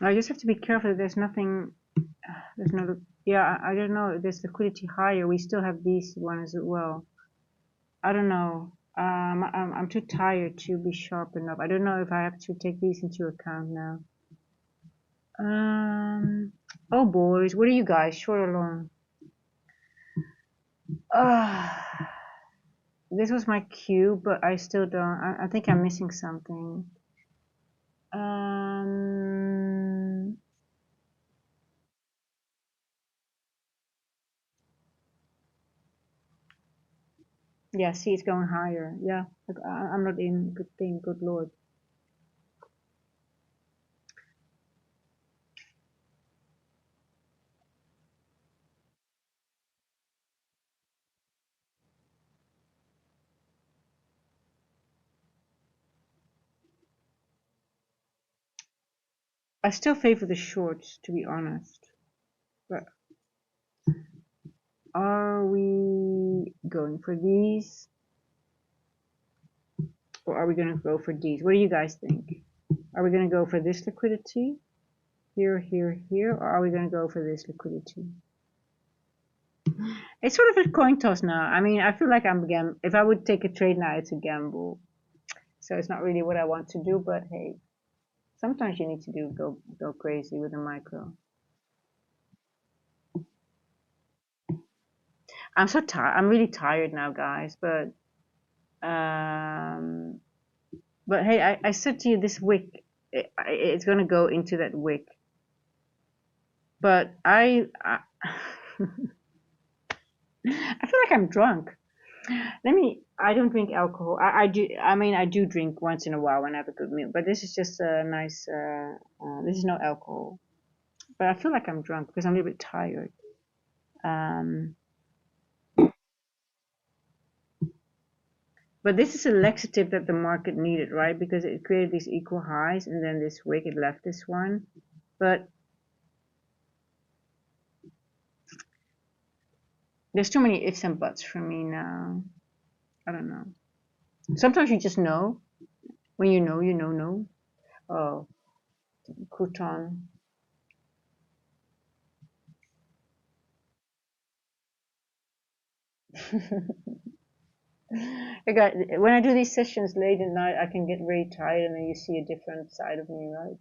I just have to be careful that there's nothing, there's no, yeah, I don't know, there's liquidity higher. We still have these ones as well. I don't know. I'm too tired to be sharp enough. I don't know if I have to take these into account now. Oh boys, what are you guys, short or long? This was my cue, but I still don't. I think I'm missing something. Yeah, see, it's going higher. Yeah, I'm not in. Good thing, good lord. I still favor the shorts, to be honest. But are we going for these? Or are we going to go for these? What do you guys think? Are we going to go for this liquidity? Here, here, here? Or are we going to go for this liquidity? It's sort of a coin toss now. I mean, I feel like if I would take a trade now, it's a gamble. So it's not really what I want to do, but hey, sometimes you need to go crazy with a micro. I'm so tired. I'm really tired now, guys. But hey, I said to you this wick, it's gonna go into that wick. But I feel like I'm drunk. I don't drink alcohol. I do. I mean, I do drink once in a while when I have a good meal. But this is just a nice. This is no alcohol. But I feel like I'm drunk because I'm a little bit tired. Um, but this is a laxative that the market needed, right? Because it created these equal highs, and then this week it left this one. But there's too many ifs and buts for me now. I don't know. Sometimes you just know. When you know, you know. Oh, crouton. When I do these sessions late at night, I can get very tired, and then you see a different side of me, right?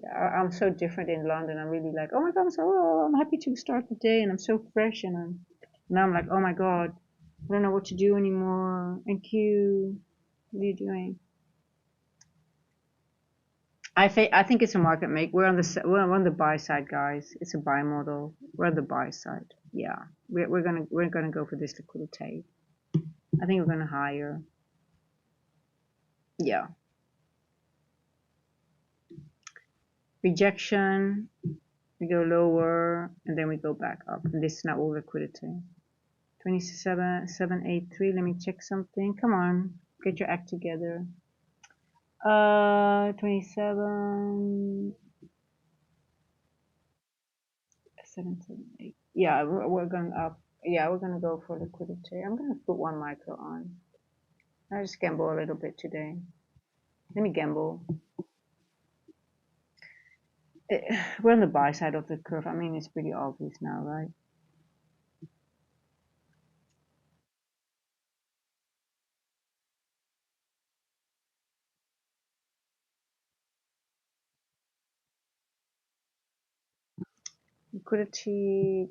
Yeah, I'm so different in London. I'm really like, oh my god, I'm happy to start the day, and I'm so fresh, and now I'm like, oh my god, I don't know what to do anymore. NQ, what are you doing? I think it's a market make. We're on the buy side, guys. It's a buy model. We're on the buy side. Yeah, we're gonna go for this liquidity. I think we're gonna hire. Yeah, rejection. We go lower and then we go back up. And this is now all liquidity. 27,783. Let me check something. Come on, get your act together. 27. 778. Yeah, we're going up. Yeah, we're gonna go for liquidity. I'm gonna put one micro on. I just gamble a little bit today. Let me gamble. We're on the buy side of the curve. I mean, it's pretty obvious now, right? Liquidity.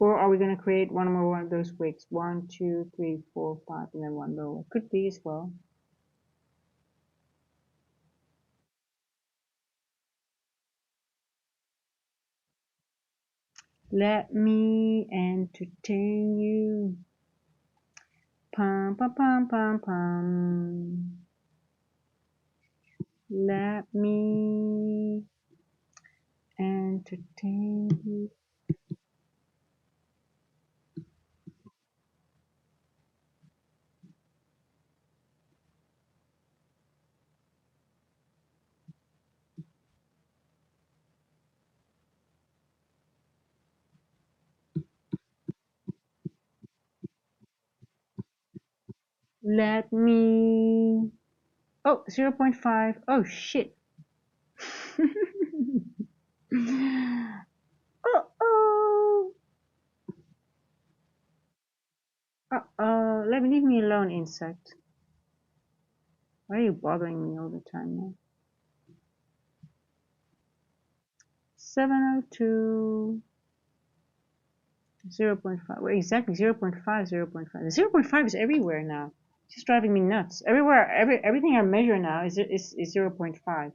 Or are we going to create one more one of those wicks? 1, 2, 3, 4, 5, and then one lower. Could be as well. Let me entertain you. Pum, pum, pum, pum, pum. Let me entertain you. Let me... Oh, 0.5. Oh, shit. Uh-oh. Uh-oh. Leave me alone, insect. Why are you bothering me all the time now? 702. 0.5. Well, exactly 0.5, 0.5. The 0.5 is everywhere now. It's just driving me nuts. Everywhere, everything I measure now is 0.5. 0.5,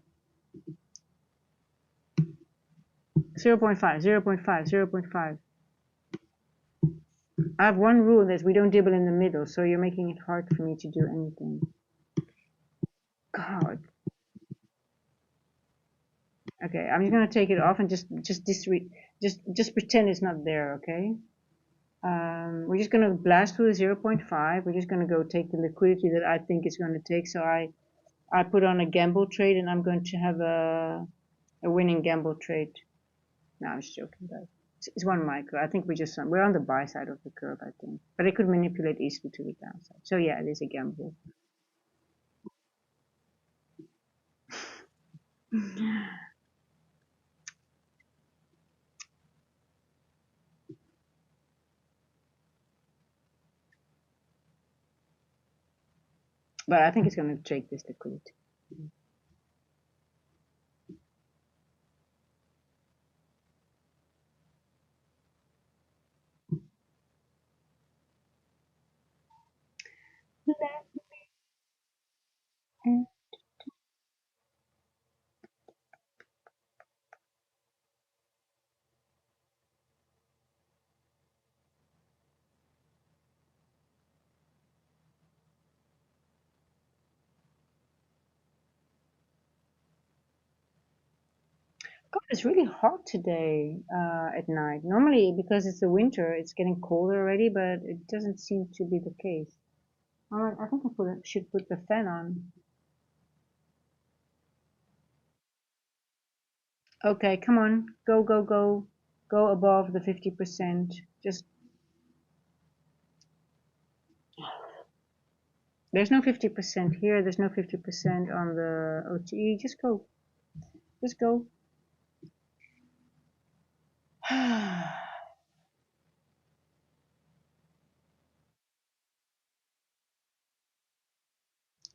0.5, 0.5. I have one rule that we don't dibble in the middle, so you're making it hard for me to do anything. God. Okay, I'm just gonna take it off and just pretend it's not there, okay? We're just gonna blast through the 0.5. We're just gonna go take the liquidity that I think it's gonna take. So I put on a gamble trade, and I'm going to have a winning gamble trade. No, I'm just joking, guys. It's one micro. I think we're on the buy side of the curve, I think. But it could manipulate easily to the downside. So yeah, it is a gamble. But I think it's going to take this liquidity. God, it's really hot today at night. Normally, because it's the winter, it's getting colder already, but it doesn't seem to be the case. All right, I think I should put the fan on. Okay, come on, go, go, go, go above the 50%. Just there's no 50% here. There's no 50% on the OTE. Just go, just go.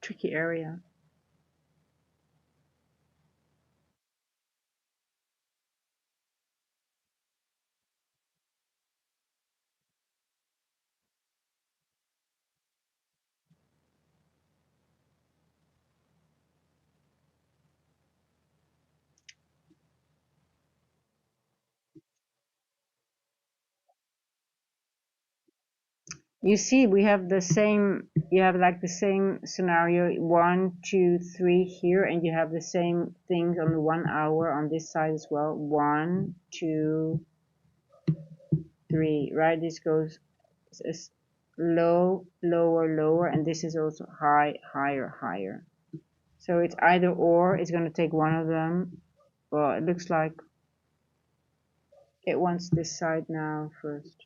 Tricky area. You see, we have the same, you have like the same scenario, 1, 2, 3 here, and you have the same things on the 1 hour on this side as well. 1, 2, 3, right? This goes low, lower, lower, and this is also high, higher, higher. So it's either or, it's going to take one of them. Well, it looks like it wants this side now first.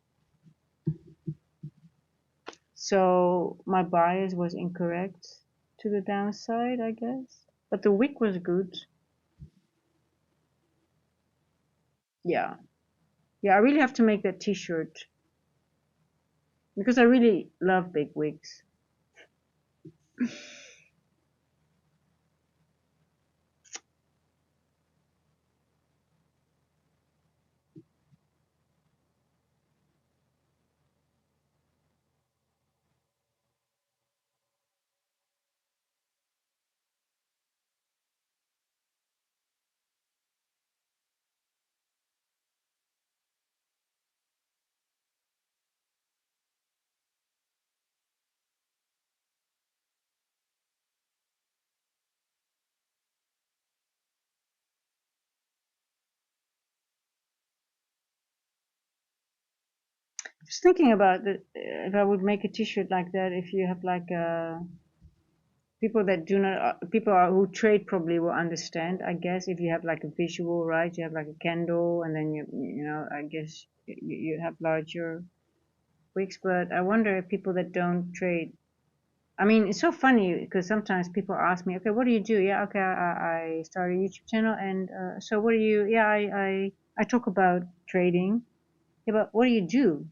So my bias was incorrect to the downside, I guess. But the wick was good. Yeah. Yeah, I really have to make that t-shirt. Because I really love big wigs. Just thinking about if I would make a t-shirt like that, if you have like people that do not who trade probably will understand, I guess. If you have like a visual, right, you have like a candle, and then you know, I guess you have larger wicks. But I wonder if people that don't trade I mean, it's so funny because sometimes people ask me, okay, what do you do? Yeah, okay, I started a YouTube channel, and so what do you? Yeah, I talk about trading. Yeah, but what do you do?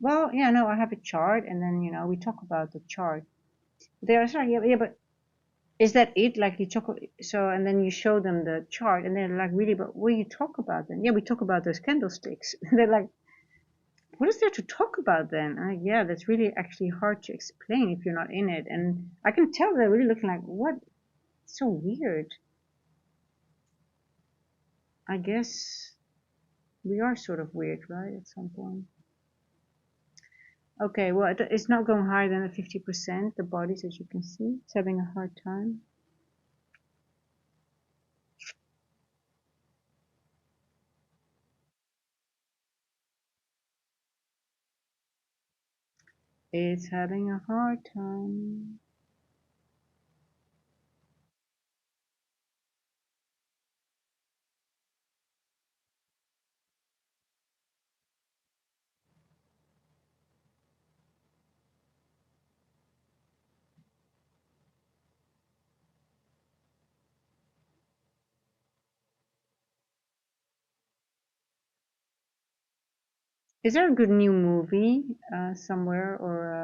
Well, yeah, no, I have a chart, and then we talk about the chart. They're sorry, yeah, but is that it? Like you talk, so and then you show them the chart, and they're like, really, but what do you talk about then? Yeah, we talk about those candlesticks. They're like, what is there to talk about then? Yeah, that's really actually hard to explain if you're not in it. And I can tell they're really looking like, what? It's so weird. I guess we are sort of weird, right? At some point. Okay, well, it's not going higher than the 50%. The bodies, as you can see, it's having a hard time. It's having a hard time. Is there a good new movie somewhere or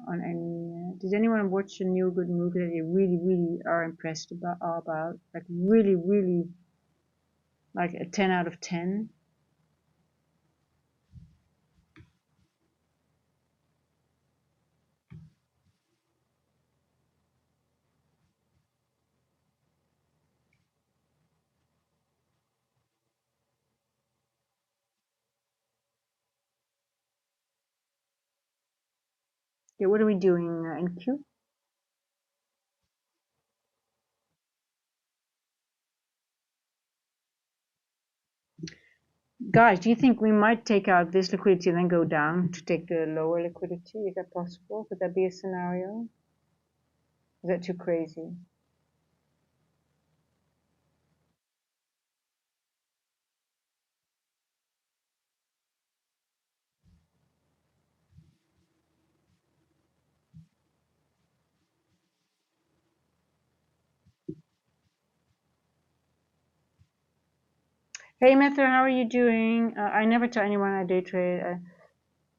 on any? Does anyone watch a new good movie that they really, really are impressed about? Like really, really, like a 10 out of 10? Yeah, what are we doing, NQ? Guys, do you think we might take out this liquidity and then go down to take the lower liquidity? Is that possible? Could that be a scenario? Is that too crazy? Hey, Mather, how are you doing? I never tell anyone I day trade.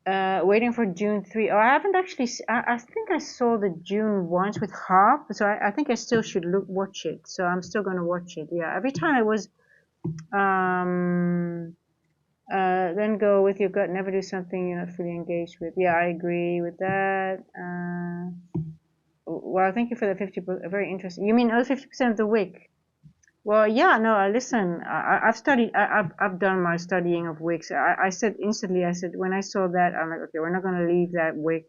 Waiting for June 3. Oh, I haven't actually. I think I saw the June ones with half, so I think I still should watch it. So I'm still gonna watch it. Yeah, every time I was then go with your gut. Never do something you're not fully engaged with. Yeah, I agree with that. Well, thank you for the 50%. Very interesting. You mean other 50% of the wick? Well, yeah, no, listen, I've studied, I've done my studying of wicks. I said instantly, I said, when I saw that, I'm like, okay, we're not going to leave that wick.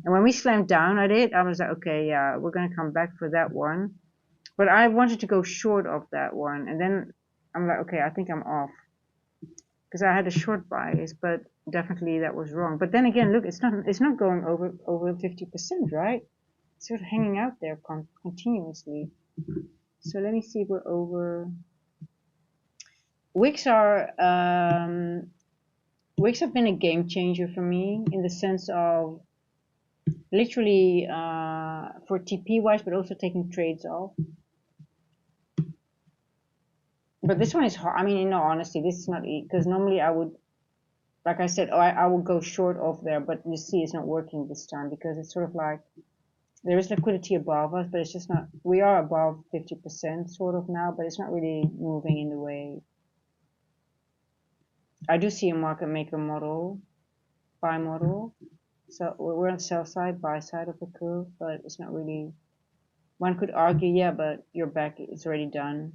And when we slammed down at it, I was like, okay, yeah, we're going to come back for that one. But I wanted to go short of that one. And then I'm like, okay, I think I'm off. Because I had a short bias, but definitely that was wrong. But then again, look, it's not going over 50%, right? It's sort of hanging out there continuously. So let me see if we're over. Wicks are Wicks have been a game changer for me in the sense of literally for TP wise, but also taking trades off. But this one is hard. I mean, in all honesty, this is not because normally I would, like I said, I would go short off there, but you see, it's not working this time because it's sort of like there is liquidity above us, but it's just not. We are above 50% sort of now, but it's not really moving in the way. I do see a market maker model, buy model. So we're on the sell side, buy side of the curve, but it's not really. One could argue, yeah, but your back is already done.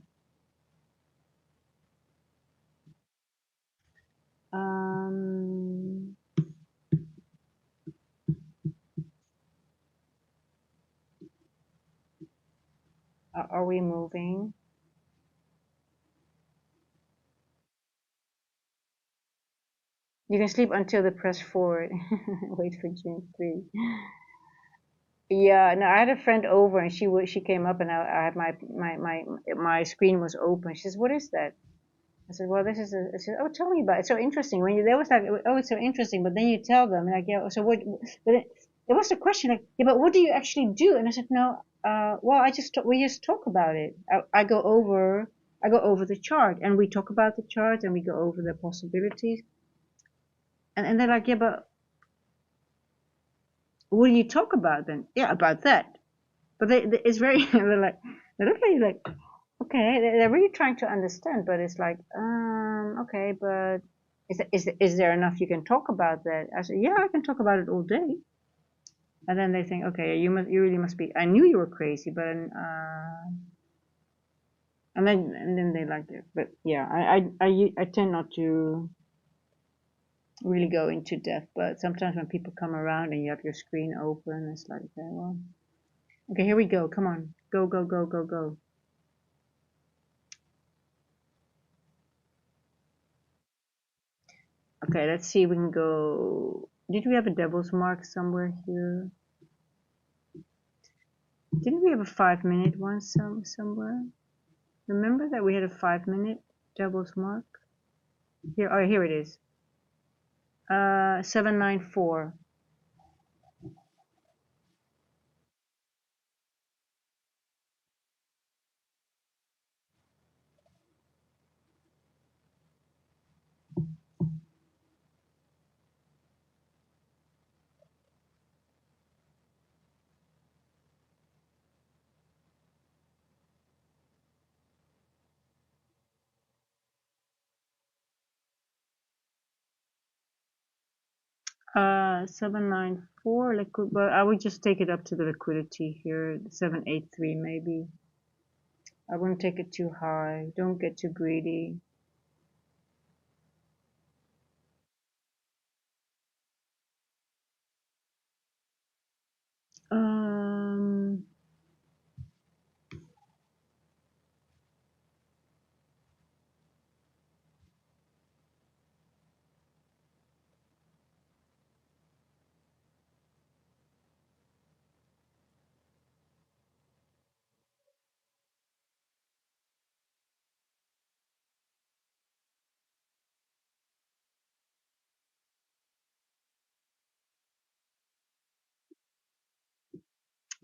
Um, are we moving? You can sleep until the press forward. Wait for June 3. Yeah, no, I had a friend over and she came up and I had my screen was open. She says, "What is that?" I said, "Well, this is a." I said, "Oh, tell me about it. It's so interesting." When you they was like, "Oh, it's so interesting," but then you tell them like, "Yeah, so what?" But it was the question like, yeah, but what do you actually do? And I said, no, well, we just talk about it. I go over the chart and we talk about the chart and we go over the possibilities. And they're like, yeah, but what do you talk about then? Yeah, about that. But it's very, they're like, they look at you like, okay, they're really trying to understand, but it's like, okay, but is there enough you can talk about that? I said, yeah, I can talk about it all day. And then they think, okay, you really must be. I knew you were crazy, but and then they like it. But yeah, I tend not to really go into depth. But sometimes when people come around and you have your screen open, it's like, okay, well, okay, here we go. Come on, go, go, go, go, go. Okay, let's see if we can go. Did we have a devil's mark somewhere here? Didn't we have a 5-minute one somewhere? Remember that we had a 5-minute devil's mark? Here, oh, here it is. 794. Uh, 794 liquid, but I would just take it up to the liquidity here, 783 maybe. I wouldn't take it too high. Don't get too greedy. Um,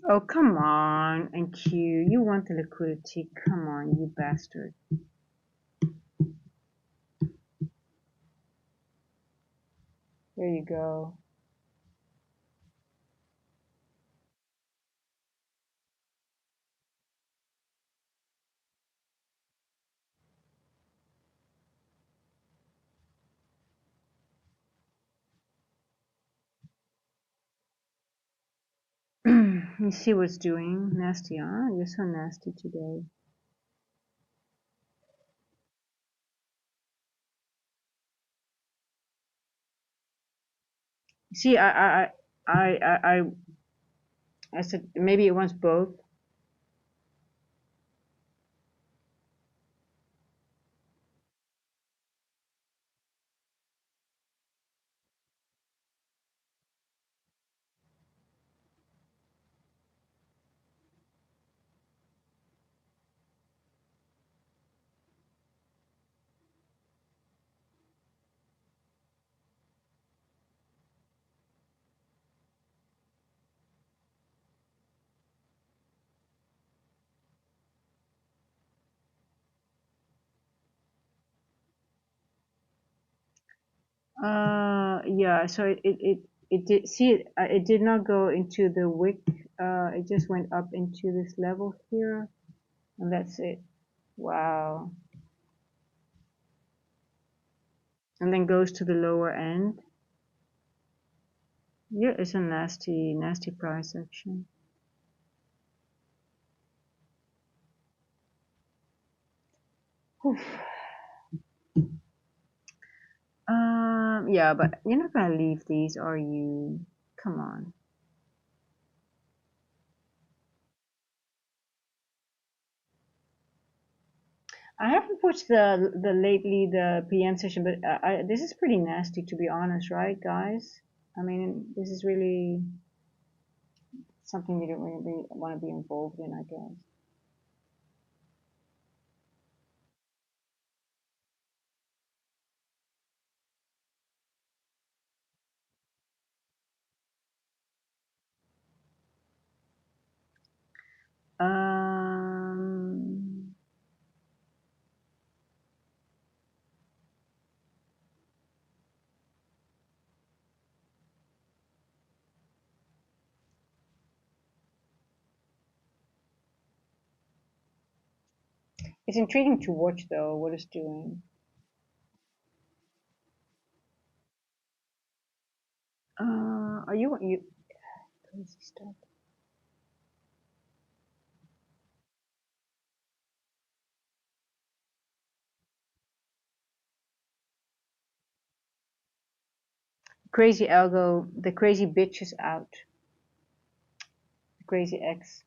oh, come on, NQ. You want the liquidity. Come on, you bastard. There you go. You see what's doing? Nasty, huh? You're so nasty today. See, I said maybe it wants both. Yeah. So it did see it. It did not go into the wick. It just went up into this level here, and that's it. Wow. And then goes to the lower end. Yeah, it's a nasty, nasty price action. Oof. Yeah, but you're not gonna leave these, are you? Come on. I haven't watched the PM session, but this is pretty nasty to be honest, right, guys? I mean, this is really something you don't really want to be involved in, I guess. It's intriguing to watch though what it's doing. Are you crazy stuff? Crazy algo, the crazy bitch is out. The crazy ex.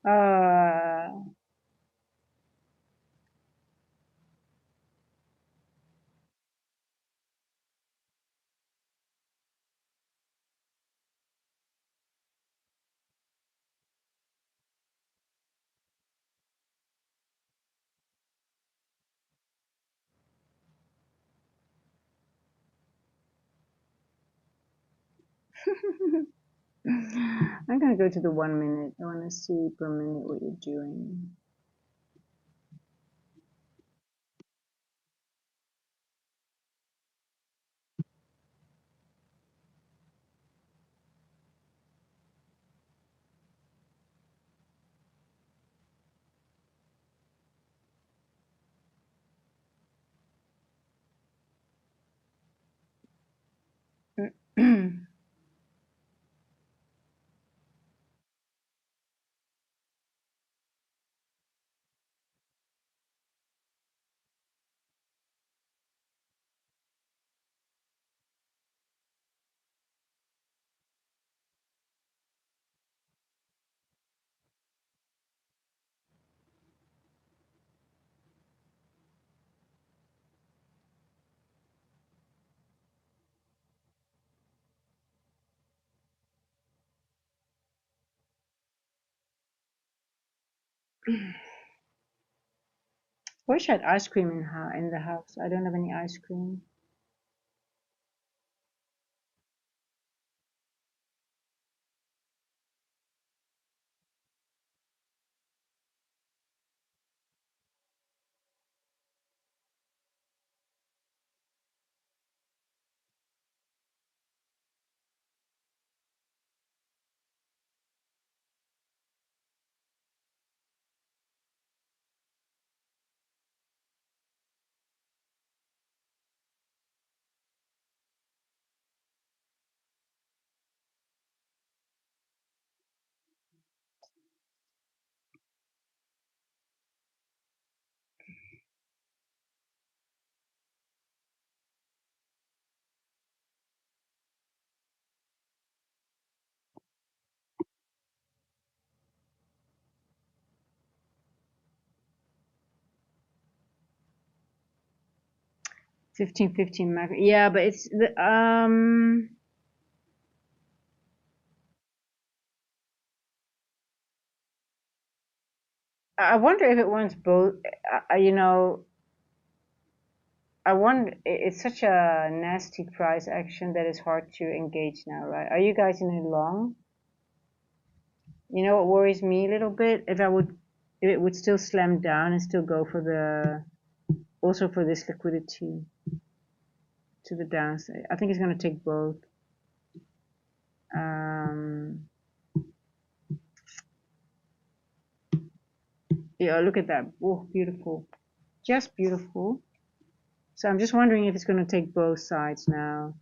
uh, I'm gonna go to the 1 minute. I want to see per minute what you're doing. Mm. Wish I had ice cream in the house. I don't have any ice cream. $15.15 macro. Yeah, but it's the I wonder if it wants both. You know, I wonder. It's such a nasty price action that it's hard to engage now, right? Are you guys in it long? You know what worries me a little bit? If it would still slam down and still go for the, also for this liquidity to the downside. I think it's going to take both. Um, yeah, look at that. Oh, beautiful. Just beautiful. So I'm just wondering if it's going to take both sides now.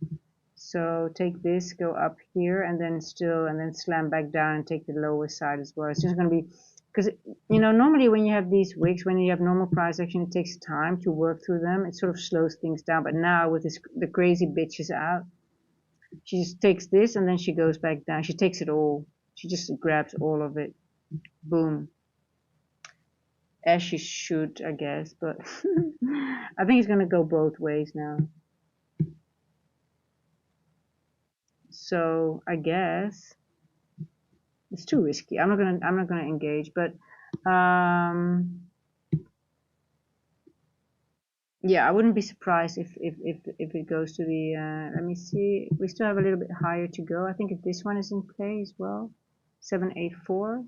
So take this, go up here, and then slam back down and take the lower side as well. It's just going to be, because, you know, normally when you have these wicks, when you have normal price action, it takes time to work through them. It sort of slows things down. But now with this, the crazy bitches out, she just takes this and then she goes back down. She takes it all. She just grabs all of it. Boom. As she should, I guess. But I think it's going to go both ways now. So I guess it's too risky. I'm not gonna engage. But Yeah, I wouldn't be surprised if it goes to the, let me see, we still have a little bit higher to go. I think if this one is in play as well, 784.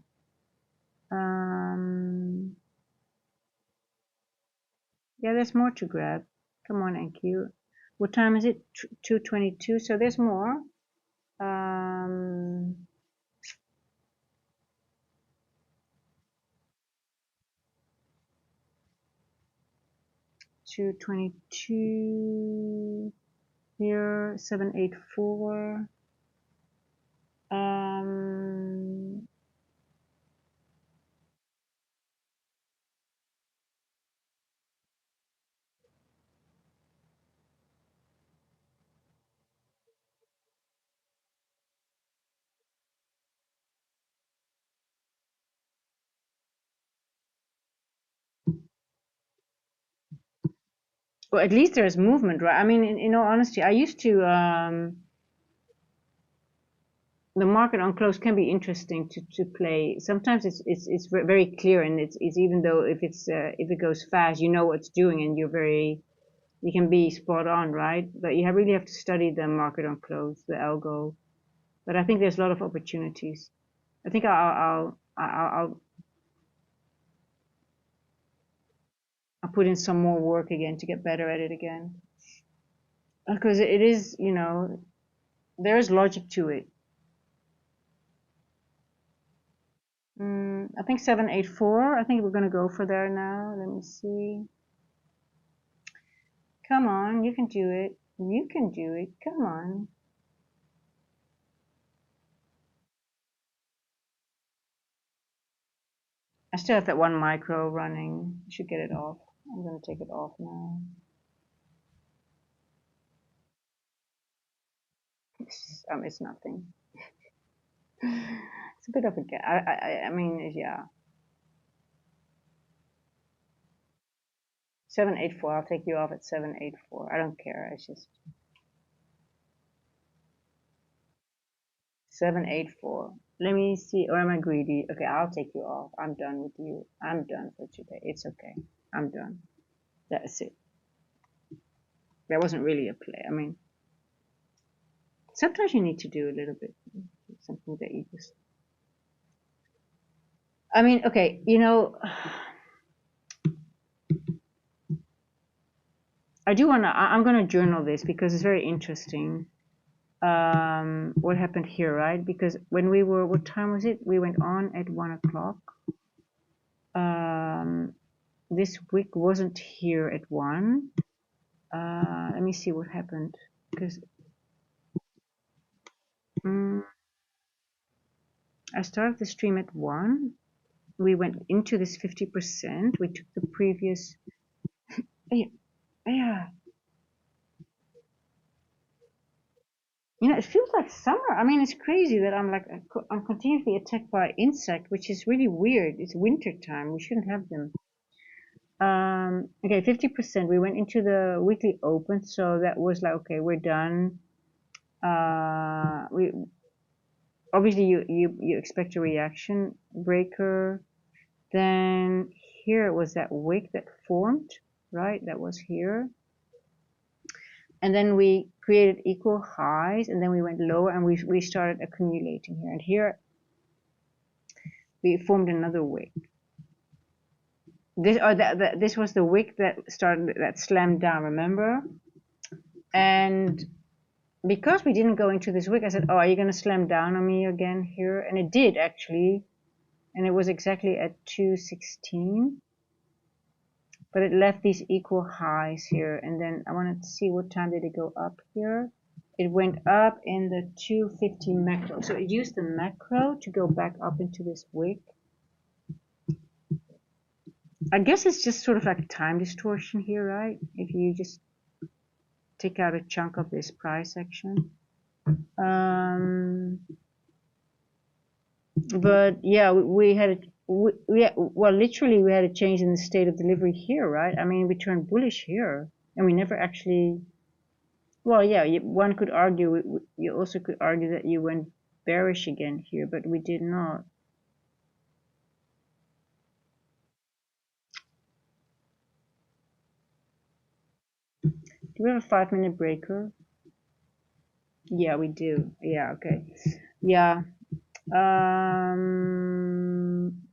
Yeah, there's more to grab. Come on, NQ. What time is it? 2:22. So there's more. 2:22 here. 784. Well, at least there's movement, right? I mean, in all honesty, I used to. The market on close can be interesting to play. Sometimes it's very clear, and it's even though if if it goes fast, you know what it's doing, and you can be spot on, right? But you really have to study the market on close, the algo. But I think there's a lot of opportunities. I think I'll put in some more work again to get better at it again, because it is, there is logic to it. I think 784. I think we're gonna go for there now. Let me see. Come on, you can do it. You can do it. Come on. I still have that one micro running. I should get it off. I'm gonna take it off now. It's nothing. It's a bit of a gap. I mean, yeah. 784. I'll take you off at 784. I don't care. It's just 784. Let me see. Or am I greedy? Okay, I'll take you off. I'm done with you. I'm done for today. It's okay. I'm done. That's it. That wasn't really a play. I mean, sometimes you need to do a little bit something that you just. I mean, okay, I do want to. I'm going to journal this because it's very interesting. What happened here, right? Because when we were, what time was it? We went on at 1 o'clock. This wick wasn't here at 1. Let me see what happened. Because I started the stream at 1. We went into this 50%. We took the previous. Yeah. It feels like summer. I mean, it's crazy that I'm continuously attacked by insect, which is really weird. It's winter time. We shouldn't have them. Okay, 50%. We went into the weekly open, so that was like, okay, we're done. We obviously you expect a reaction breaker. Then here was that wick that formed, right? That was here. And then we created equal highs, and then we went lower, and we started accumulating here. And here we formed another wick. This was the wick that slammed down, remember? And because we didn't go into this wick, I said, oh, are you going to slam down on me again here? And it did, actually. And it was exactly at 216. But it left these equal highs here. And then I wanted to see what time did it go up here. It went up in the 250 macro. So it used the macro to go back up into this wick. I guess it's just sort of like a time distortion here, right? If you just take out a chunk of this price action. But yeah, we had literally we had a change in the state of delivery here, right? I mean, we turned bullish here, and we never actually. Well, yeah, one could argue. You also could argue that you went bearish again here, but we did not. Do we have a 5-minute breaker? Yeah, we do. Yeah, okay. Yeah.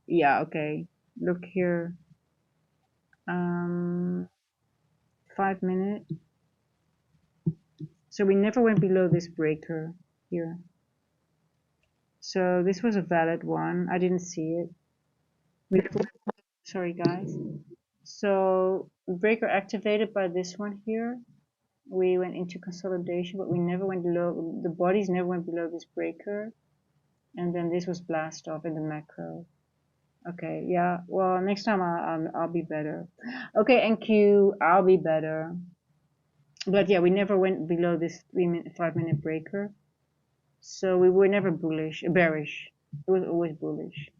Yeah, okay. Look here. 5 minute. So we never went below this breaker here. So this was a valid one. I didn't see it. Sorry, guys. So breaker activated by this one here. We went into consolidation, but we never went below. The bodies never went below this breaker. And then this was blast off in the macro. Okay, yeah. Well, next time I'll be better. Okay, NQ, I'll be better. But yeah, we never went below this 5-minute breaker. So we were never bearish. It was always bullish.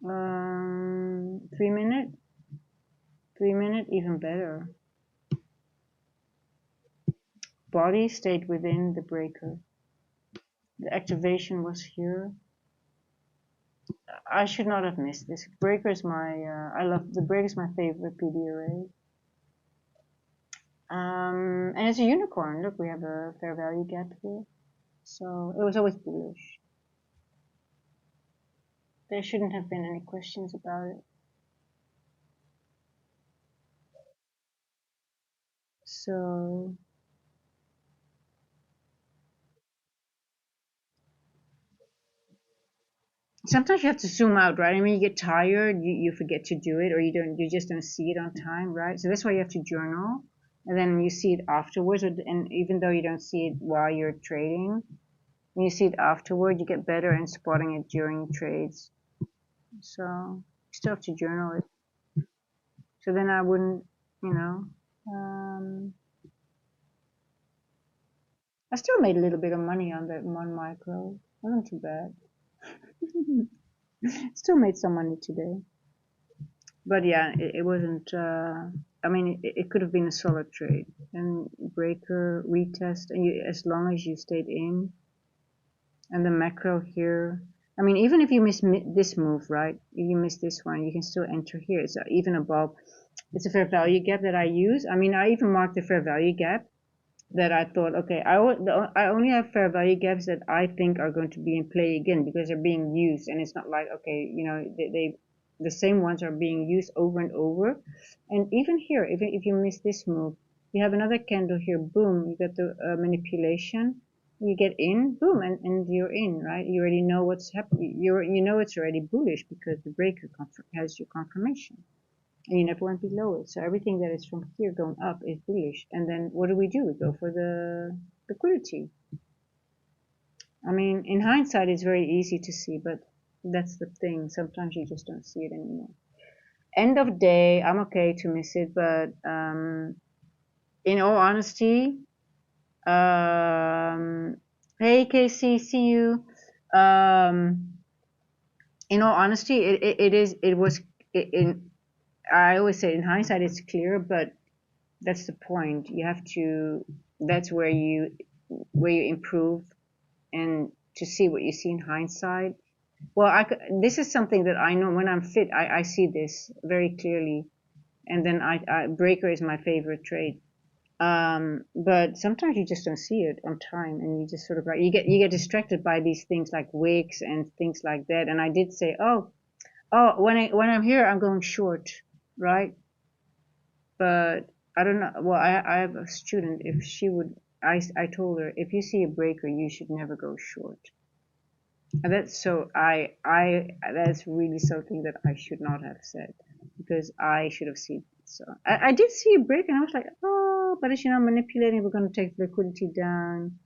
3 minute, 3 minute, even better. Body stayed within the breaker. The activation was here. I should not have missed this. Breaker is my, I love, the breaker is my favorite PD array. And it's a unicorn. Look, we have a fair value gap here. So it was always bullish. There shouldn't have been any questions about it. So sometimes you have to zoom out, right? I mean, you get tired, you forget to do it, or you just don't see it on time, right? So that's why you have to journal, and then you see it afterwards. And even though you don't see it while you're trading, when you see it afterward, you get better in spotting it during trades. So you still have to journal it. So then I wouldn't, you know. I still made a little bit of money on that one micro. Wasn't too bad. Still made some money today. But yeah, it wasn't. I mean, it could have been a solid trade. And breaker retest, and as long as you stayed in, and the macro here. I mean, even if you miss this move, right? If you miss this one, you can still enter here. It's even above. It's a fair value gap that I use. I mean, I even marked the fair value gap that I thought, okay, I only have fair value gaps that I think are going to be in play again because they're being used, and it's not like, okay, you know, the same ones are being used over and over. And even here, if you miss this move, you have another candle here, boom, you get the manipulation, you get in, boom, and you're in, right? You already know what's happening. You know it's already bullish because the breaker has your confirmation. And you never went below it. So everything that is from here going up is bullish. And then what do? We go for the liquidity. I mean, in hindsight, it's very easy to see, but that's the thing. Sometimes you just don't see it anymore. End of day, I'm okay to miss it, but in all honesty, hey Casey, see you. In all honesty, I always say in hindsight it's clear, but that's the point. You have to. That's where you improve, and to see what you see in hindsight. Well, this is something that I know when I'm fit. I see this very clearly, and then breaker is my favorite trade. But sometimes you just don't see it on time, and you just sort of like you get distracted by these things like wicks and things like that. And I did say, oh, when I'm here, I'm going short, right? But I don't know. Well, I have a student. If she would, I told her, if you see a breaker, you should never go short. And that's so that's really something that I should not have said, because I should have seen. So I did see a break, and I was like, oh, but is she not manipulating? We're going to take the liquidity down.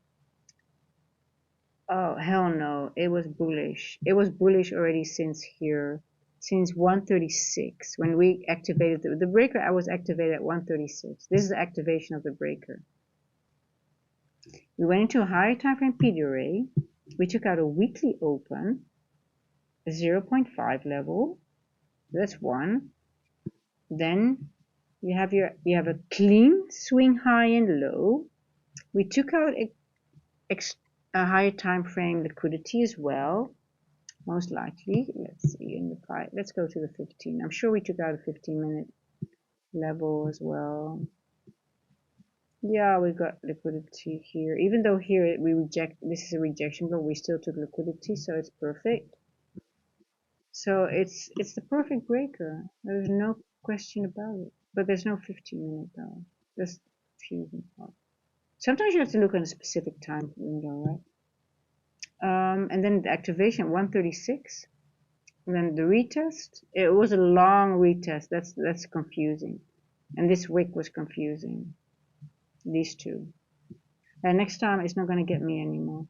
Oh, hell no. It was bullish. It was bullish already since here. Since 136, when we activated the breaker, I was activated at 136. This is the activation of the breaker. We went into a higher time frame PD array. We took out a weekly open, a 0.5 level. That's one. Then you have a clean swing high and low. We took out a higher time frame liquidity as well. Most likely, let's see in the price. Let's go to the 15. I'm sure we took out a 15-minute level as well. Yeah, we got liquidity here. Even though here we reject, this is a rejection, but we still took liquidity, so it's perfect. So it's the perfect breaker. There's no question about it. But there's no 15-minute though. Just fusion part. Sometimes you have to look at a specific time window, right? And then the activation 136. And then the retest. It was a long retest. That's confusing. And this wick was confusing. These two. And next time it's not going to get me anymore.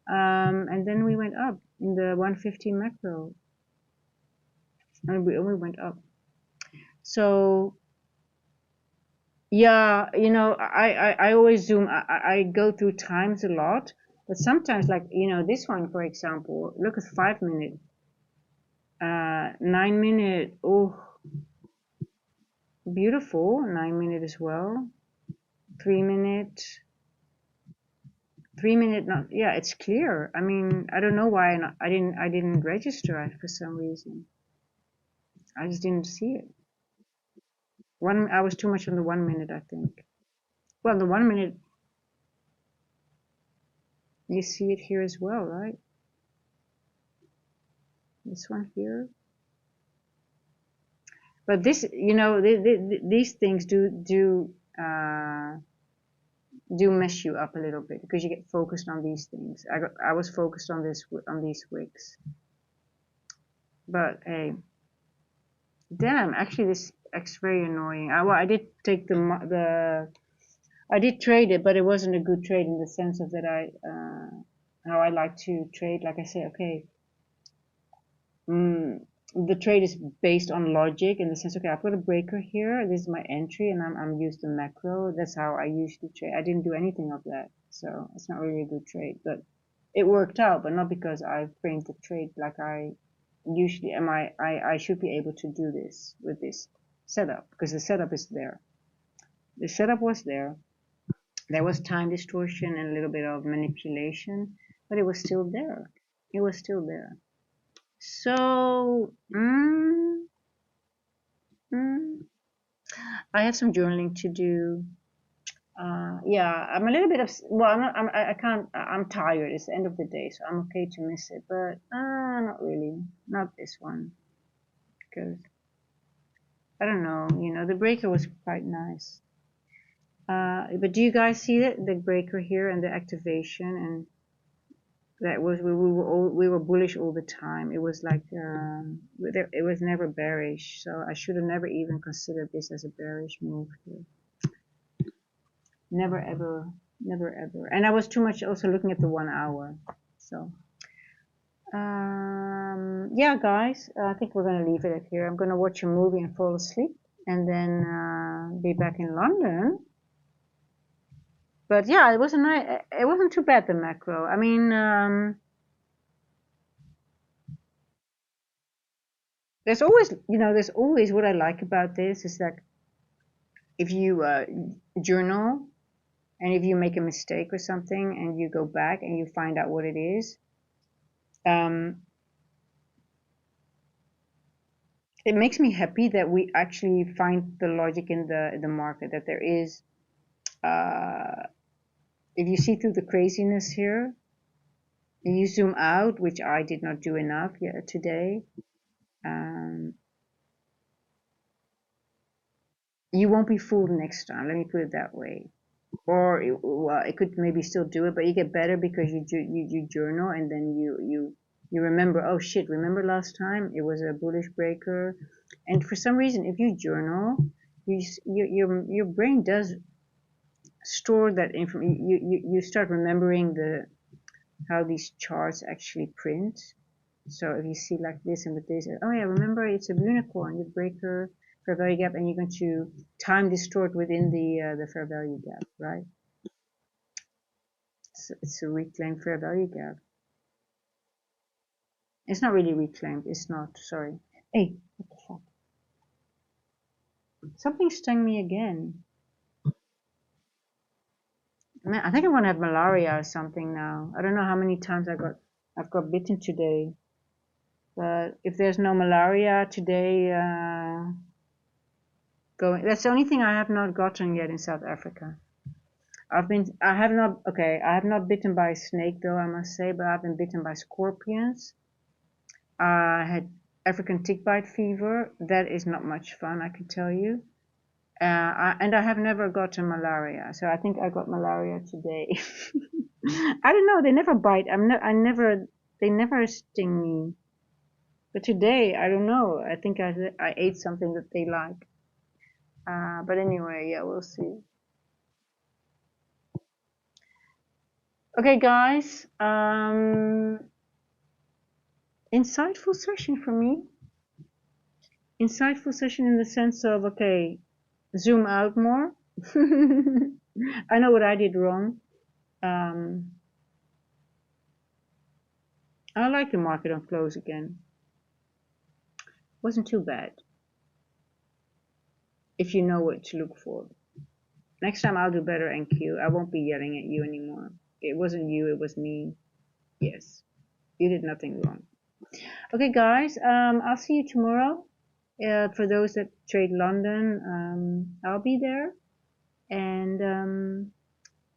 And then we went up in the 150 macro. And we went up. So yeah, I always zoom. I go through times a lot, but sometimes, like this one, for example, look at 5 minute, 9 minute. Oh, beautiful. 9 minute as well. 3 minute. 3 minute. Not yeah. It's clear. I mean, I don't know why I didn't register it for some reason. I just didn't see it. I was too much on the 1 minute, I think. Well, the 1 minute, you see it here as well, right? This one here. But this, these things do mess you up a little bit because you get focused on these things. I was focused on these wicks. But hey, damn! Actually, this is very annoying. I did take I did trade it, but it wasn't a good trade in the sense of that how I like to trade. Like I say, okay, the trade is based on logic in the sense, okay, I put a breaker here, this is my entry, and I'm used to macro. That's how I usually trade. I didn't do anything of that, so it's not really a good trade, but it worked out, but not because I framed the trade like I usually am. I should be able to do this with this setup because the setup is there. The setup was there. There was time distortion and a little bit of manipulation, but it was still there. It was still there. So, I have some journaling to do. Yeah, I'm a little bit of, well, I'm not, I can't, I'm tired. It's the end of the day, so I'm okay to miss it, but not really. Not this one. Because, I don't know, the breaker was quite nice. But do you guys see the breaker here and the activation? And that was, we were bullish all the time. It was like, it was never bearish. So I should have never even considered this as a bearish move here. Never ever, never ever. And I was too much also looking at the 1 hour. So, yeah, guys, I think we're going to leave it here. I'm going to watch a movie and fall asleep and then be back in London. But yeah, it wasn't too bad, the macro. I mean, there's always what I like about this is that if you journal and if you make a mistake or something and you go back and you find out what it is, it makes me happy that we actually find the logic in the market, that there is, if you see through the craziness here, and you zoom out, which I did not do enough yet today, you won't be fooled next time. Let me put it that way. Or it could maybe still do it, but you get better because you journal and then you remember. Oh shit! Remember last time it was a bullish breaker, and for some reason, if you journal, your brain does store that information. You start remembering how these charts actually print. So if you see like this and with this, oh yeah, remember it's a unicorn, the breaker, fair value gap, and you're going to time distort within the fair value gap, right? So it's a reclaimed fair value gap. It's not really reclaimed. It's not. Sorry. Hey, what the fuck? Something stung me again. Man, I think I'm gonna have malaria or something now. I don't know how many times I've got bitten today. But if there's no malaria today, that's the only thing I have not gotten yet in South Africa. I have not, okay, I have not bitten by a snake though, I must say, but I've been bitten by scorpions. I had African tick bite fever. That is not much fun, I can tell you. And I have never gotten malaria, so I think I got malaria today. I don't know. They never bite. They never sting me. But today, I don't know. I think I ate something that they like. But anyway, yeah, we'll see. Okay, guys. Insightful session for me. Insightful session in the sense of, okay, zoom out more. I know what I did wrong. I like the market on close again. Wasn't too bad. If you know what to look for. Next time I'll do better, NQ. I won't be yelling at you anymore. It wasn't you, it was me. Yes. You did nothing wrong. Okay, guys, I'll see you tomorrow. For those that trade London, I'll be there, and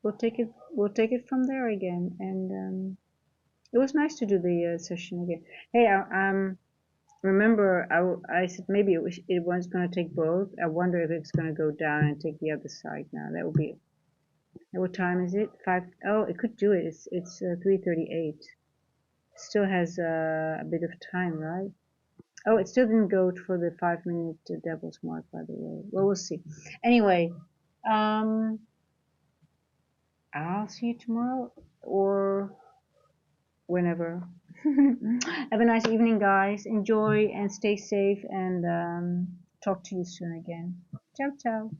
we'll take it from there again. And it was nice to do the session again. Hey, remember I said maybe it was going to take both. I wonder if it's going to go down and take the other side now. That would be. What time is it? 5. Oh, it could do it. It's 3:38. Still has a bit of time, right? Oh, it still didn't go for the 5-minute devil's mark, by the way. Well, we'll see. Anyway, I'll see you tomorrow or whenever. Have a nice evening, guys. Enjoy and stay safe, and talk to you soon again. Ciao, ciao.